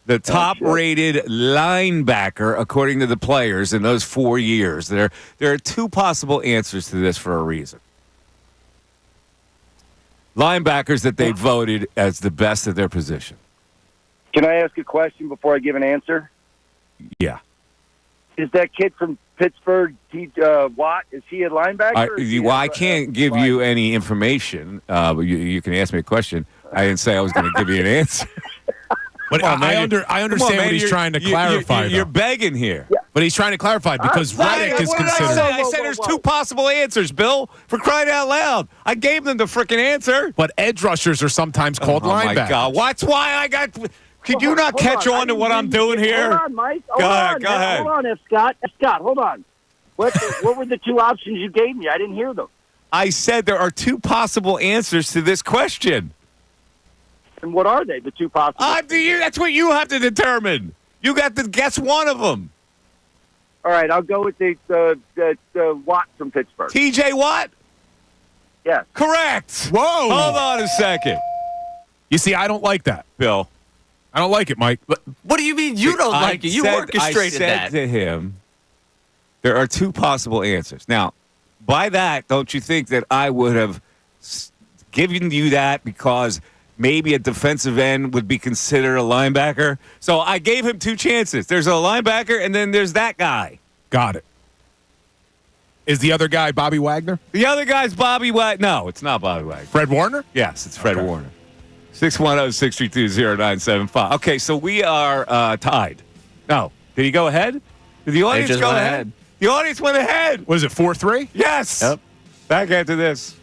the top-rated linebacker according to the players in those 4 years? There are 2 possible answers to this for a reason. Linebackers that they voted as the best of their position. Can I ask a question before I give an answer? Yeah. Is that kid from Pittsburgh, Watt, is he a linebacker? I can't give you any information. But you can ask me a question. I didn't say I was going to give you an answer. But I understand what he's trying to clarify. You're begging here. Yeah. But he's trying to clarify because Reddick is considered. I said there's 2 possible answers, Bill. For crying out loud. I gave them the freaking answer. But edge rushers are sometimes called linebackers. Oh, my God. That's why I got... Could you not catch on to what I'm doing here? Hold on, Mike. Go ahead. Hold on, F. Scott. Hold on. What were the 2 options you gave me? I didn't hear them. I said there are 2 possible answers to this question. And what are they, the 2 possible? That's what you have to determine. You got to guess one of them. All right, I'll go with the Watt from Pittsburgh. TJ Watt? Yes. Correct. Whoa. Hold on a second. You see, I don't like that. Bill. I don't like it, Mike. What do you mean you don't like it? You orchestrated I said that. to him, there are 2 possible answers. Now, by that, don't you think that I would have given you that because maybe a defensive end would be considered a linebacker? So I gave him 2 chances. There's a linebacker, and then there's that guy. Got it. Is the other guy Bobby Wagner? The other guy's Bobby Wagner. No, it's not Bobby Wagner. Fred Warner? Yes, it's Fred Warner. 610-632-0975. Okay, so we are tied. No. Did he go ahead? Did the audience go ahead? The audience went ahead. Was it 4-3? Yes. Yep. Back after this.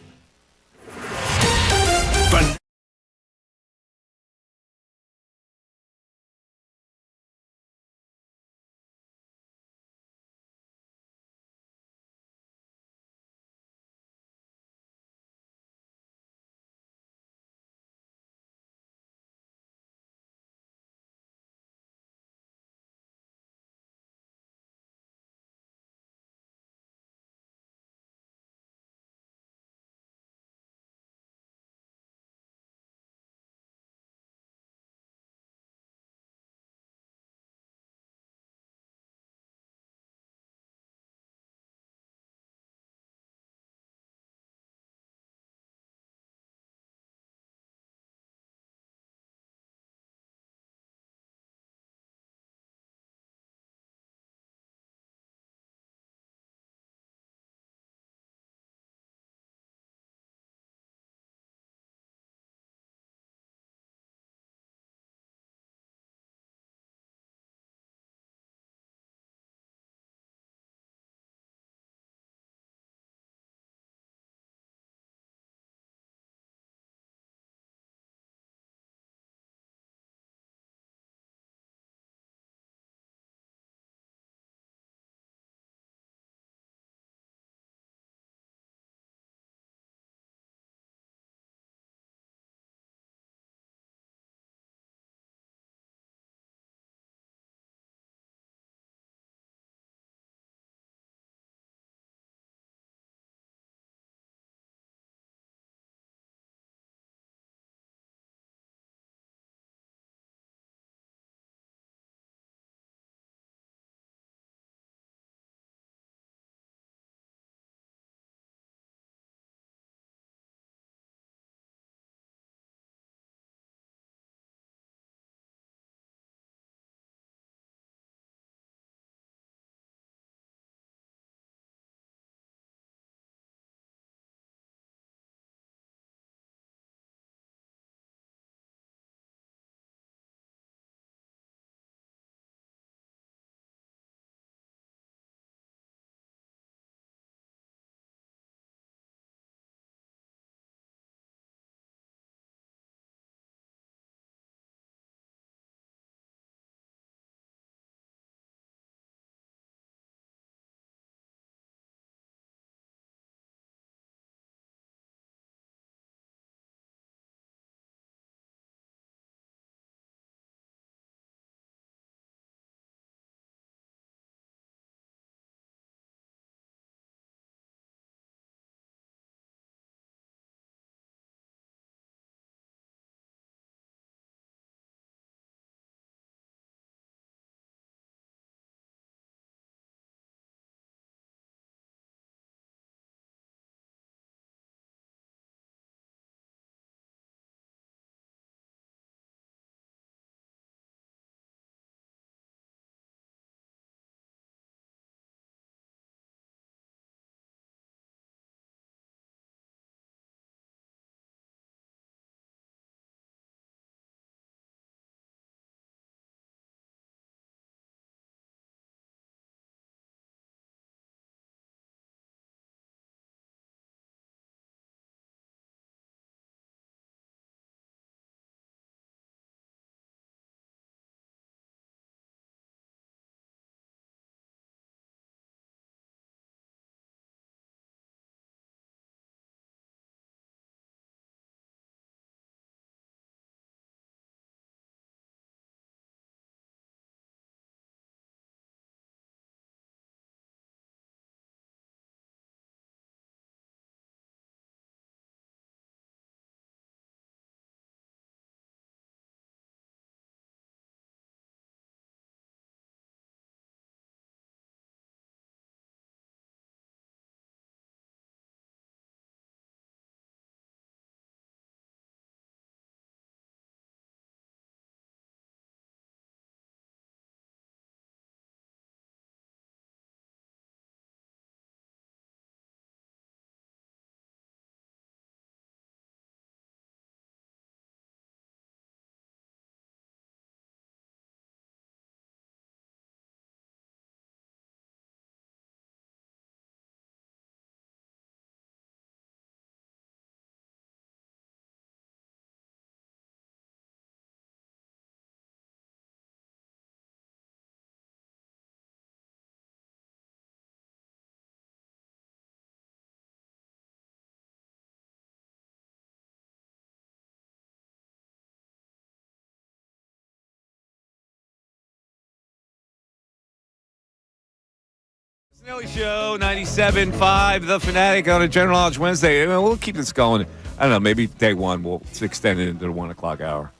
Missanelli Show, 97.5, The Fanatic on a General Knowledge Wednesday. We'll keep this going. I don't know, maybe day one we'll extend it into the 1 o'clock hour.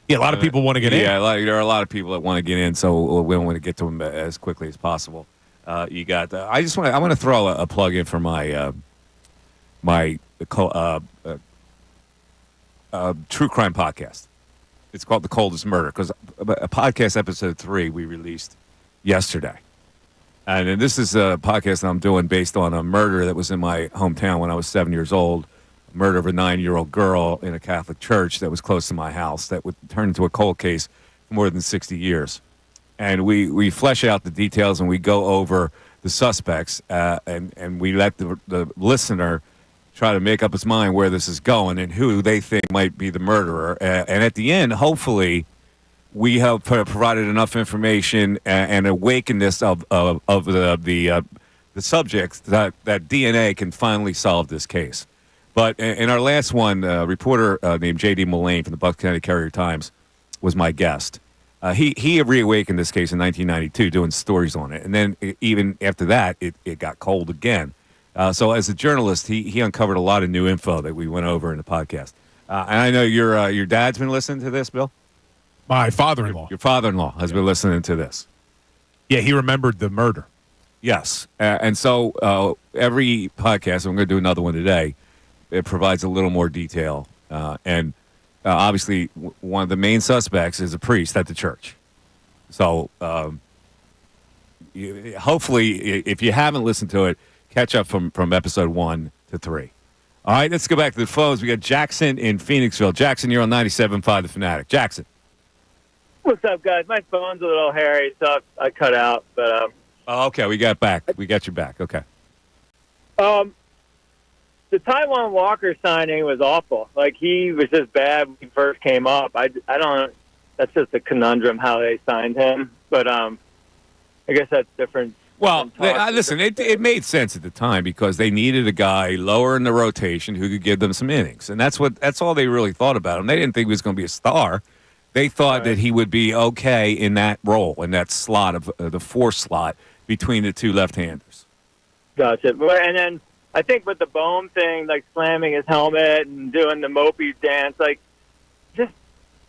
Yeah, a lot of people want to get in. Yeah, there are a lot of people that want to get in, so we want to get to them as quickly as possible. You got. I want to throw a plug in for my true crime podcast. It's called The Coldest Murder because a podcast episode 3 we released yesterday, and then this is a podcast that I'm doing based on a murder that was in my hometown when I was 7 years old. Murder of a 9-year-old girl in a Catholic church that was close to my house that would turn into a cold case for more than 60 years. And we flesh out the details and we go over the suspects and we let the listener try to make up his mind where this is going and who they think might be the murderer. And at the end, hopefully, we have provided enough information and awakeness of the subjects that DNA can finally solve this case. But in our last one, a reporter named J.D. Mullane from the Bucks County Courier-Times was my guest. He reawakened this case in 1992, doing stories on it. And then even after that, it got cold again. So as a journalist, he uncovered a lot of new info that we went over in the podcast. And I know your dad's been listening to this, Bill? My father-in-law. Your father-in-law has been listening to this. Yeah, he remembered the murder. Yes. And so every podcast, I'm going to do another one today, it provides a little more detail. And obviously, one of the main suspects is a priest at the church. So hopefully, if you haven't listened to it, catch up from episode 1 to 3. All right, let's go back to the phones. We got Jackson in Phoenixville. Jackson, you're on 97.5 The Fanatic. Jackson. What's up, guys? My phone's a little hairy, so I cut out. But okay, we got back. We got you back. Okay. The Taiwan Walker signing was awful. Like, he was just bad when he first came up. I don't. That's just a conundrum how they signed him. But I guess that's different. Well, listen, it made sense at the time because they needed a guy lower in the rotation who could give them some innings, and that's all they really thought about him. They didn't think he was going to be a star. They thought that he would be okay in that role, in that slot of the 4 slot between the two left-handers. Gotcha. And then I think with the Bohm thing, like slamming his helmet and doing the mopey dance, like just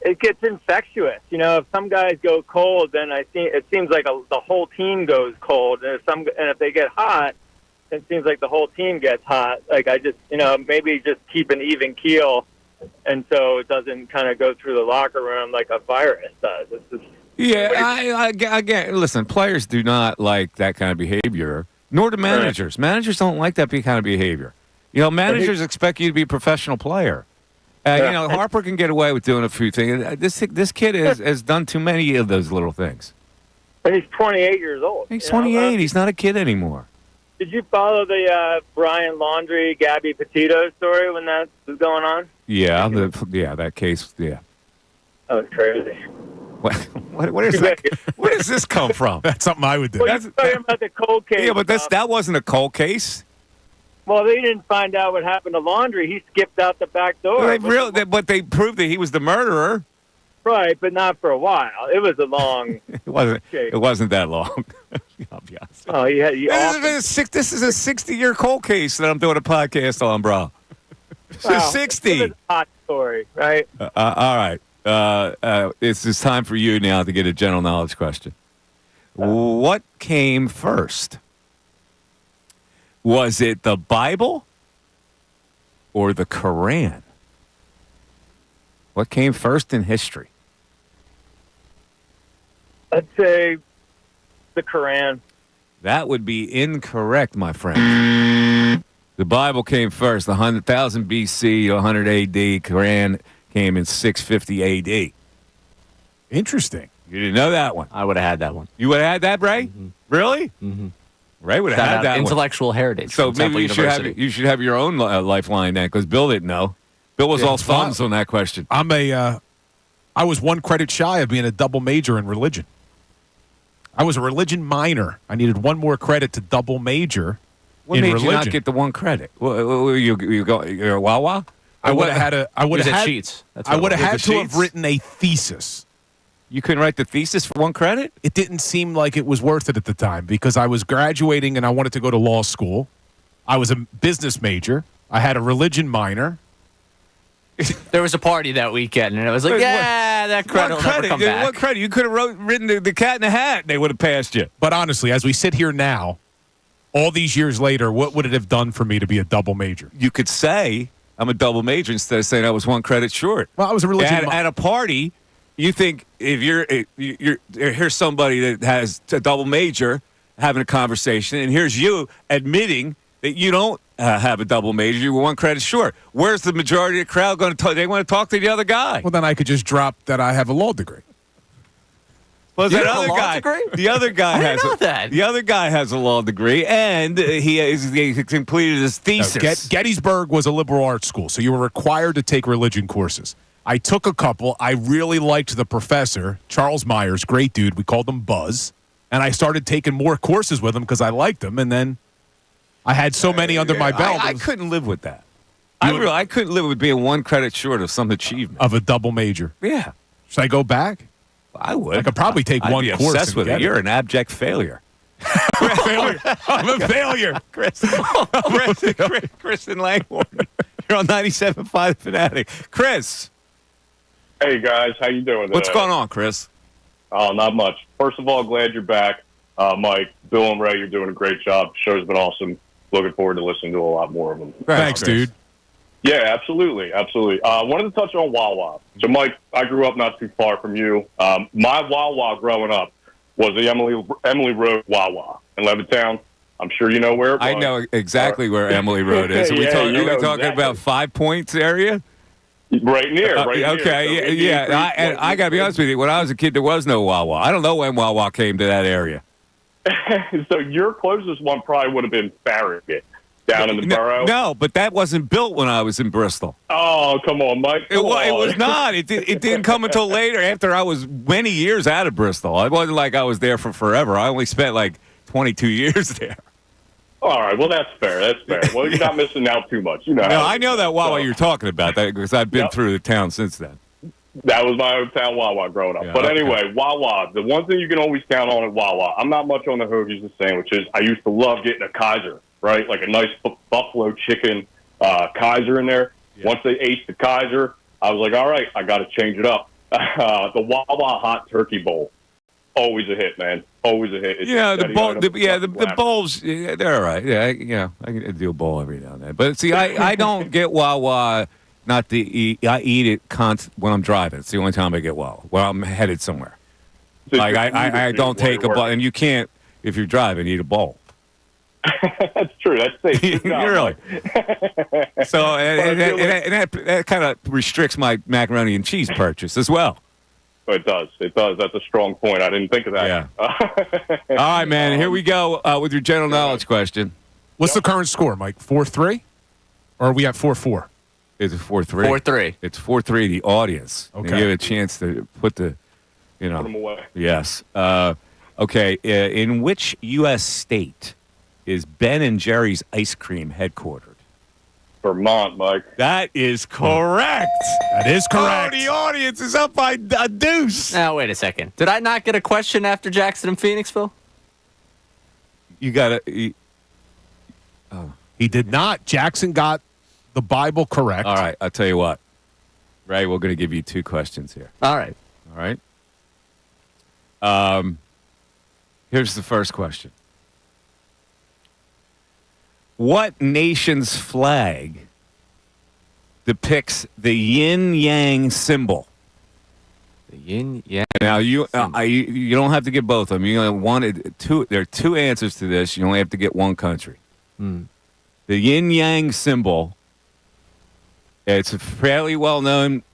it gets infectious. You know, if some guys go cold, then it seems like the whole team goes cold. And if they get hot, it seems like the whole team gets hot. Like maybe just keep an even keel, and so it doesn't kind of go through the locker room like a virus does. Again, listen, players do not like that kind of behavior. Nor do managers. Right. Managers don't like that kind of behavior. You know, managers expect you to be a professional player. Harper can get away with doing a few things. This kid has done too many of those little things. And he's 28 years old. He's 28. He's not a kid anymore. Did you follow the Brian Laundrie, Gabby Petito story when that was going on? Yeah, that case, yeah. That was crazy. Where does this come from? That's something I would do. Well, you're talking about the cold case. Yeah, but that wasn't a cold case. Well, they didn't find out what happened to Laundrie. He skipped out the back door. But they proved that he was the murderer. Right, but not for a while. It was a long. It wasn't that long. I'll be honest. Oh, This is a 60-year cold case that I'm doing a podcast on, bro. It's 60. It's a hot story, right? All right. It's time for you now to get a general knowledge question. What came first? Was it the Bible or the Quran? What came first in history? I'd say the Quran. That would be incorrect, my friend. The Bible came first, 100,000 BC, 100 AD. Quran came in 650 AD. Interesting. You didn't know that one. I would have had that one. You would have had that, Ray? Mm-hmm. Really? Mm-hmm. Ray would have had that intellectual heritage. So maybe you should have your own lifeline then, because Bill didn't know. Bill was all thumbs on that question. I was one credit shy of being a double major in religion. I was a religion minor. I needed one more credit to double major what in made religion. You not get the one credit? You're a Wawa? I would have had cheats. I would have had to have written a thesis You couldn't write the thesis for 1 credit? It didn't seem like it was worth it at the time because I was graduating and I wanted to go to law school. I was a business major. I had a religion minor. There was a party that weekend, and it was like, that credit will never come back. What credit? You could have written the Cat in the Hat, and they would have passed you. But honestly, as we sit here now, all these years later, what would it have done for me to be a double major? You could say I'm a double major instead of saying I was 1 credit short. Well, I was a religion at a party. You think if here's somebody that has a double major having a conversation, and here's you admitting that you don't have a double major, you were 1 credit short. Where's the majority of the crowd going to talk? They want to talk to the other guy. Well, then I could just drop that I have a law degree. Well, You that have a other law guy, degree? the other guy I has didn't know that. The other guy has a law degree, and he completed his thesis. Gettysburg was a liberal arts school, so you were required to take religion courses. I took a couple. I really liked the professor, Charles Myers, great dude. We called him Buzz. And I started taking more courses with him because I liked him. And then I had so many under my belt. I couldn't live with that. I couldn't live with being 1 credit short of some achievement. Of a double major. Yeah. Should I go back? I would. I could probably take I'd one be course. obsessed with it. You're an abject failure. I'm a failure. Chris and Langford. You're on 97.5 Fanatic. Chris. Hey, guys. How you doing today? What's going on, Chris? Oh, not much. First of all, glad you're back. Mike, Bill, and Ray, you're doing a great job. Show's been awesome. Looking forward to listening to a lot more of them. Thanks, dude. Yeah, absolutely. Absolutely. Wanted to touch on Wawa. So, Mike, I grew up not too far from you. My Wawa growing up was the Emily Road Wawa in Levittown. I'm sure you know where it was. I know exactly where Emily Road is. Are we talking about 5 Points area? Right near. Okay, yeah. I got to be honest with you. When I was a kid, there was no Wawa. I don't know when Wawa came to that area. So your closest one probably would have been Farragut down in the borough. No, but that wasn't built when I was in Bristol. Oh, come on, Mike. It was not. It didn't come until later, after I was many years out of Bristol. It wasn't like I was there for forever. I only spent like 22 years there. All right, well, that's fair. That's fair. Well, you're not missing out too much. You know. No, I know that Wawa you're talking about, that because I've been through the town since then. That was my hometown Wawa growing up. Yeah, but anyway, Wawa, the one thing you can always count on at Wawa, I'm not much on the hoagies and sandwiches. I used to love getting a Kaiser, right? Like a nice buffalo chicken Kaiser in there. Yeah. Once they ate the Kaiser, I was like, all right, I got to change it up. The Wawa hot turkey bowl. Always a hit, man. Always a hit. It's the bowls, they're all right. Yeah, I can do a bowl every now and then. But see, I don't get Wawa not to eat. I eat it when I'm driving. It's the only time I get Wawa. When I'm headed somewhere. Like I don't take a bowl, and you can't, if you're driving, eat a bowl. That's true. That's safe. Really. So that kind of restricts my macaroni and cheese purchase as well. It does. It does. That's a strong point. I didn't think of that. Yeah. All right, man. Here we go with your general knowledge question. What's the current score, Mike? 4-3? Or are we at 4-4? It's 4-3. 4-3. It's 4-3. The audience. Okay. And you have a chance to put the, Put them away. Yes. Okay. In which U.S. state is Ben & Jerry's ice cream headquartered? Vermont, Mike. That is correct. That is correct. Oh, the audience is up by a deuce. Now, wait a second. Did I not get a question after Jackson and Phoenixville? You got to... He did not. Jackson got the Bible correct. All right. I'll tell you what. Ray, we're going to give you 2 questions here. All right. All right. Here's the first question. What nation's flag depicts the yin-yang symbol? The yin-yang. Now, you don't have to get both of them. You only wanted two. There are 2 answers to this. You only have to get one country. Hmm. The yin-yang symbol, it's a fairly well-known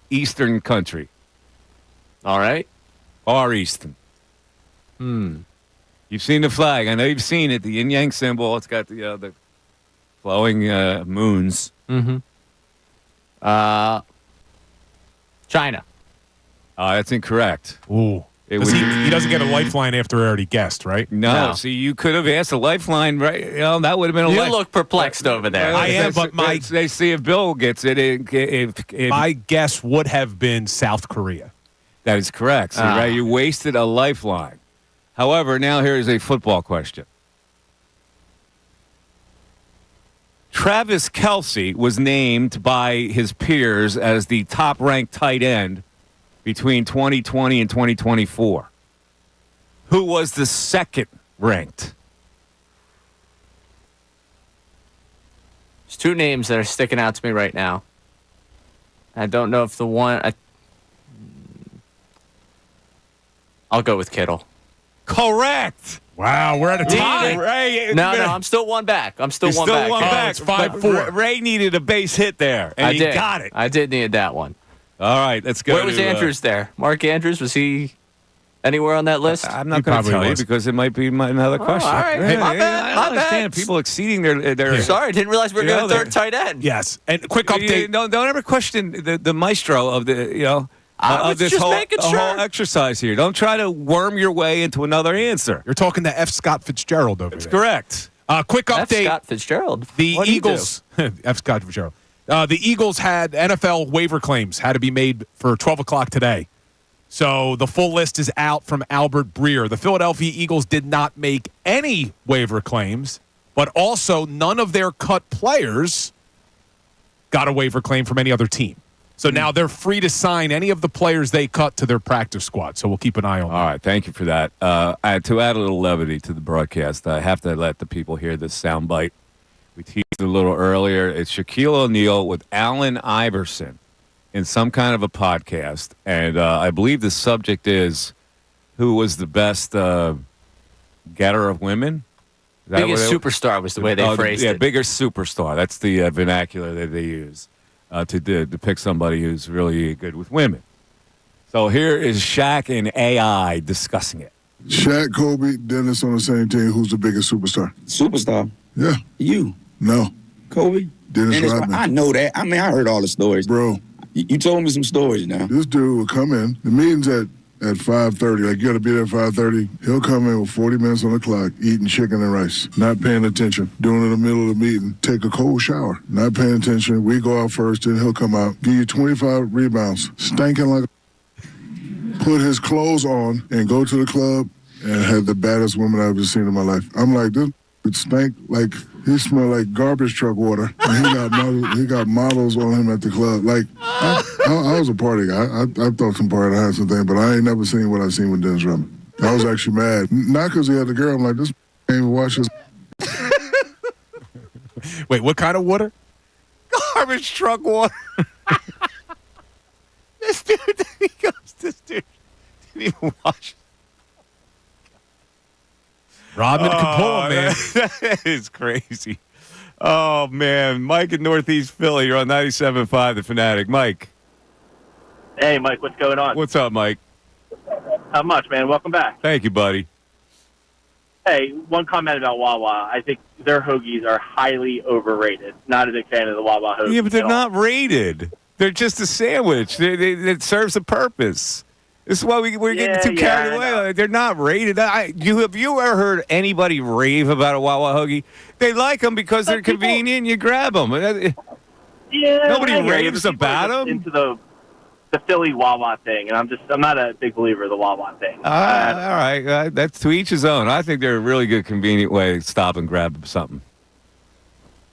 Eastern country. All right. Far Eastern. You've seen the flag. I know you've seen it. The yin-yang symbol. It's got the flowing moons. Mm-hmm. China. That's incorrect. Ooh. He doesn't get a lifeline after he already guessed, right? No. See, you could have asked a lifeline, right? That would have been a You look perplexed over there. I am, but they see if Bill gets it. My guess would have been South Korea. That is correct. So, right, you wasted a lifeline. However, now here is a football question. Travis Kelce was named by his peers as the top-ranked tight end between 2020 and 2024. Who was the second-ranked? There's two names that are sticking out to me right now. I don't know if the one... I'll go with Kittle. Correct. Wow, we're at a tie. No, I'm still one back. I'm still one back. It's 5-4. Ray needed a base hit there, and he got it. I did need that one. All right, let's go. Where was Andrews there? Mark Andrews, was he anywhere on that list? I'm not going to tell you because it might be another question. All right, Yeah, my bad. I understand people exceeding their Sorry, I didn't realize we were going third tight end. Yes, and quick update. Don't ever question the maestro of the of this whole exercise here. Don't try to worm your way into another answer. You're talking to F. Scott Fitzgerald over there. That's correct. Quick update. F. Scott Fitzgerald. The Eagles. F. Scott Fitzgerald. The Eagles had NFL waiver claims had to be made for 12 o'clock today. So the full list is out from Albert Breer. The Philadelphia Eagles did not make any waiver claims, but also none of their cut players got a waiver claim from any other team. So now they're free to sign any of the players they cut to their practice squad. So we'll keep an eye on that. All right, thank you for that. To add a little levity to the broadcast, I have to let the people hear this soundbite. We teased it a little earlier. It's Shaquille O'Neal with Allen Iverson in some kind of a podcast. And I believe the subject is who was the best getter of women? Biggest superstar was the way they phrased it. Yeah, biggest superstar. That's the vernacular that they use. To depict somebody who's really good with women. So here is Shaq and AI discussing it. Shaq, Kobe, Dennis on the same team. Who's the biggest superstar? Superstar? Yeah. You? No. Kobe? Dennis Rodman. I know that. I mean, I heard all the stories. Bro. You told me some stories now. This dude would come in. The meeting's at 5:30. Like, you got to be there at 5:30. He'll come in with 40 minutes on the clock, eating chicken and rice, not paying attention. Doing it in the middle of the meeting, take a cold shower, not paying attention. We go out first, then he'll come out, give you 25 rebounds, stinking like a... Put his clothes on and go to the club and had the baddest woman I've ever seen in my life. I'm like, this stank like... He smelled like garbage truck water. And he got models on him at the club. Like, I was a party guy. I thought some party had some things, but I ain't never seen what I seen with Dennis Rodman. I was actually mad. Not because he had the girl. I'm like, this ain't even watch this. Wait, what kind of water? Garbage truck water. This dude didn't even watch. Rodman can pull him, man. That is crazy. Oh, man. Mike in Northeast Philly. You're on 97.5, The Fanatic. Mike. Hey, Mike. What's going on? What's up, Mike? Not much, man. Welcome back. Thank you, buddy. Hey, one comment about Wawa. I think their hoagies are highly overrated. Not a big fan of the Wawa hoagies. Yeah, but they're not rated. They're just a sandwich. It serves a purpose. This is why we're getting too carried away. Like, they're not rated. Have you ever heard anybody rave about a Wawa hoagie? They like them because they're convenient. You grab them. Yeah, nobody raves about them. Into the Philly Wawa thing, and I'm not a big believer of the Wawa thing. All right. That's to each his own. I think they're a really good, convenient way to stop and grab something.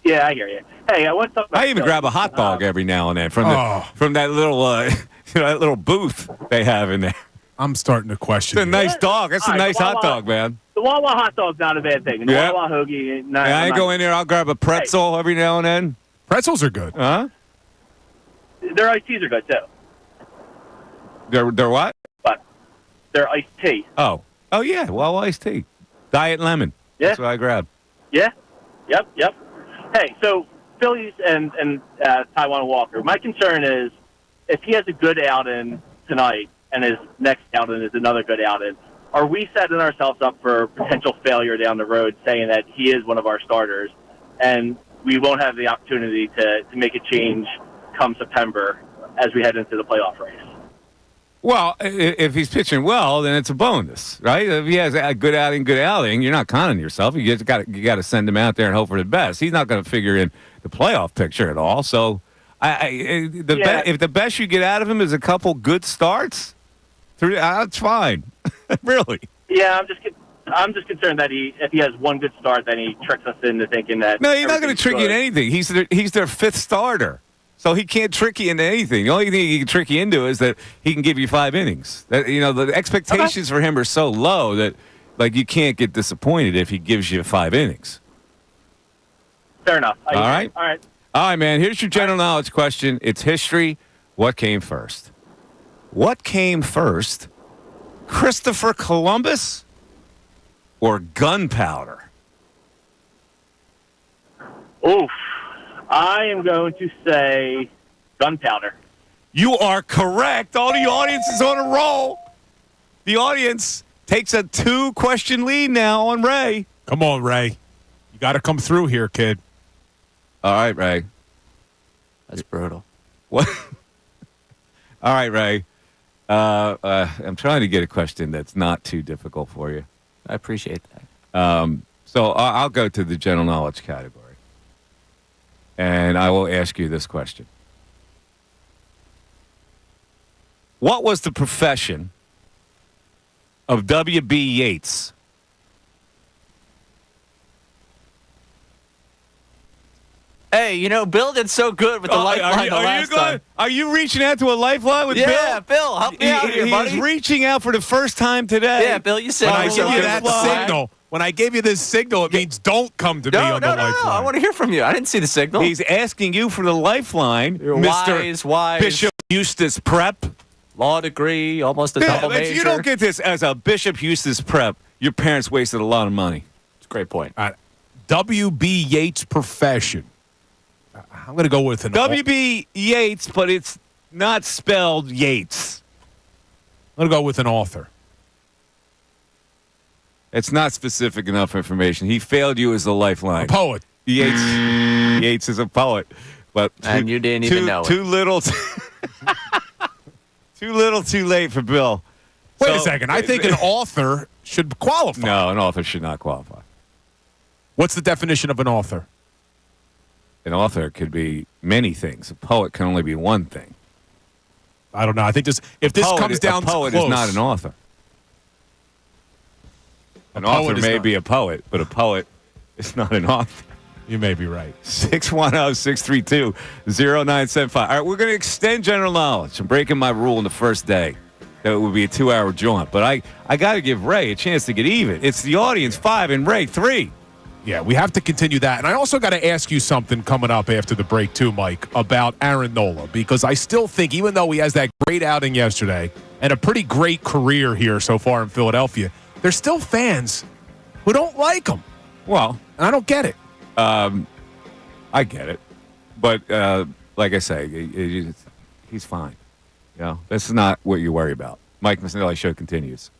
Yeah, I hear you. Hey, I want something. I even grab a hot dog every now and then from that little that little booth they have in there. I'm starting to question. It's a nice dog. That's a nice hot dog, man. The Wawa hot dog's not a bad thing. The Wawa hoagie. I go in there. I'll grab a pretzel every now and then. Pretzels are good. Huh? Their iced teas are good too. They're what? But they're iced tea. Oh yeah. Well, iced tea, diet lemon. Yeah. That's what I grab. Yeah. Yep. Hey, so Phillies and Taiwan Walker. My concern is if he has a good outing tonight and his next outing is another good outing, are we setting ourselves up for potential failure down the road, saying that he is one of our starters and we won't have the opportunity to make a change come September as we head into the playoff race? Well, if he's pitching well, then it's a bonus, right? If he has a good outing, you're not counting yourself. You got to send him out there and hope for the best. He's not going to figure in the playoff picture at all. So, if the best you get out of him is a couple good starts, That's fine. Really. Yeah, I'm just concerned that if he has one good start, then he tricks us into thinking that. No, he's not going to everything's trick you good. into anything. He's their fifth starter. So he can't trick you into anything. The only thing he can trick you into is that he can give you 5 innings. The expectations for him are so low that you can't get disappointed if he gives you 5 innings. Fair enough. All right, man. Here's your general knowledge question. It's history. What came first? What came first? Christopher Columbus or gunpowder? Oof. I am going to say gunpowder. You are correct. All the audience is on a roll. The audience takes a 2-question lead now on Ray. Come on, Ray. You got to come through here, kid. All right, Ray. That's brutal. What? All right, Ray. I'm trying to get a question that's not too difficult for you. I appreciate that. So I'll go to the general knowledge category. And I will ask you this question. What was the profession of W.B. Yeats? Hey, Bill did so good with the lifeline the last time. Are you reaching out to a lifeline with Bill? Yeah, Bill, help me out here, buddy. He's reaching out for the first time today. Yeah, Bill, you said When I so give you good that fly. signal, when I gave you this signal, it means don't come to me on the lifeline. No, I want to hear from you. I didn't see the signal. He's asking you for the lifeline, You're Mr. wise. Bishop Eustace Prep. Law degree, almost a double major. If you don't get this as a Bishop Eustace Prep, your parents wasted a lot of money. It's a great point. W.B. Yeats profession. I'm going to go with an W.B. Yeats, but it's not spelled Yates. I'm going to go with an author. It's not specific enough information. He failed you as a lifeline. A poet. Yates is a poet. But and you didn't even know too little. Too little, too late for Bill. Wait a second. I think an author should qualify. No, an author should not qualify. What's the definition of an author? An author could be many things. A poet can only be one thing. I don't know. I think if this comes down to a poet is not an author. An author may be a poet, but a poet is not an author. You may be right. 610-632-0975. All right, we're going to extend general knowledge. I'm breaking my rule in the first day. That would be a 2-hour jaunt. But I got to give Ray a chance to get even. It's the audience 5 and Ray 3. Yeah, we have to continue that. And I also got to ask you something coming up after the break too, Mike, about Aaron Nola. Because I still think, even though he has that great outing yesterday and a pretty great career here so far in Philadelphia, there's still fans who don't like him. Well, and I don't get it. I get it. But like I say, he's fine. This is not what you worry about. Mike Missanelli Show continues.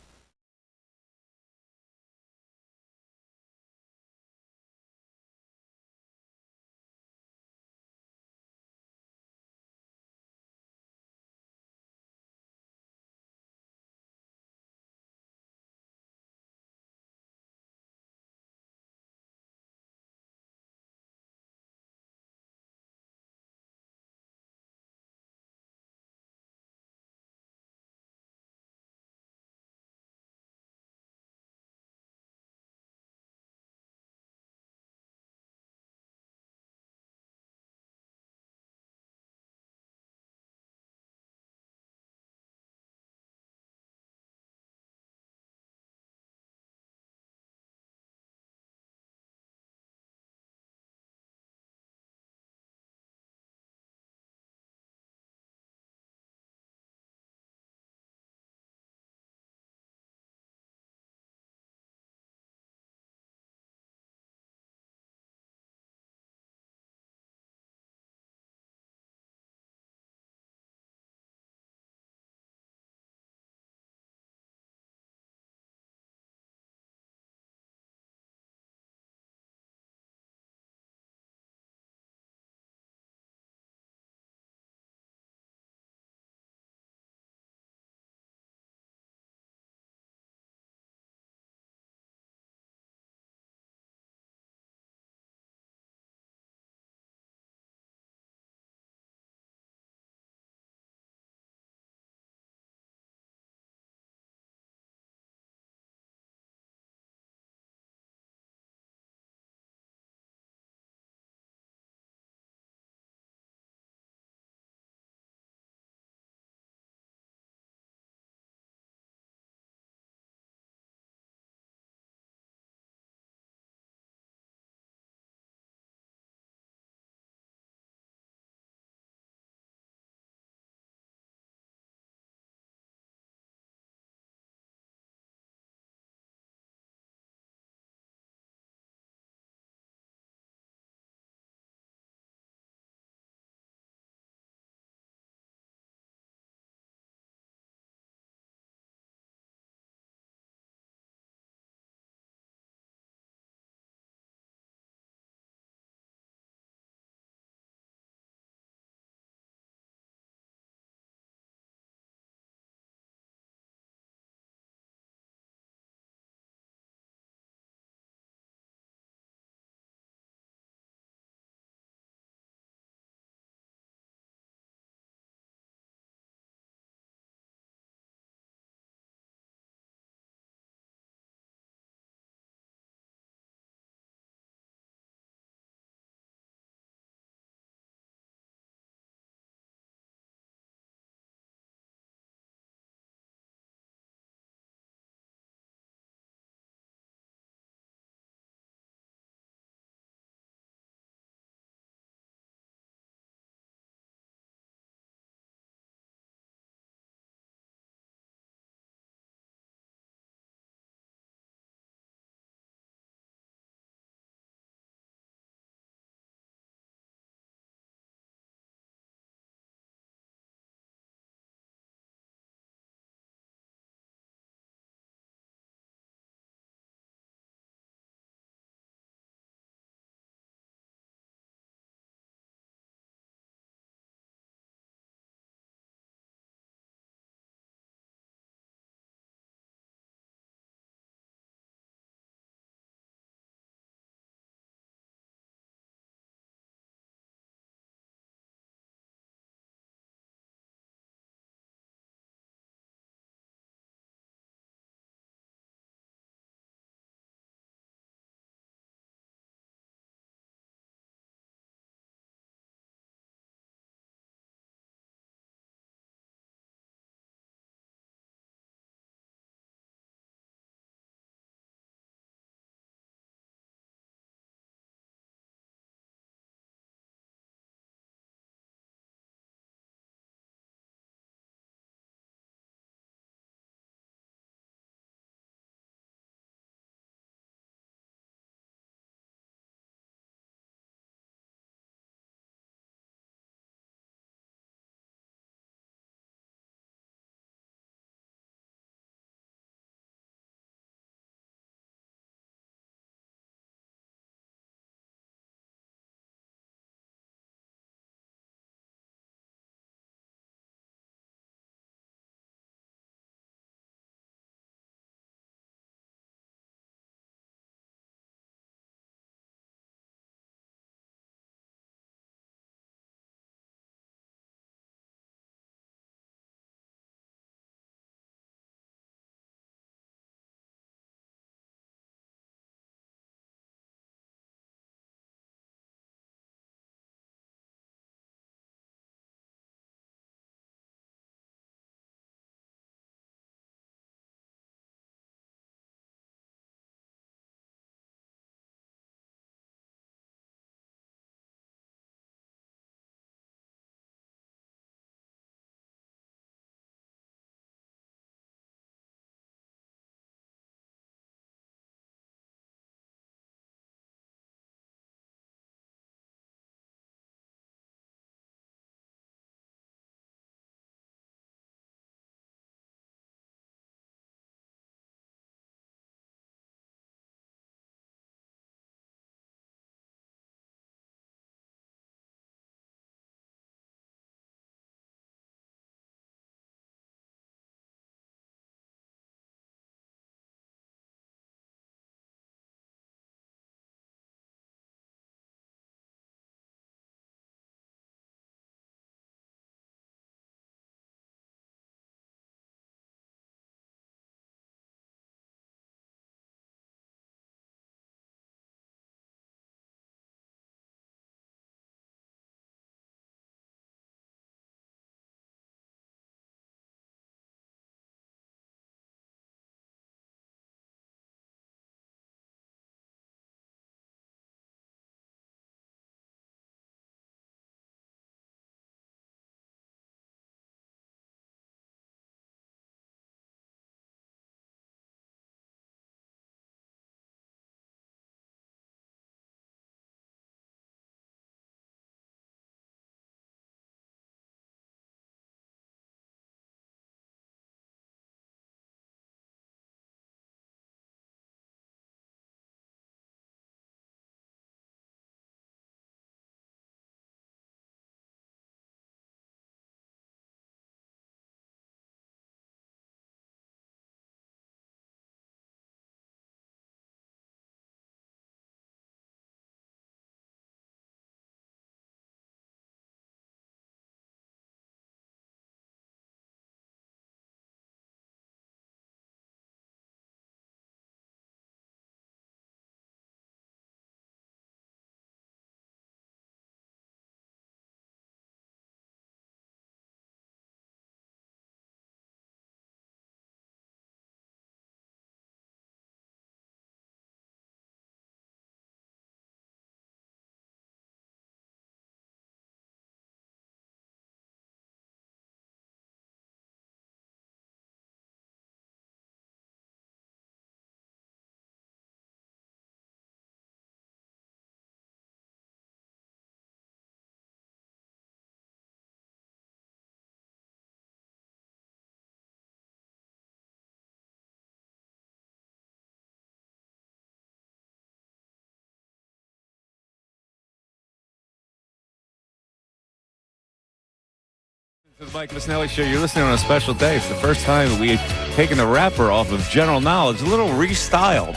The Mike Missanelli Show. You're listening on a special day. It's the first time that we had taken the wrapper off of General Knowledge, a little restyled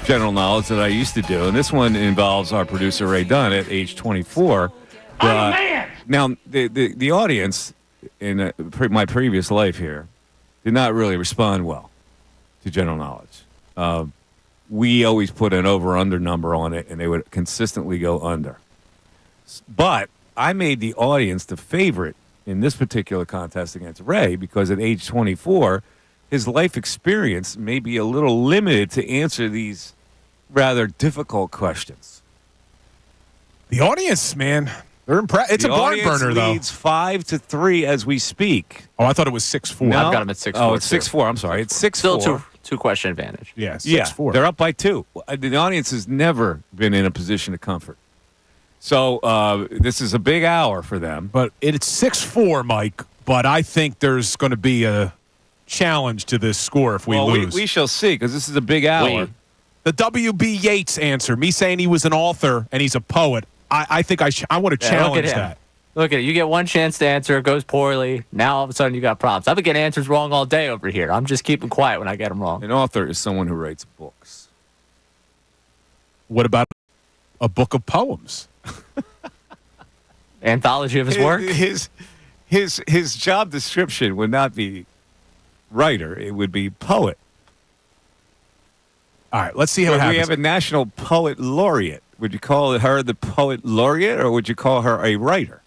General Knowledge that I used to do. And this one involves our producer, Ray Dunn, at age 24. Man! Now, the audience in my previous life here did not really respond well to General Knowledge. We always put an over-under number on it, and they would consistently go under. But I made the audience the favorite in this particular contest against Ray because at age 24, his life experience may be a little limited to answer these rather difficult questions. The audience, man, they're impressed. It's a barn burner, though. Leads 5-3 as we speak. Oh, I thought it was 6-4. No? I've got him at 6-4. Oh, it's 6-4. I'm sorry. It's 6-4. Still two-question advantage. Yeah, 6-4. They're up by 2. The audience has never been in a position of comfort. So this is a big hour for them. But it's 6-4, Mike. But I think there's going to be a challenge to this score if we lose. We shall see, because this is a big hour. The W.B. Yeats answer, me saying he was an author and he's a poet, I think I want to challenge that. Look at it. You get one chance to answer. It goes poorly. Now, all of a sudden, you got problems. I've been getting answers wrong all day over here. I'm just keeping quiet when I get them wrong. An author is someone who writes books. What about a book of poems? Anthology of his work? His job description would not be writer. It would be poet. All right, let's see how it happens. We have a national poet laureate. Would you call her the poet laureate, or would you call her a writer?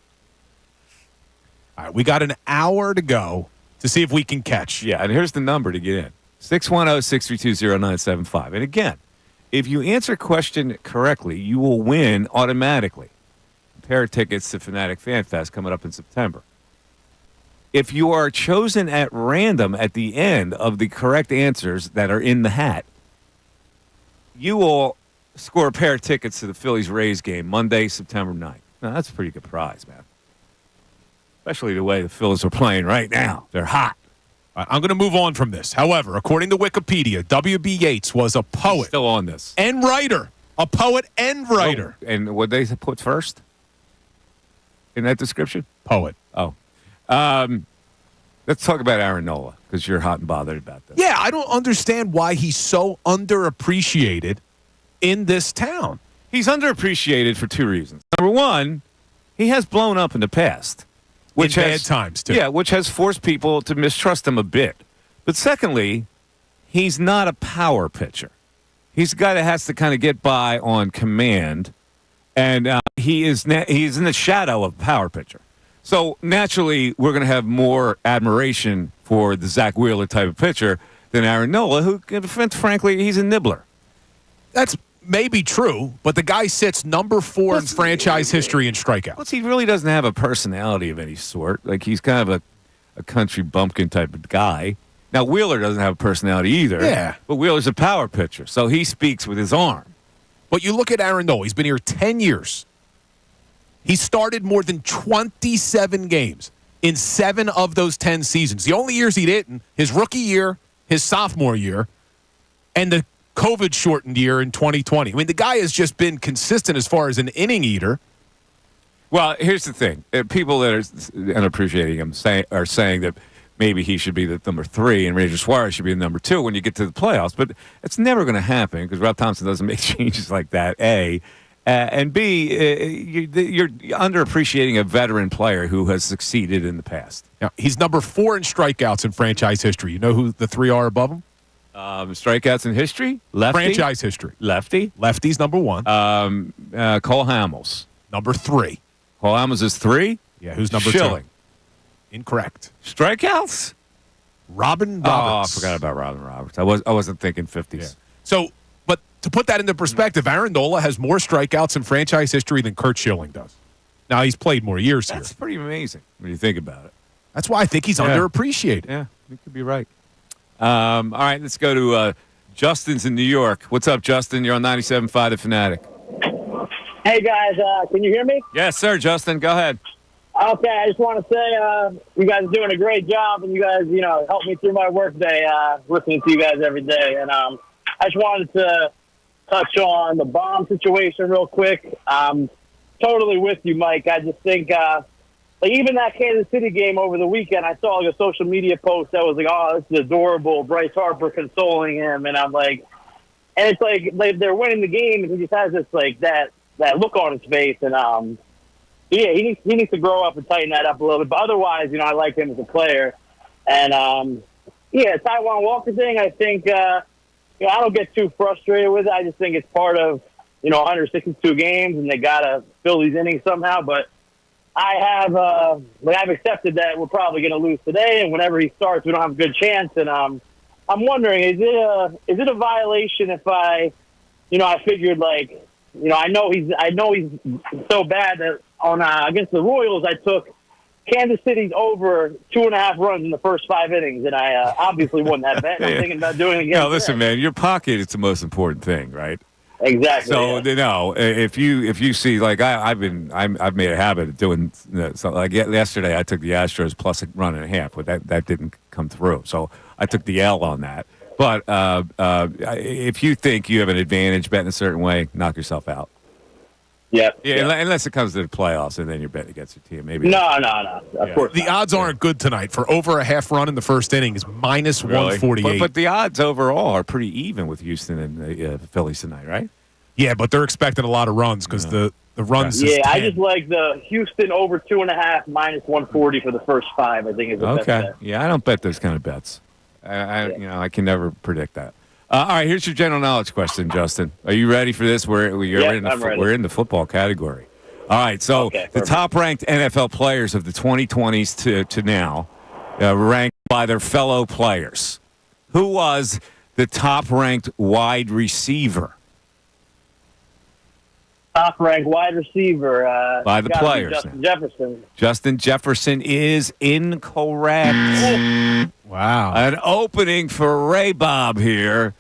All right, we got an hour to go to see if we can catch. Yeah, and here's the number to get in. 610-632-0975. And again, if you answer a question correctly, you will win automatically. A pair of tickets to Fanatic Fan Fest coming up in September. If you are chosen at random at the end of the correct answers that are in the hat, you will score a pair of tickets to the Phillies-Rays game Monday, September 9th. Now, that's a pretty good prize, man. Especially the way the Phillies are playing right now. They're hot. I'm going to move on from this. However, according to Wikipedia, W.B. Yeats was a poet. He's still on this. And writer. A poet and writer. Oh, and what they put first in that description? Poet. Oh. Let's talk about Aaron Nola, because you're hot and bothered about this. Yeah, I don't understand why he's so underappreciated in this town. He's underappreciated for 2 reasons. Number one, he has blown up in the past. Which in bad times, too. Yeah, which has forced people to mistrust him a bit. But secondly, he's not a power pitcher. He's a guy that has to kind of get by on command, and he's in the shadow of a power pitcher. So naturally, we're going to have more admiration for the Zach Wheeler type of pitcher than Aaron Nola, who, frankly, he's a nibbler. That's maybe true, but the guy sits number 4 in franchise history in strikeouts. Plus, he really doesn't have a personality of any sort. Like, he's kind of a country bumpkin type of guy. Now, Wheeler doesn't have a personality either. Yeah. But Wheeler's a power pitcher, so he speaks with his arm. But you look at Aaron Nola. He's been here 10 years. He started more than 27 games in 7 of those 10 seasons. The only years he didn't, his rookie year, his sophomore year, and the COVID-shortened year in 2020. I mean, the guy has just been consistent as far as an inning eater. Well, here's the thing. People that are unappreciating him are saying that maybe he should be the number 3 and Ranger Suarez should be the number 2 when you get to the playoffs. But it's never going to happen because Rob Thompson doesn't make changes like that, A. And B, you're underappreciating a veteran player who has succeeded in the past. Now, he's number 4 in strikeouts in franchise history. You know who the 3 are above him? Strikeouts in history? Lefty? Franchise history. Lefty? Lefty's number 1. Cole Hamels. Number 3. Cole Hamels is 3? Yeah, who's number Schilling. 2? Incorrect. Strikeouts? Robin Roberts. Oh, I forgot about Robin Roberts. I wasn't thinking 50s. Yeah. So, but to put that into perspective, Aaron Nola has more strikeouts in franchise history than Curt Schilling does. Now, he's played more years here. That's pretty amazing when you think about it. That's why I think he's underappreciated. Yeah, you could be right. All right, let's go to Justin's in New York. What's up, Justin? You're on 97.5 The Fanatic. Hey, guys. Can you hear me? Yes, sir, Justin. Go ahead. Okay, I just want to say you guys are doing a great job, and you guys, help me through my workday listening to you guys every day. And I just wanted to touch on the bomb situation real quick. Totally with you, Mike. I just think like even that Kansas City game over the weekend, I saw like a social media post that was like, "Oh, this is adorable." Bryce Harper consoling him, and I'm like, and it's like they're winning the game, and he just has this like that look on his face, and yeah, he needs to grow up and tighten that up a little bit. But otherwise, I like him as a player, and yeah, Taiwan Walker thing, I think I don't get too frustrated with it. I just think it's part of 162 games, and they gotta fill these innings somehow, but. I've accepted that we're probably going to lose today, and whenever he starts, we don't have a good chance. And I'm wondering, is it a violation if I figured I know he's so bad that on against the Royals, I took Kansas City's over 2.5 runs in the first 5 innings, and I obviously won that bet. I'm thinking about doing it again. No, listen, man, your pocket is the most important thing, right? Exactly. So if you see I've made a habit of doing yesterday I took the Astros plus a run and a half, but that didn't come through. So I took the L on that. But if you think you have an advantage betting a certain way, knock yourself out. Yeah. Unless it comes to the playoffs and then you're betting against your team, maybe. No. Of course. The odds aren't good tonight. For over a half run in the first inning is minus Really? 148. But the odds overall are pretty even with Houston and the Phillies tonight, right? Yeah, but they're expecting a lot of runs because the runs. Yeah, is 10. I just like the Houston over 2.5 minus 140 for the first 5. I think is the best bet. Yeah, I don't bet those kind of bets. I can never predict that. All right, here's your general knowledge question, Justin. Are you ready for this? We're in the football category. All right, so the top-ranked NFL players of the 2020s to now, ranked by their fellow players. Who was the top-ranked wide receiver? Top-ranked wide receiver. By the players. Justin Jefferson. Justin Jefferson is incorrect. Wow. An opening for Ray Bob here.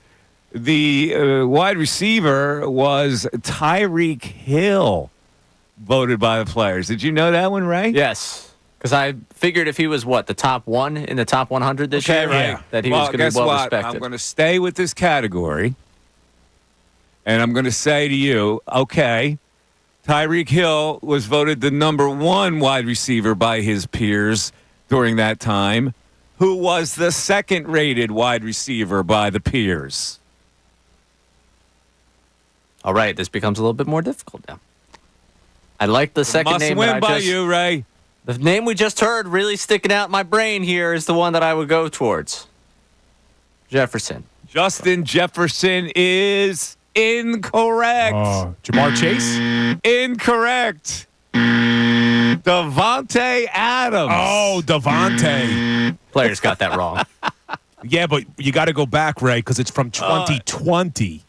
The wide receiver was Tyreek Hill, voted by the players. Did you know that one, Ray? Yes, because I figured if he was the top one in the top 100 this year, right? That he was going to be well respected. I'm going to stay with this category, and I'm going to say to you, okay, Tyreek Hill was voted the number 1 wide receiver by his peers during that time. Who was the second-rated wide receiver by the peers? All right, this becomes a little bit more difficult now. I like the second name. Must win by you, Ray. The name we just heard really sticking out in my brain here is the one that I would go towards. Jefferson. Justin Jefferson is incorrect. Jamar Chase? Incorrect. Devontae Adams. Oh, Devontae. Players got that wrong. Yeah, but you got to go back, Ray, because it's from 2020.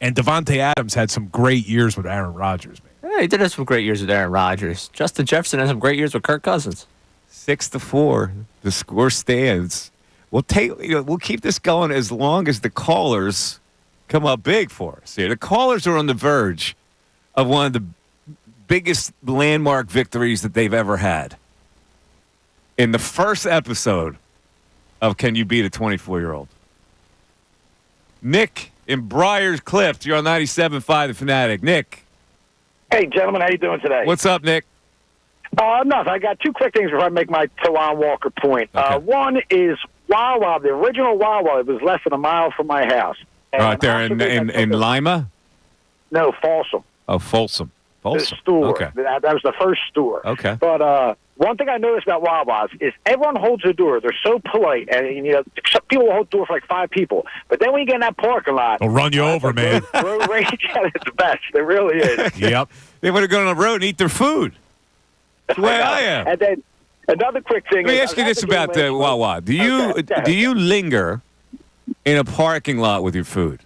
And Devontae Adams had some great years with Aaron Rodgers, man. Yeah, he did have some great years with Aaron Rodgers. Justin Jefferson had some great years with Kirk Cousins. 6-4. The score stands. We'll keep this going as long as the callers come up big for us. Here, the callers are on the verge of one of the biggest landmark victories that they've ever had. In the first episode of Can You Beat a 24-Year-Old? Nick in Briar's Cliff, you're on 97.5 The Fanatic. Nick. Hey, gentlemen, how you doing today? What's up, Nick? Nothing. I got 2 quick things before I make my Taiwan Walker point. Okay. One is Wawa, the original Wawa. It was less than a mile from my house. Right there in Lima? No, Folsom. Oh, Folsom. The store. Okay. That was the first store. Okay. But one thing I noticed about Wawa's is everyone holds their door. They're so polite, and some people will hold the door for like 5 people. But then when you get in that parking lot, they'll run you over, man. Road rage at its best. It really is. Yep. They want to go on the road and eat their food. That's the way I am. And then another quick thing. Let me ask you this about the Wawa. Do you linger in a parking lot with your food?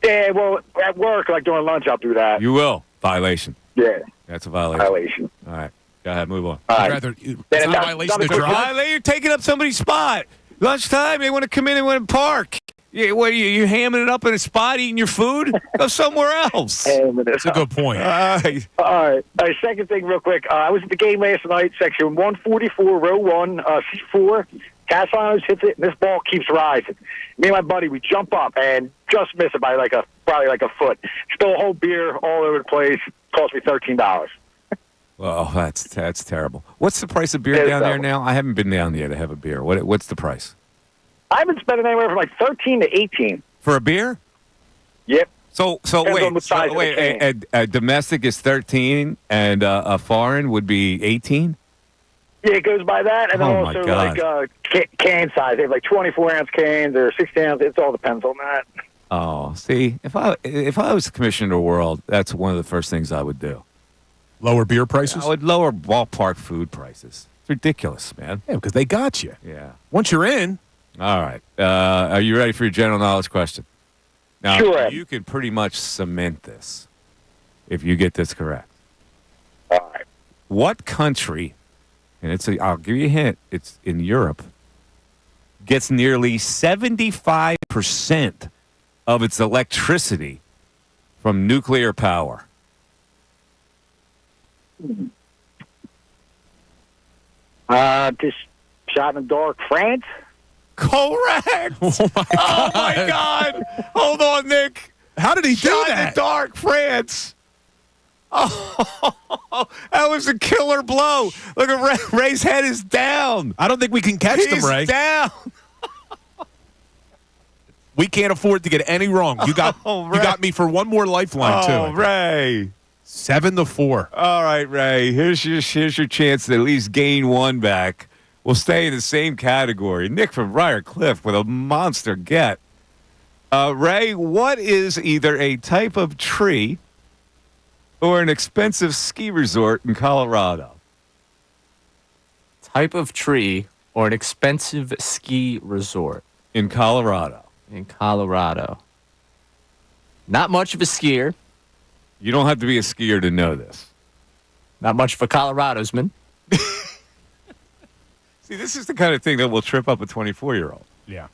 Yeah, well, at work, like during lunch, I'll do that. You will. Violation. Yeah. That's a violation. Violation. All right. Go ahead. Move on. All right. It's not a violation to drive. You're taking up somebody's spot. Lunchtime, they want to come in and want to park. Yeah, what are you hamming it up in a spot, eating your food? Go somewhere else. That's a good point. All right. Second thing, real quick. I was at the game last night, section 144, row 1, seat 4. Salciunas hits it, and this ball keeps rising. Me and my buddy, we jump up and just miss it by probably like a foot. Spill a whole beer all over the place. Cost me $13. Well, that's terrible. What's the price of beer It's down there terrible. now? I haven't been down there to have a beer. What's the price I've been spending anywhere from like 13 to 18. for a beer? Yep. So Depends on the size of the can. a domestic is 13, and a foreign would be 18. Yeah, it goes by that, and then Oh, my also God. like can size. They have like 24-ounce cans or 16-ounce. It all depends on that. Oh, see, if I was commissioner of the world, that's one of the first things I would do. Lower beer prices? I would lower ballpark food prices. It's ridiculous, man. Yeah, because they got you. Yeah. Once you're in. All right. Are you ready for your general knowledge question? Now, Sure. you could pretty much cement this if you get this correct. All right. What country, and I'll give you a hint, it's in Europe, gets nearly 75% of its electricity from nuclear power? Just shot in the dark, France. Correct. Oh my God. Hold on, Nick. How did he do Shot in that? the dark, France. Oh, that was a killer blow. Look at Ray's head is down. I don't think we can catch He's them, Ray. down. We can't afford to get any wrong. You got Ray. you got me for one more lifeline Oh, too. Ray. 7-4. All right, Ray. Here's your chance to at least gain one back. We'll stay in the same category. Nick from Briar Cliff with a monster get. Ray, what is either a type of tree or an expensive ski resort in Colorado? Type of tree or an expensive ski resort In Colorado. in Colorado. Not much of a skier. You don't have to be a skier to know this. Not much of a Coloradosman. See, this is the kind of thing that will trip up a 24-year-old. Yeah.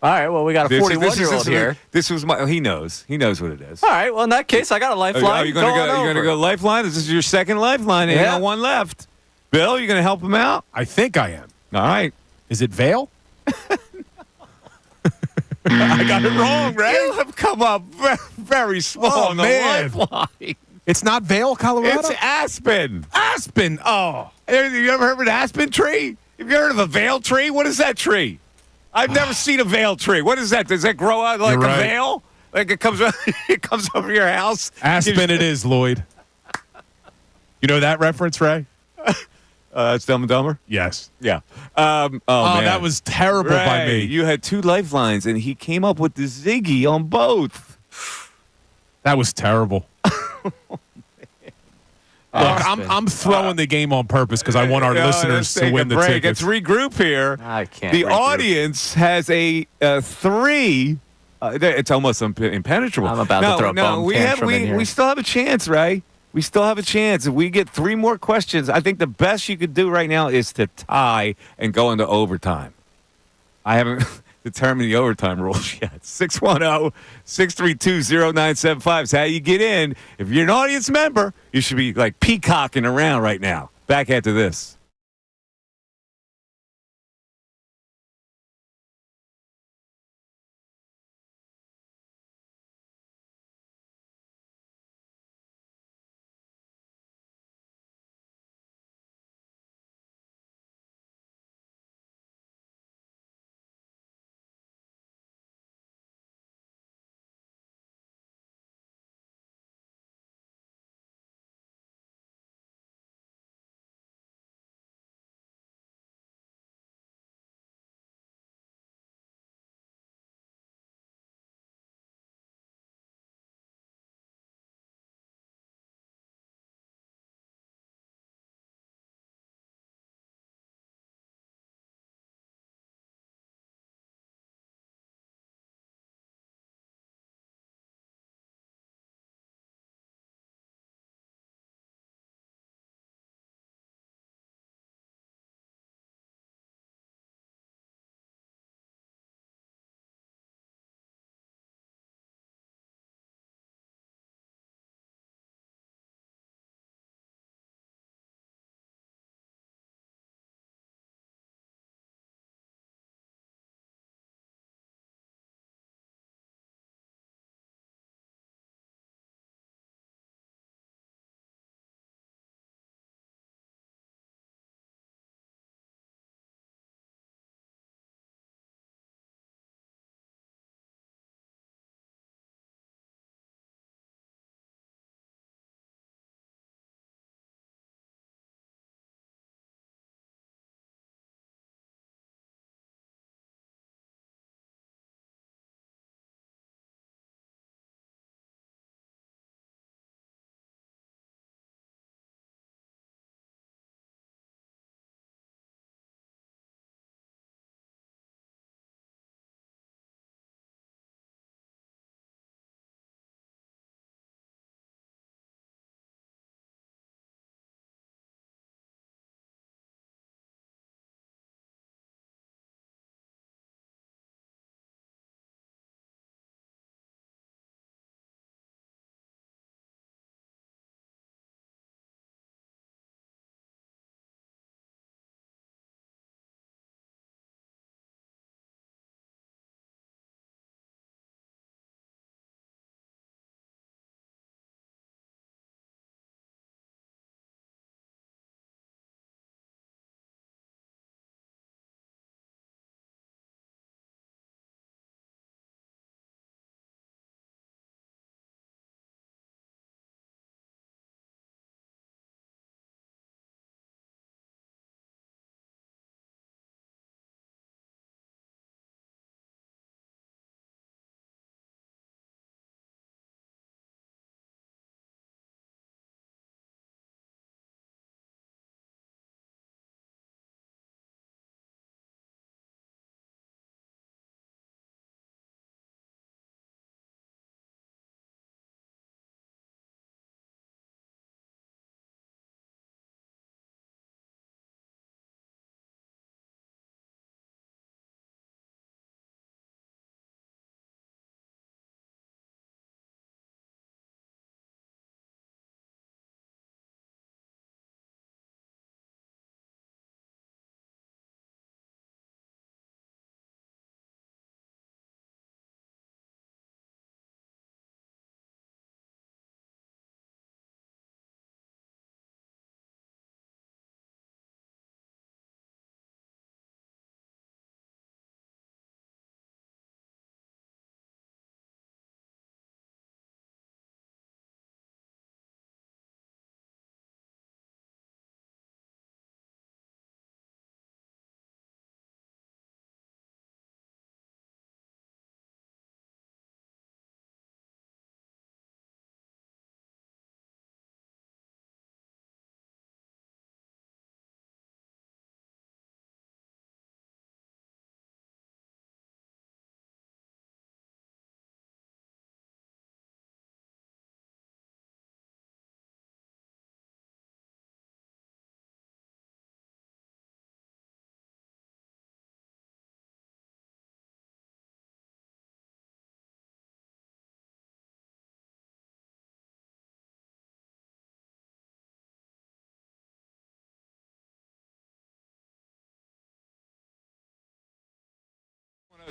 All right, well, we got a 41-year-old here. This was he knows. He knows what it is. All right, well, in that case, I got a lifeline. You're going to go lifeline? This is your second lifeline, and you got one left. Bill, you going to help him out? I think I am. All right. Is it Vail? I got it wrong, Ray. You have come up very small on the lifeline. It's not Vail, Colorado? It's Aspen. Aspen. Oh. You ever heard of an aspen tree? Have you heard of a veil tree? What is that tree? I've never seen a veil tree. What is that? Does that grow out like You're a right. veil? Like it comes over your house? Aspen it is, Lloyd. You know that reference, Ray? That's Dumb and Dumber? Yes. Yeah. Man. That was terrible by Ray, me. You had two lifelines, and he came up with the Ziggy on both. That was terrible. Look, I'm throwing the game on purpose because I want our listeners to win the break. tickets. Let's regroup here. I can't. The regroup. audience has a 3. It's almost impenetrable. I'm about to throw a bone tantrum in here. We still have a chance, Ray. We still have a chance. If we get 3 more questions, I think the best you could do right now is to tie and go into overtime. I haven't determined the overtime rules yet. 610-632-0975 is how you get in. If you're an audience member, you should be like peacocking around right now. Back after this.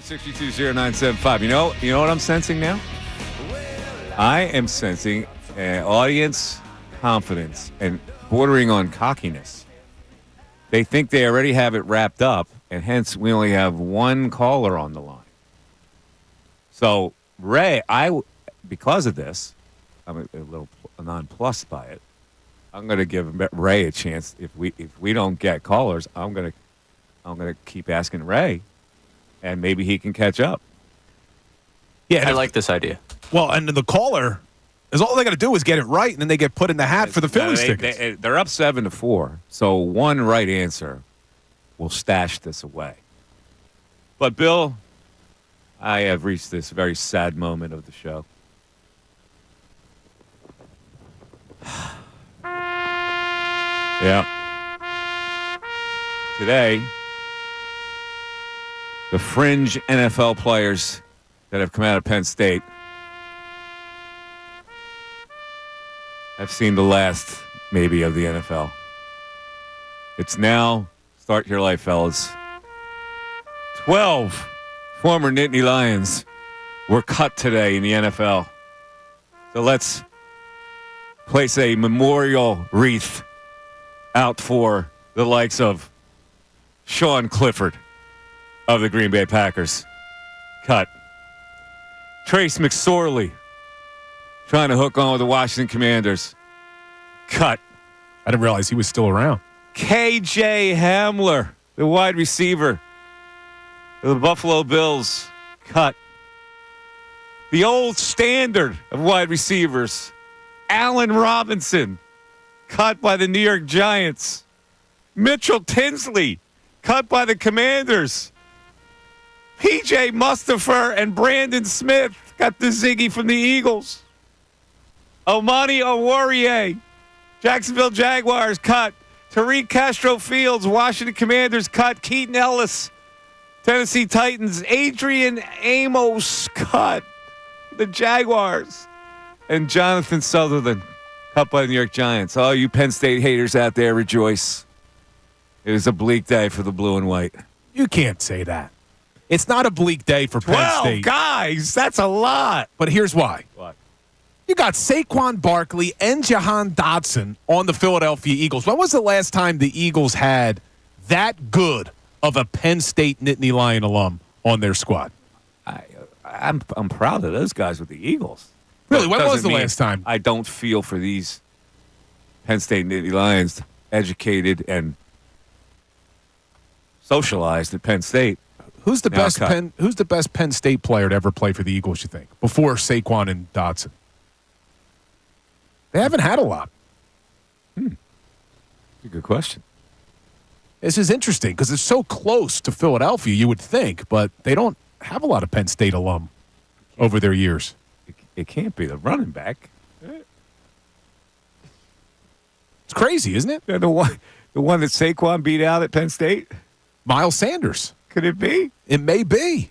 6220975. You know what I'm sensing now? I am sensing audience confidence and bordering on cockiness. They think they already have it wrapped up, and hence we only have one caller on the line. So, Ray, because of this, I'm a little nonplussed by it. I'm going to give Ray a chance. If we don't get callers, I'm going to keep asking Ray, and maybe he can catch up. Yeah, I like this idea. Well, and the caller is all they got to do is get it right, and then they get put in the hat for the Phillies tickets. They're up 7-4, so one right answer will stash this away. But Bill, I have reached this very sad moment of the show. Yeah. Today, the fringe NFL players that have come out of Penn State have seen the last, maybe, of the NFL. It's now, start your life, fellas. 12 former Nittany Lions were cut today in the NFL. So let's place a memorial wreath out for the likes of Sean Clifford of the Green Bay Packers. Cut. Trace McSorley trying to hook on with the Washington Commanders. Cut. I didn't realize he was still around. KJ Hamler, the wide receiver of the Buffalo Bills. Cut. The old standard of wide receivers, Allen Robinson, cut by the New York Giants. Mitchell Tinsley, cut by the Commanders. P.J. Mustipher and Brandon Smith got the Ziggy from the Eagles. Omani Oruwariye, Jacksonville Jaguars, cut. Tariq Castro-Fields, Washington Commanders, cut. Keaton Ellis, Tennessee Titans. Adrian Amos, cut. The Jaguars. And Jonathan Sutherland, cut by the New York Giants. All you Penn State haters out there, rejoice. It is a bleak day for the blue and white. You can't say that. It's not a bleak day for Penn 12 State. guys, that's a lot. But here's why. What? You got Saquon Barkley and Jahan Dotson on the Philadelphia Eagles. When was the last time the Eagles had that good of a Penn State Nittany Lion alum on their squad? I'm proud of those guys with the Eagles. Really, when was the last time? I don't feel for these Penn State Nittany Lions, educated and socialized at Penn State. Who's the best Penn State player to ever play for the Eagles, you think, before Saquon and Dotson? They haven't had a lot. That's a good question. This is interesting because it's so close to Philadelphia, you would think, but they don't have a lot of Penn State alum over their years. It can't be the running back. It's crazy, isn't it? The one that Saquon beat out at Penn State? Miles Sanders. Could it be? It may be.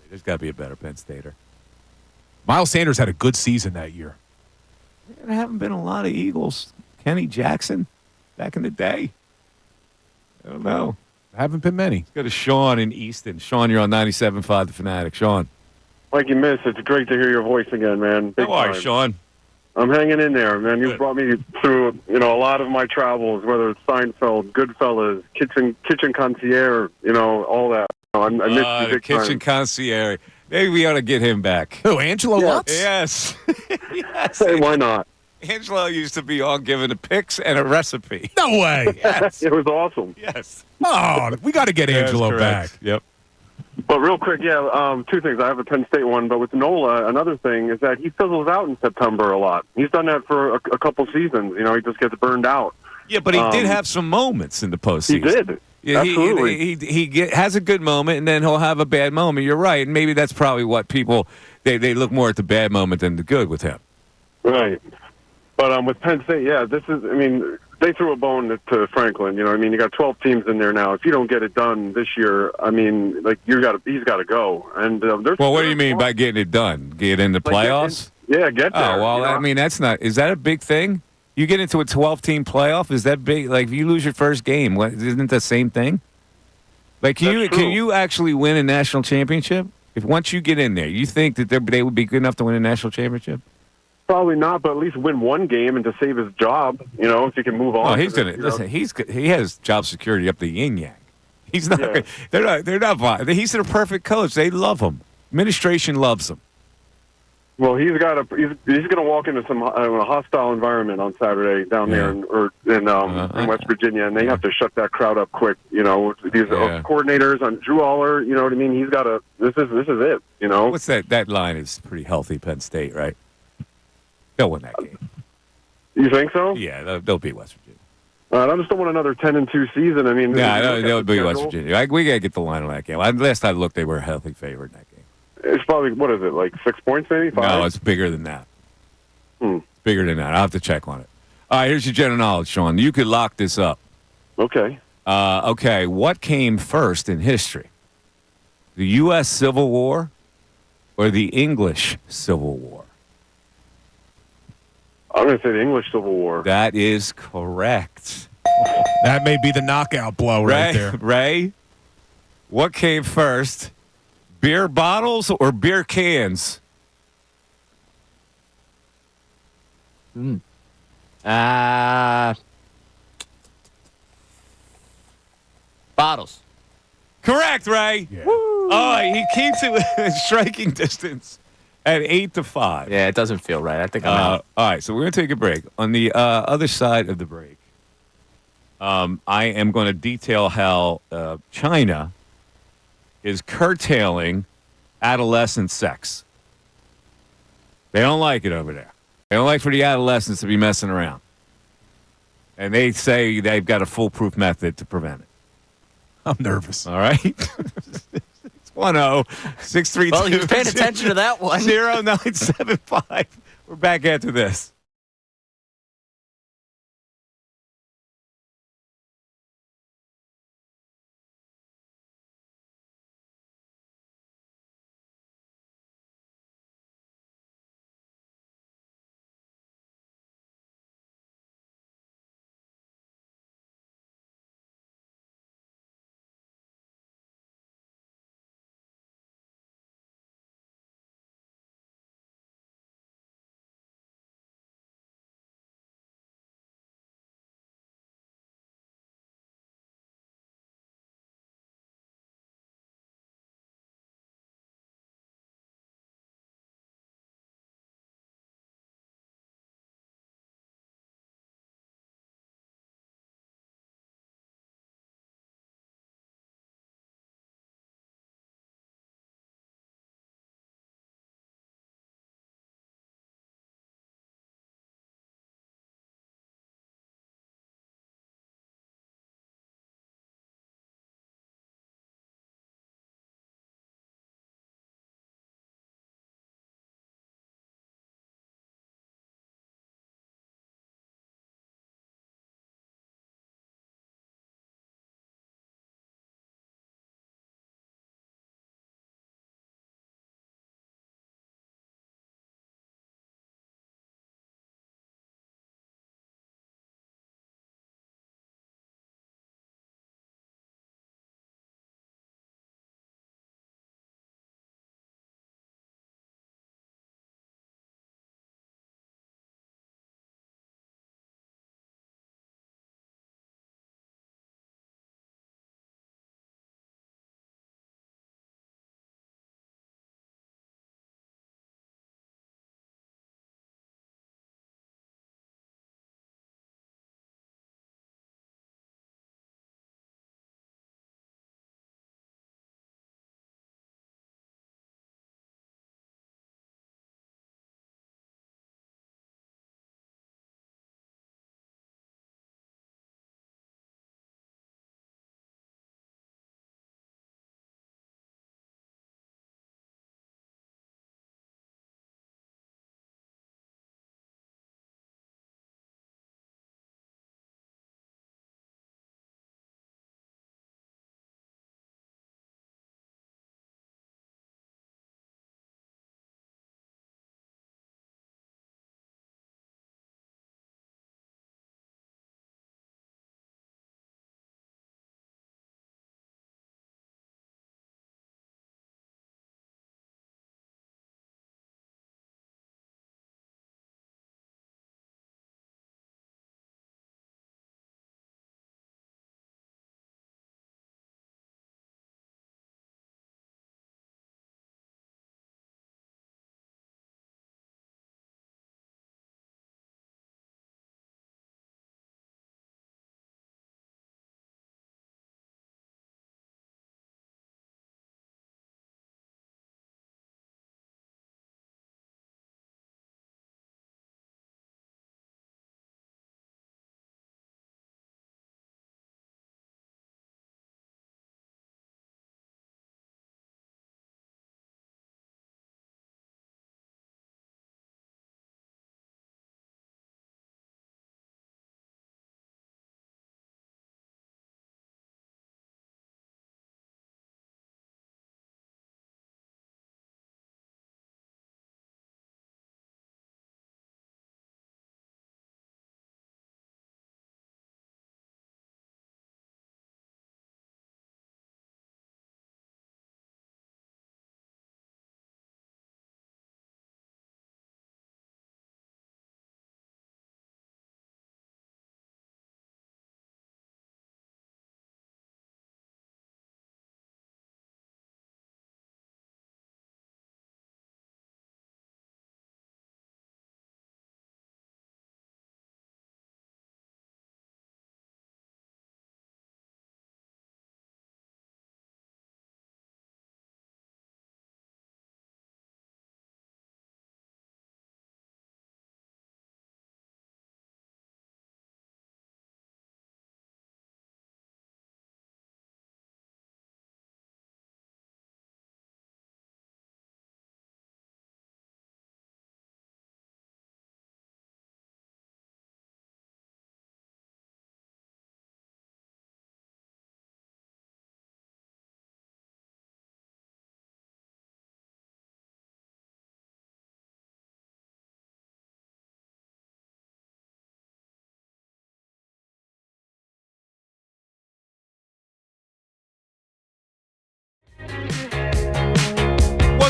There's got to be a better Penn Stater. Miles Sanders had a good season that year. There haven't been a lot of Eagles. Kenny Jackson back in the day. I don't know. Haven't been many. Let's go to Sean in Easton. Sean, you're on 97.5 The Fanatic. Sean. Mikey Miss, it's great to hear your voice again, man. Big How are you, time. Sean? I'm hanging in there, man. You've brought me through, a lot of my travels, whether it's Seinfeld, Goodfellas, Kitchen Concierge, all that. I miss you The big Kitchen time. Concierge. Maybe we ought to get him back. Who, Angelo Lutz? Yes. Yes. Hey, why not? Angelo used to be on giving the picks and a recipe. No way. Yes. It was awesome. Yes. Oh, we got to get Angelo back. Yep. But real quick, two things. I have a Penn State one, but with Nola, another thing is that he fizzles out in September a lot. He's done that for a couple seasons. He just gets burned out. Yeah, but he did have some moments in the postseason. He did. Yeah, Absolutely. he has a good moment, and then he'll have a bad moment. You're right, and maybe that's probably what people they look more at the bad moment than the good with him. Right. But with Penn State, they threw a bone to Franklin. You got 12 teams in there now. If you don't get it done this year, he's got to go. And Well, what do you mean by getting it done? Get in the playoffs? Get there. Oh, well, that's not. Is that a big thing? You get into a 12-team playoff? Is that big? Like, if you lose your first game, isn't it the same thing? Like, can That's you true. can you actually win a national championship? If once you get in there, you think that they would be good enough to win a national championship? Probably not, but at least win one game and to save his job. You know, if he can move on. Oh, he's to gonna the- listen. He has job security up the yin yang. He's not. Yeah. They're not. He's a perfect coach. They love him. Administration loves him. Well, he's going to walk into some a hostile environment on Saturday down there in West Virginia, and they have to shut that crowd up quick. You know, these coordinators on Drew Aller. You know what I mean? He's got to. This is it. You know. What's that? That line is pretty healthy. Penn State, right? They'll win that game. You think so? Yeah, they'll beat West Virginia. I just don't want another 10-2 season. I mean, They'll beat West Virginia. We got to get the line on that game. Last I looked, they were a healthy favorite in that game. It's probably, what is it, like 6 points maybe? 5? No, it's bigger than that. It's bigger than that. I'll have to check on it. All right, here's your general knowledge, Sean. You could lock this up. Okay. Okay, what came first in history? The U.S. Civil War or the English Civil War? I'm going to say the English Civil War. That is correct. That may be the knockout blow right there. Ray, what came first? Beer bottles or beer cans? Bottles. Correct, Ray. Yeah. Oh, he keeps it within striking distance at 8-5. Yeah, it doesn't feel right. I think I'm out. All right, so we're going to take a break. On the other side of the break, I am going to detail how China is curtailing adolescent sex. They don't like it over there. They don't like for the adolescents to be messing around. And they say they've got a foolproof method to prevent it. I'm nervous. All right? 610-632. Well, he's paying attention to that one. 0975. We're back after this.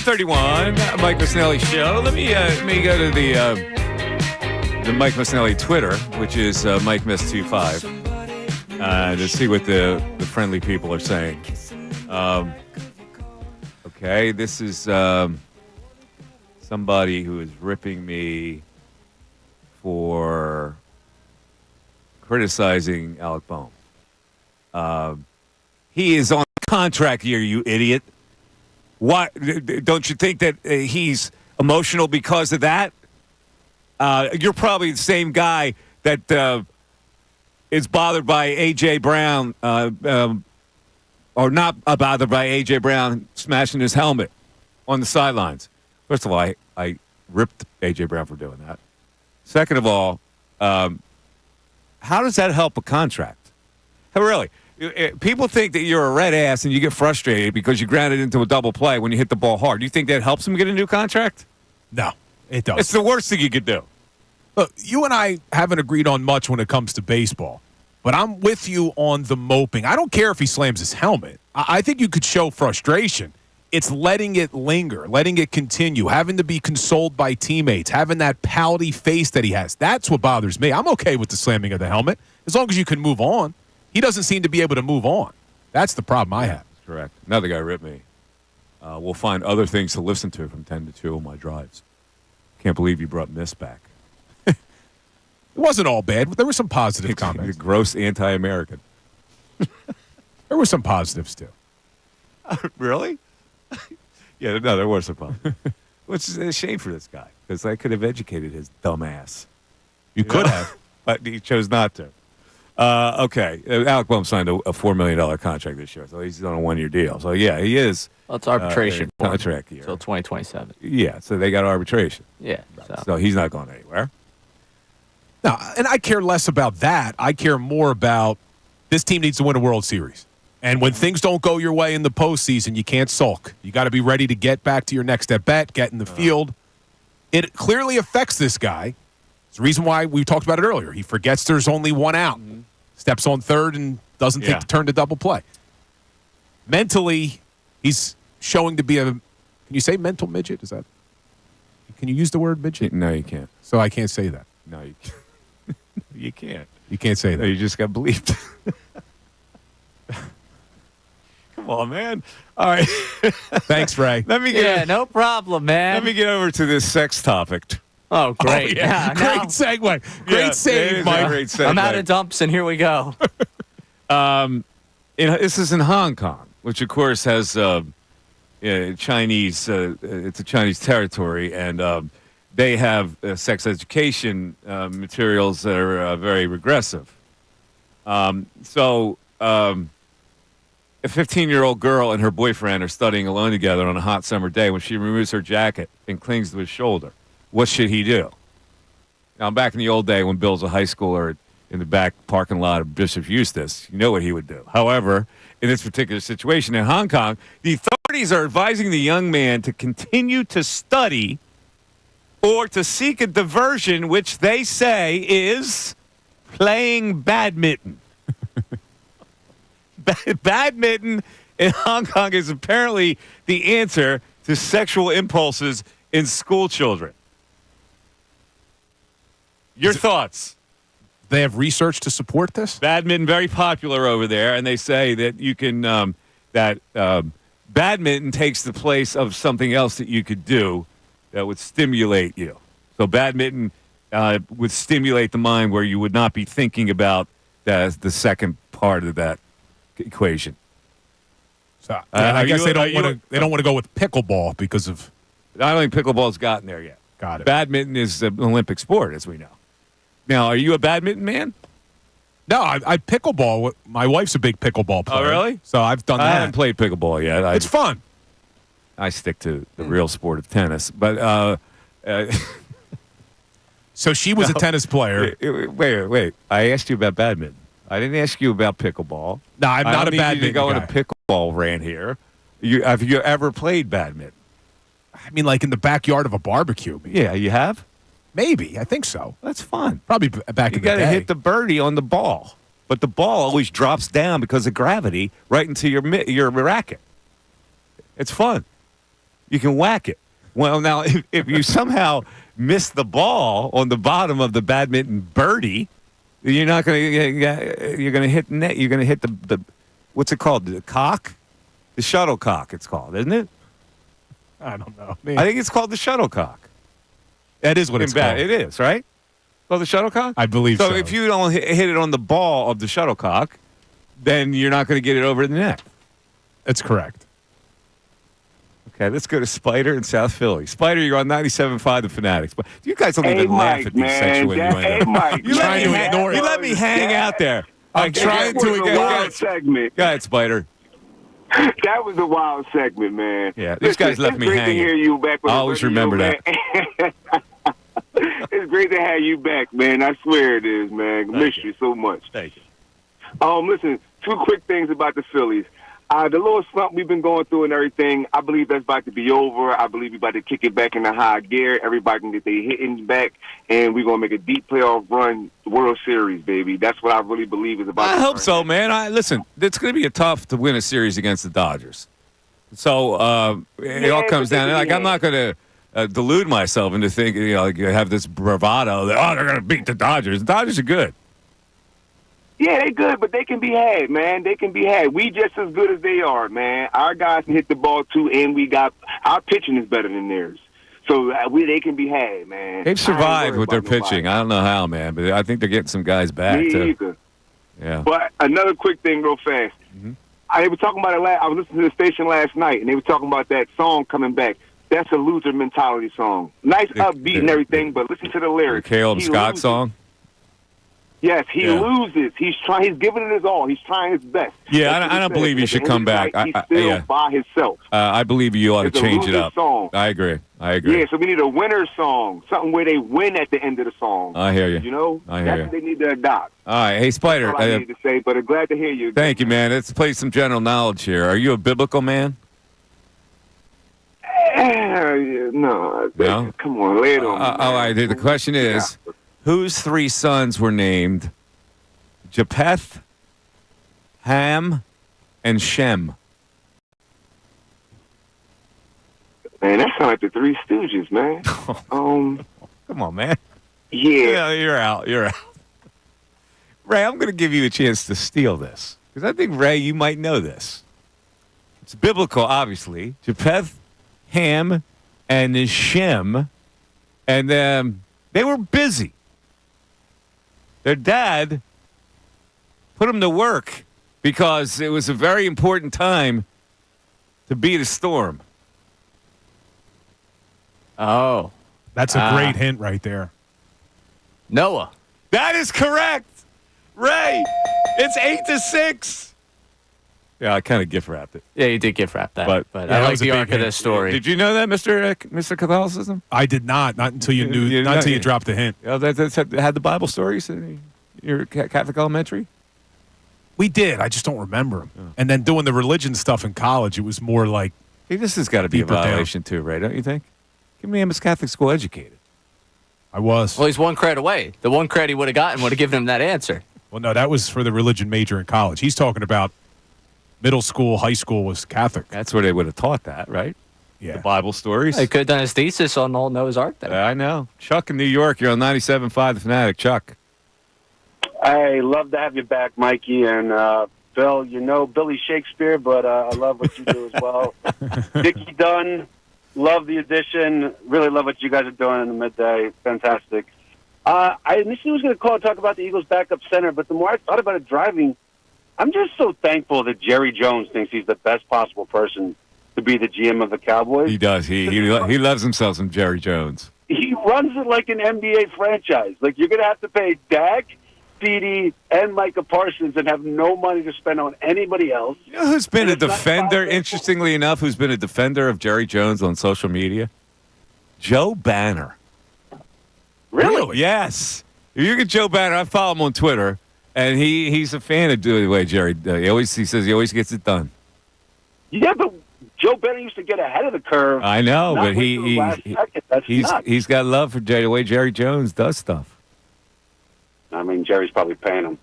131, Mike Missanelli Show. Let me go to the Mike Missanelli Twitter, which is Mike Miss25, to see what the friendly people are saying. Okay, this is somebody who is ripping me for criticizing Alec Bohm. He is on contract year, you idiot. Why don't you think that he's emotional because of that? You're probably the same guy that is bothered by A.J. Brown, or not bothered by A.J. Brown smashing his helmet on the sidelines. First of all, I ripped A.J. Brown for doing that. Second of all, how does that help a contract? Really? People think that you're a red ass and you get frustrated because you grounded into a double play when you hit the ball hard. Do you think that helps him get a new contract? No, it doesn't. It's the worst thing you could do. Look, you and I haven't agreed on much when it comes to baseball, but I'm with you on the moping. I don't care if he slams his helmet. I think you could show frustration. It's letting it linger, letting it continue, having to be consoled by teammates, having that pouty face that he has. That's what bothers me. I'm okay with the slamming of the helmet as long as you can move on. He doesn't seem to be able to move on. That's the problem I have. Correct. Another guy ripped me. We'll find other things to listen to from 10 to 2 on my drives. Can't believe you brought Miss back. It wasn't all bad. There were some positive comments. Gross anti-American. There were some positives, too. Really? Yeah, no, there were some positives. Which is a shame for this guy, because I could have educated his dumb ass. You could have. But he chose not to. Okay. Alec Bohm signed a $4 million contract this year, so he's on a one-year deal. So, yeah, he is. Well, it's arbitration. Contract year. Until 2027. Yeah, so they got arbitration. Yeah. So he's not going anywhere. No, and I care less about that. I care more about this team needs to win a World Series. And when things don't go your way in the postseason, you can't sulk. You got to be ready to get back to your next at bat, get in the field. It clearly affects this guy. It's the reason why we talked about it earlier. He forgets there's only one out, steps on third, and doesn't take the turn to double play. Mentally, he's showing to be a. Can you say mental midget? Is that? Can you use the word midget? No, you can't. So I can't say that. No, you can't. You can't. You can't say that. No, you just got bleeped. Come on, man. All right. Thanks, Ray. No problem, man. Let me get over to this sex topic. Oh, great. Oh, yeah. Great segue. Great save, Mike. Great segue. I'm out of dumps, and here we go. This is in Hong Kong, which, of course, has Chinese. It's a Chinese territory, and they have sex education materials that are very regressive. A 15-year-old girl and her boyfriend are studying alone together on a hot summer day when she removes her jacket and clings to his shoulder. What should he do? Now, back in the old day when Bill's a high schooler in the back parking lot of Bishop Eustace, you know what he would do. However, in this particular situation in Hong Kong, the authorities are advising the young man to continue to study or to seek a diversion, which they say is playing badminton. Badminton in Hong Kong is apparently the answer to sexual impulses in school children. Your thoughts? They have research to support this? Badminton, very popular over there, and they say that you can badminton takes the place of something else that you could do that would stimulate you. So badminton would stimulate the mind where you would not be thinking about the second part of that equation. So I guess they don't want to go with pickleball because of. I don't think pickleball's gotten there yet. Got it. Badminton is an Olympic sport, as we know. Now, are you a badminton man? No, I pickleball. My wife's a big pickleball player. Oh, really? So I've done that. I haven't played pickleball yet. It's fun. I stick to the real sport of tennis, but. So she was a tennis player. Wait. I asked you about badminton. I didn't ask you about pickleball. No, I'm not a badminton I don't need you to go guy. in a pickleball rant here. Have you ever played badminton? I mean, like in the backyard of a barbecue. Maybe. Yeah, you have? Maybe. I think so. That's fun. Probably back in the day. You got to hit the birdie on the ball. But the ball always drops down because of gravity right into your racket. It's fun. you can whack it. Well, now if you somehow miss the ball on the bottom of the badminton birdie, you're not going to. You're going to hit net. You're going to hit the what's it called? The cock, the shuttlecock. It's called, isn't it? I don't know. I think it's called the shuttlecock. That is what it's called. It is, right? Well, the shuttlecock? I believe so. So if you don't hit it on the ball of the shuttlecock, then you're not going to get it over the net. That's correct. Okay, let's go to Spider in South Philly. Spider, you're on 97.5 The Fanatics. But you guys don't even laugh at these sexual innuendos. You let me hang out there. I'm trying to ignore it. Segment. Go ahead, Spider. That was a wild segment, man. Yeah, these guys left me hanging. It's great to hear you back. I always remember that. It's great to have you back, man. I swear it is, man. Miss you so much. Thank you. Listen, two quick things about the Phillies. The little slump we've been going through and everything, I believe that's about to be over. I believe we're about to kick it back into high gear. Everybody can get their hitting back, and we're going to make a deep playoff run, World Series, baby. That's what I really believe is about. I hope so, man. Listen, it's going to be tough to win a series against the Dodgers. So it all comes down. Like, I'm not going to delude myself into thinking, have this bravado that, they're going to beat the Dodgers. The Dodgers are good. Yeah, they good, but they can be had, man. They can be had. We just as good as they are, man. Our guys can hit the ball, too, and our pitching is better than theirs. So they can be had, man. They've survived with their pitching. I don't know how, man, but I think they're getting some guys back, Me too. either. Yeah. But another quick thing real fast. Mm-hmm. They were talking about it I was listening to the station last night, and they were talking about that song coming back. That's a loser mentality song. Nice upbeat and everything, but listen to the lyrics. The Caleb Scott song? Yes, he loses. He's trying. He's giving it his all. He's trying his best. Yeah, I don't believe he should come back. He's still by himself. I believe you ought to It's a change it loser up. song. I agree. Yeah, so we need a winner song, something where they win at the end of the song. I hear you. You know, I hear that's you. what they need to adopt. All right. Hey, Spider. That's all I needed to say, but I'm glad to hear you. Thank you, man. Let's play some general knowledge here. Are you a biblical man? No. No? Come on, lay it on me. All right. The question is, whose three sons were named Japheth, Ham, and Shem? Man, that sounds like the Three Stooges, man. Come on, man. Yeah. You're out. Ray, I'm going to give you a chance to steal this because I think, Ray, you might know this. It's biblical, obviously. Japheth, Ham, and Shem, and they were busy. Their dad put them to work because it was a very important time to beat a storm. Oh. That's a great hint right there. Noah. That is correct. Ray, it's 8-6. Yeah, I kind of gift wrapped it. Yeah, you did gift wrap that. But yeah, I that like was a the big arc of hint. this story. Did you know that, Mr. Catholicism? I did not. Not until you knew. Not until you dropped the hint. That's had the Bible stories in your Catholic elementary? We did. I just don't remember them. Oh. And then doing the religion stuff in college, it was more like. Hey, this has got to be a violation too, right? Don't you think? Give me him as Catholic school educated. I was. Well, he's one credit away. The one credit he would have gotten would have given him that answer. Well, no, that was for the religion major in college. He's talking about middle school, high school was Catholic. That's where they would have taught that, right? Yeah. The Bible stories. He could have done his thesis on old Noah's Ark then. I know. Chuck in New York, you're on 97.5 The Fanatic. Chuck. I love to have you back, Mikey. And Bill, you know Billy Shakespeare, but I love what you do as well. Dickie Dunn, love the addition. Really love what you guys are doing in the midday. Fantastic. I initially was going to call and talk about the Eagles' backup center, but the more I thought about it driving, I'm just so thankful that Jerry Jones thinks he's the best possible person to be the GM of the Cowboys. He does. He loves himself some Jerry Jones. He runs it like an NBA franchise. Like, you're going to have to pay Dak, CeeDee, and Micah Parsons and have no money to spend on anybody else. You know who's been a defender, interestingly enough, who's been a defender of Jerry Jones on social media? Joe Banner. Really? Yes. If you get Joe Banner, I follow him on Twitter, and he's a fan of doing the way Jerry he says he always gets it done. Yeah, but Joe Banner used to get ahead of the curve. I know, but he's got love for the way Jerry Jones does stuff. I mean, Jerry's probably paying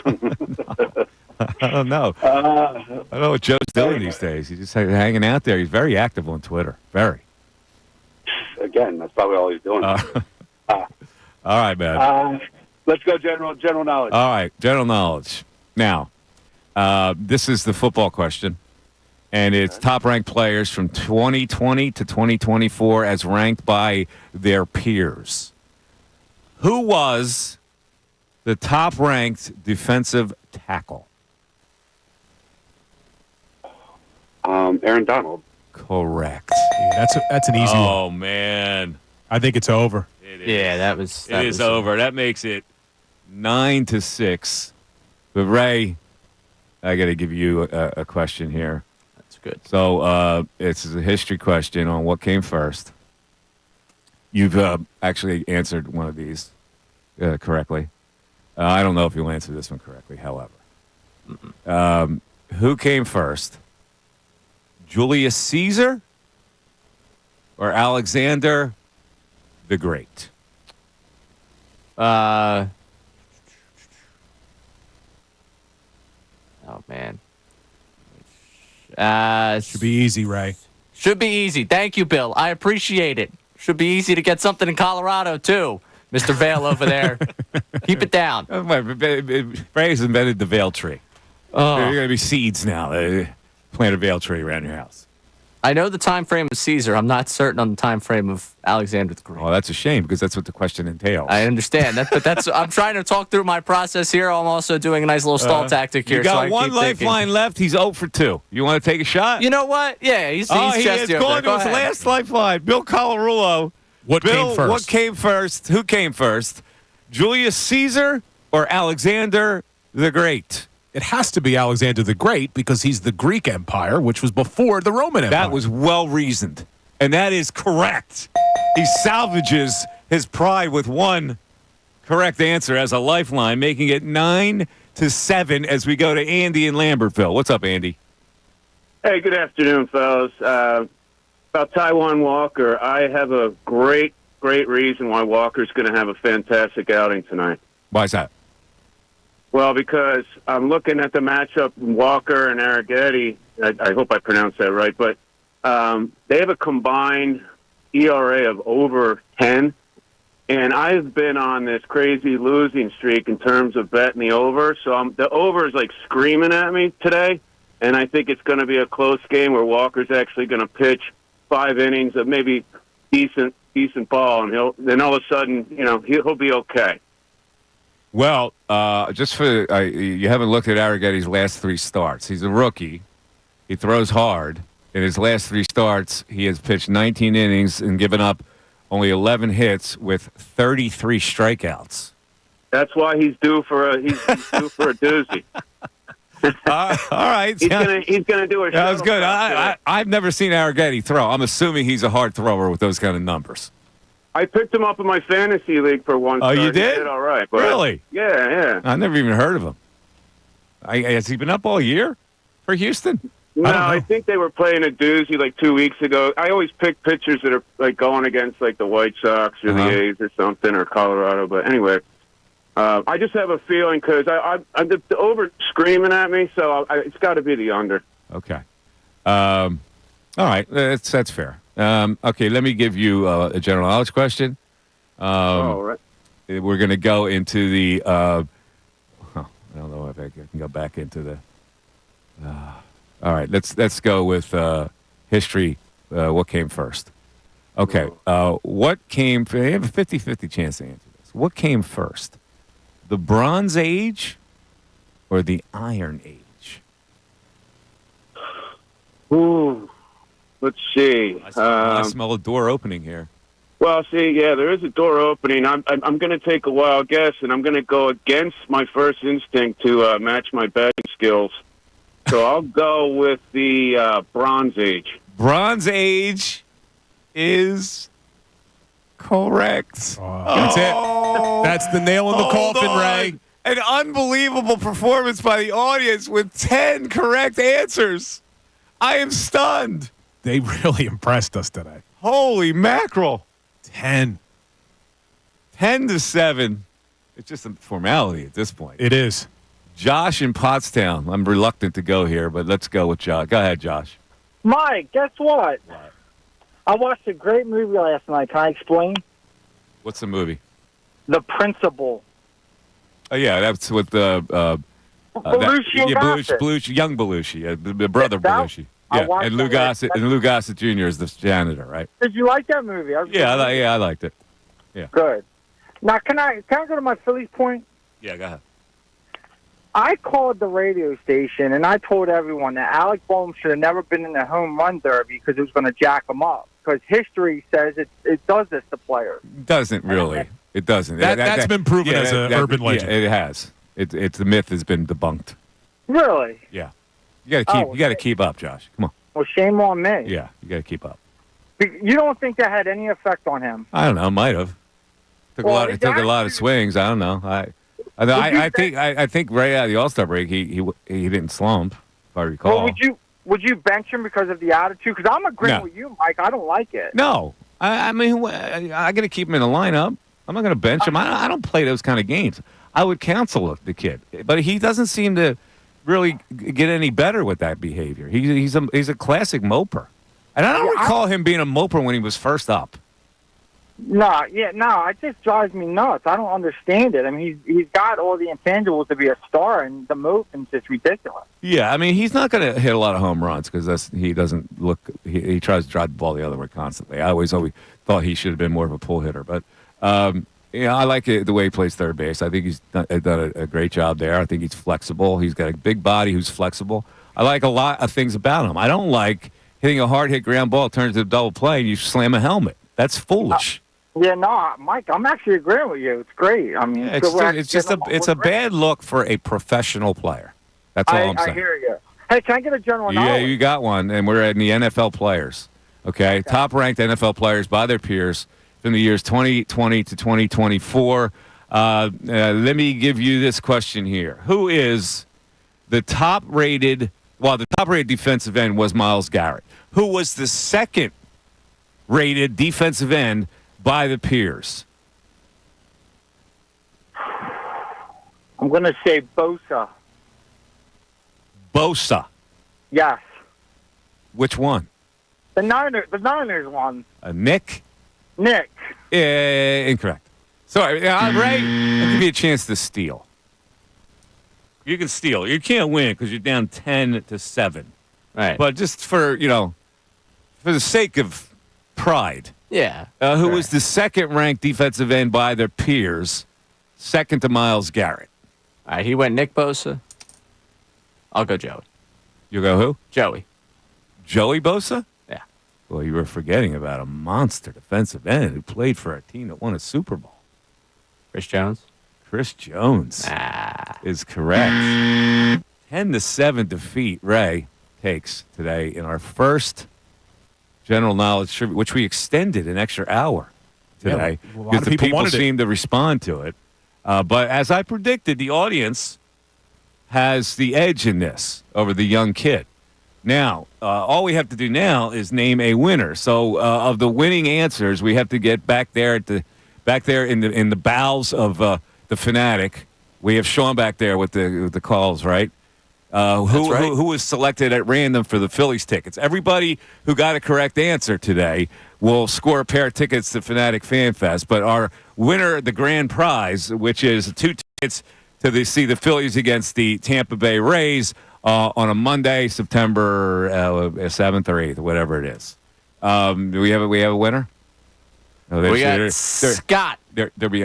him. I don't know. I don't know what Joe's doing these days. He's just hanging out there. He's very active on Twitter. Very. Again, that's probably all he's doing. All right, man. Let's go general knowledge. All right, general knowledge. Now, this is the football question, and it's top-ranked players from 2020 to 2024 as ranked by their peers. Who was the top-ranked defensive tackle? Aaron Donald. Correct. Yeah, that's an easy one. Oh, man. I think it's over. It is. Yeah, that was. It is over. That makes it 9-6. But Ray, I got to give you a question here. That's good. So it's a history question on what came first. You've actually answered one of these correctly. I don't know if you'll answer this one correctly, however. Who came first? Julius Caesar or Alexander the Great? Oh, man. Should be easy, Ray. Should be easy. Thank you, Bill. I appreciate it. Should be easy to get something in Colorado, too. Mr. Vale over there. Keep it down. Ray's invented the Vale tree. Oh. There are going to be seeds now. Plant a Vale tree around your house. I know the time frame of Caesar. I'm not certain on the time frame of Alexander the Great. Oh, that's a shame because that's what the question entails. I understand that, but I'm trying to talk through my process here. I'm also doing a nice little stall tactic here. You got so one lifeline left. He's 0 for 2. You want to take a shot? You know what? Yeah, he's he has chesty over gone there. to his last lifeline. Bill Colarulo. What came first? What came first? Who came first? Julius Caesar or Alexander the Great? It has to be Alexander the Great because he's the Greek Empire, which was before the Roman Empire. That was well reasoned, and that is correct. He salvages his pride with one correct answer as a lifeline, making it 9-7 as we go to Andy in Lambertville. What's up, Andy? Hey, good afternoon, fellas. About Taiwan Walker, I have a great reason why Walker's going to have a fantastic outing tonight. Why is that? Well, because I'm looking at the matchup Walker and Arrighetti. I hope I pronounced that right, but they have a combined ERA of over 10. And I've been on this crazy losing streak in terms of betting the over. So the over is like screaming at me today. And I think it's going to be a close game where Walker's actually going to pitch 5 innings of maybe decent ball. And then all of a sudden, he'll be okay. Well, just for you haven't looked at Arrighetti's last 3 starts. He's a rookie. He throws hard. In his last 3 starts, he has pitched 19 innings and given up only 11 hits with 33 strikeouts. That's why he's due for a doozy. All right, he's gonna do a. That was good. I've never seen Arrighetti throw. I'm assuming he's a hard thrower with those kind of numbers. I picked him up in my fantasy league for one. Oh, you did? He did all right. But really? Yeah. I never even heard of him. Has he been up all year for Houston? No, I think they were playing a doozy like 2 weeks ago. I always pick pitchers that are like going against like the White Sox or the A's or something or Colorado. But anyway, I just have a feeling because the over screaming at me, so it's got to be the under. Okay. All right, that's fair. Okay, let me give you a general knowledge question. All right. We're going to go into the. I don't know if I can go back into the. All right, let's go with history. What came first? Okay. What came? You have a 50-50 chance to answer this. What came first? The Bronze Age or the Iron Age? Ooh. Let's see. I smell a door opening here. Well, see, yeah, there is a door opening. I'm going to take a wild guess, and I'm going to go against my first instinct to match my betting skills. So I'll go with the Bronze Age. Bronze Age is correct. That's it. That's the nail in the coffin, Ray. An unbelievable performance by the audience with 10 correct answers. I am stunned. They really impressed us today. Holy mackerel. 10. 10-7. It's just a formality at this point. It is. Josh in Pottstown. I'm reluctant to go here, but let's go with Josh. Go ahead, Josh. Mike, guess what? I watched a great movie last night. Can I explain? What's the movie? The Principal. Oh, yeah, that's with Belushi and Gossett. Belushi, young Belushi, the brother Belushi. Yeah, and Lou Gossett Jr. is the janitor, right? Did you like that movie? I liked it. Yeah. Good. Now, can I go to my Phillies point? Yeah, go ahead. I called the radio station, and I told everyone that Alec Bohm should have never been in the home run derby because it was going to jack him up. Because history says it does this to players. It doesn't really. It doesn't. That's been proven as an urban legend. Yeah, it has. It's the myth has been debunked. Really? Yeah. You got to keep up, Josh. Come on. Well, shame on me. Yeah, you got to keep up. You don't think that had any effect on him? I don't know. Might have. Took a lot of swings. I don't know. I think right out of the All-Star break, he didn't slump, if I recall. Well, would you bench him because of the attitude? Because I'm agreeing with you, Mike. I don't like it. No. I mean, I got to keep him in the lineup. I'm not going to bench him. I don't play those kind of games. I would counsel the kid, but he doesn't seem to really get any better with that behavior. He's a classic moper, and I don't recall him being a moper when he was first up. No, it just drives me nuts. I don't understand it. I mean, he's got all the intangibles to be a star, and the moping's just ridiculous. Yeah, I mean, he's not going to hit a lot of home runs because he doesn't look. He tries to drive the ball the other way constantly. I always thought he should have been more of a pull hitter, but I like the way he plays third base. I think he's done a great job there. I think he's flexible. He's got a big body who's flexible. I like a lot of things about him. I don't like hitting a hard hit ground ball, turns to a double play, and you slam a helmet. That's foolish. Mike, I'm actually agreeing with you. It's great. I mean, it's a bad look for a professional player. That's all I'm saying. I hear you. Hey, can I get a general knowledge? Yeah, you got one, and we're in the NFL players. Okay, top-ranked NFL players by their peers from the years 2020 to 2024. Let me give you this question here: who is the top-rated? Well, the top-rated defensive end was Myles Garrett. Who was the second-rated defensive end by the peers? I'm going to say Bosa. Bosa. Yes. Which one? The Niners one. Nick? Nick. Incorrect. Sorry, Ray, I'll give you a chance to steal. You can steal. You can't win because you're down 10-7. Right. But just for the sake of pride. Yeah. Who was the second-ranked defensive end by their peers, second to Myles Garrett? All right, he went Nick Bosa. I'll go Joey. You go who? Joey. Joey Bosa? Yeah. Well, you were forgetting about a monster defensive end who played for a team that won a Super Bowl. Chris Jones? Chris Jones is correct. 10-7 defeat Ray takes today in our first general knowledge trivia, which we extended an extra hour today because the people seemed to respond to it. But as I predicted, the audience has the edge in this over the young kid. Now, all we have to do now is name a winner. So, of the winning answers, we have to get back there in the bowels of the Fanatic. We have Sean back there with the calls, right? Who was selected at random for the Phillies tickets. Everybody who got a correct answer today will score a pair of tickets to Fanatic Fan Fest. But our winner, the grand prize, which is 2 tickets to see the Phillies against the Tampa Bay Rays on a Monday, September 7th or 8th, whatever it is. Do we have a winner? No, we got Scott.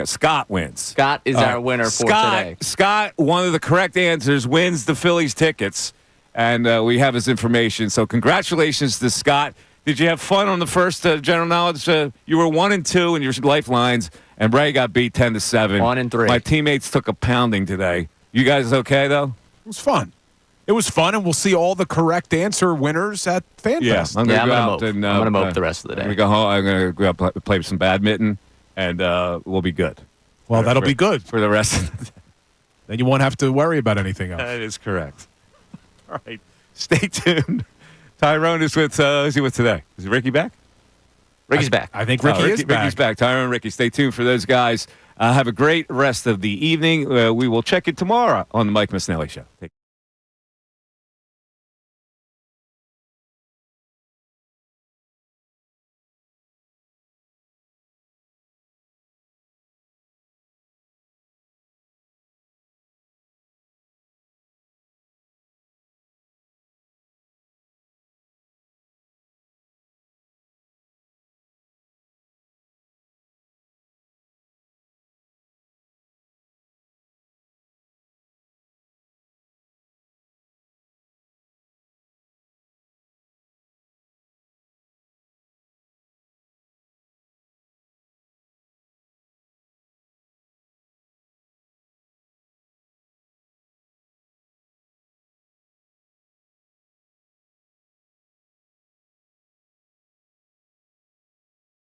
Scott wins. Scott is our winner for today. Scott, one of the correct answers, wins the Phillies tickets, and we have his information. So congratulations to Scott. Did you have fun on the first general knowledge? You were 1-2 in your lifelines, and Ray got beat 10-7. 1-3. My teammates took a pounding today. You guys okay though? It was fun. It was fun, and we'll see all the correct answer winners at FanFest. I'm going to mope the rest of the day. I'm going to go home. I'm going to go out play some badminton, and we'll be good. Well, that'll be good for the rest of the day. Then you won't have to worry about anything else. That is correct. All right. Stay tuned. Tyrone is with, is he with today? Is Ricky back? Ricky's back. I think Ricky is back. Ricky's back. Tyrone and Ricky, stay tuned for those guys. Have a great rest of the evening. We will check it tomorrow on the Mike Missanelli Show.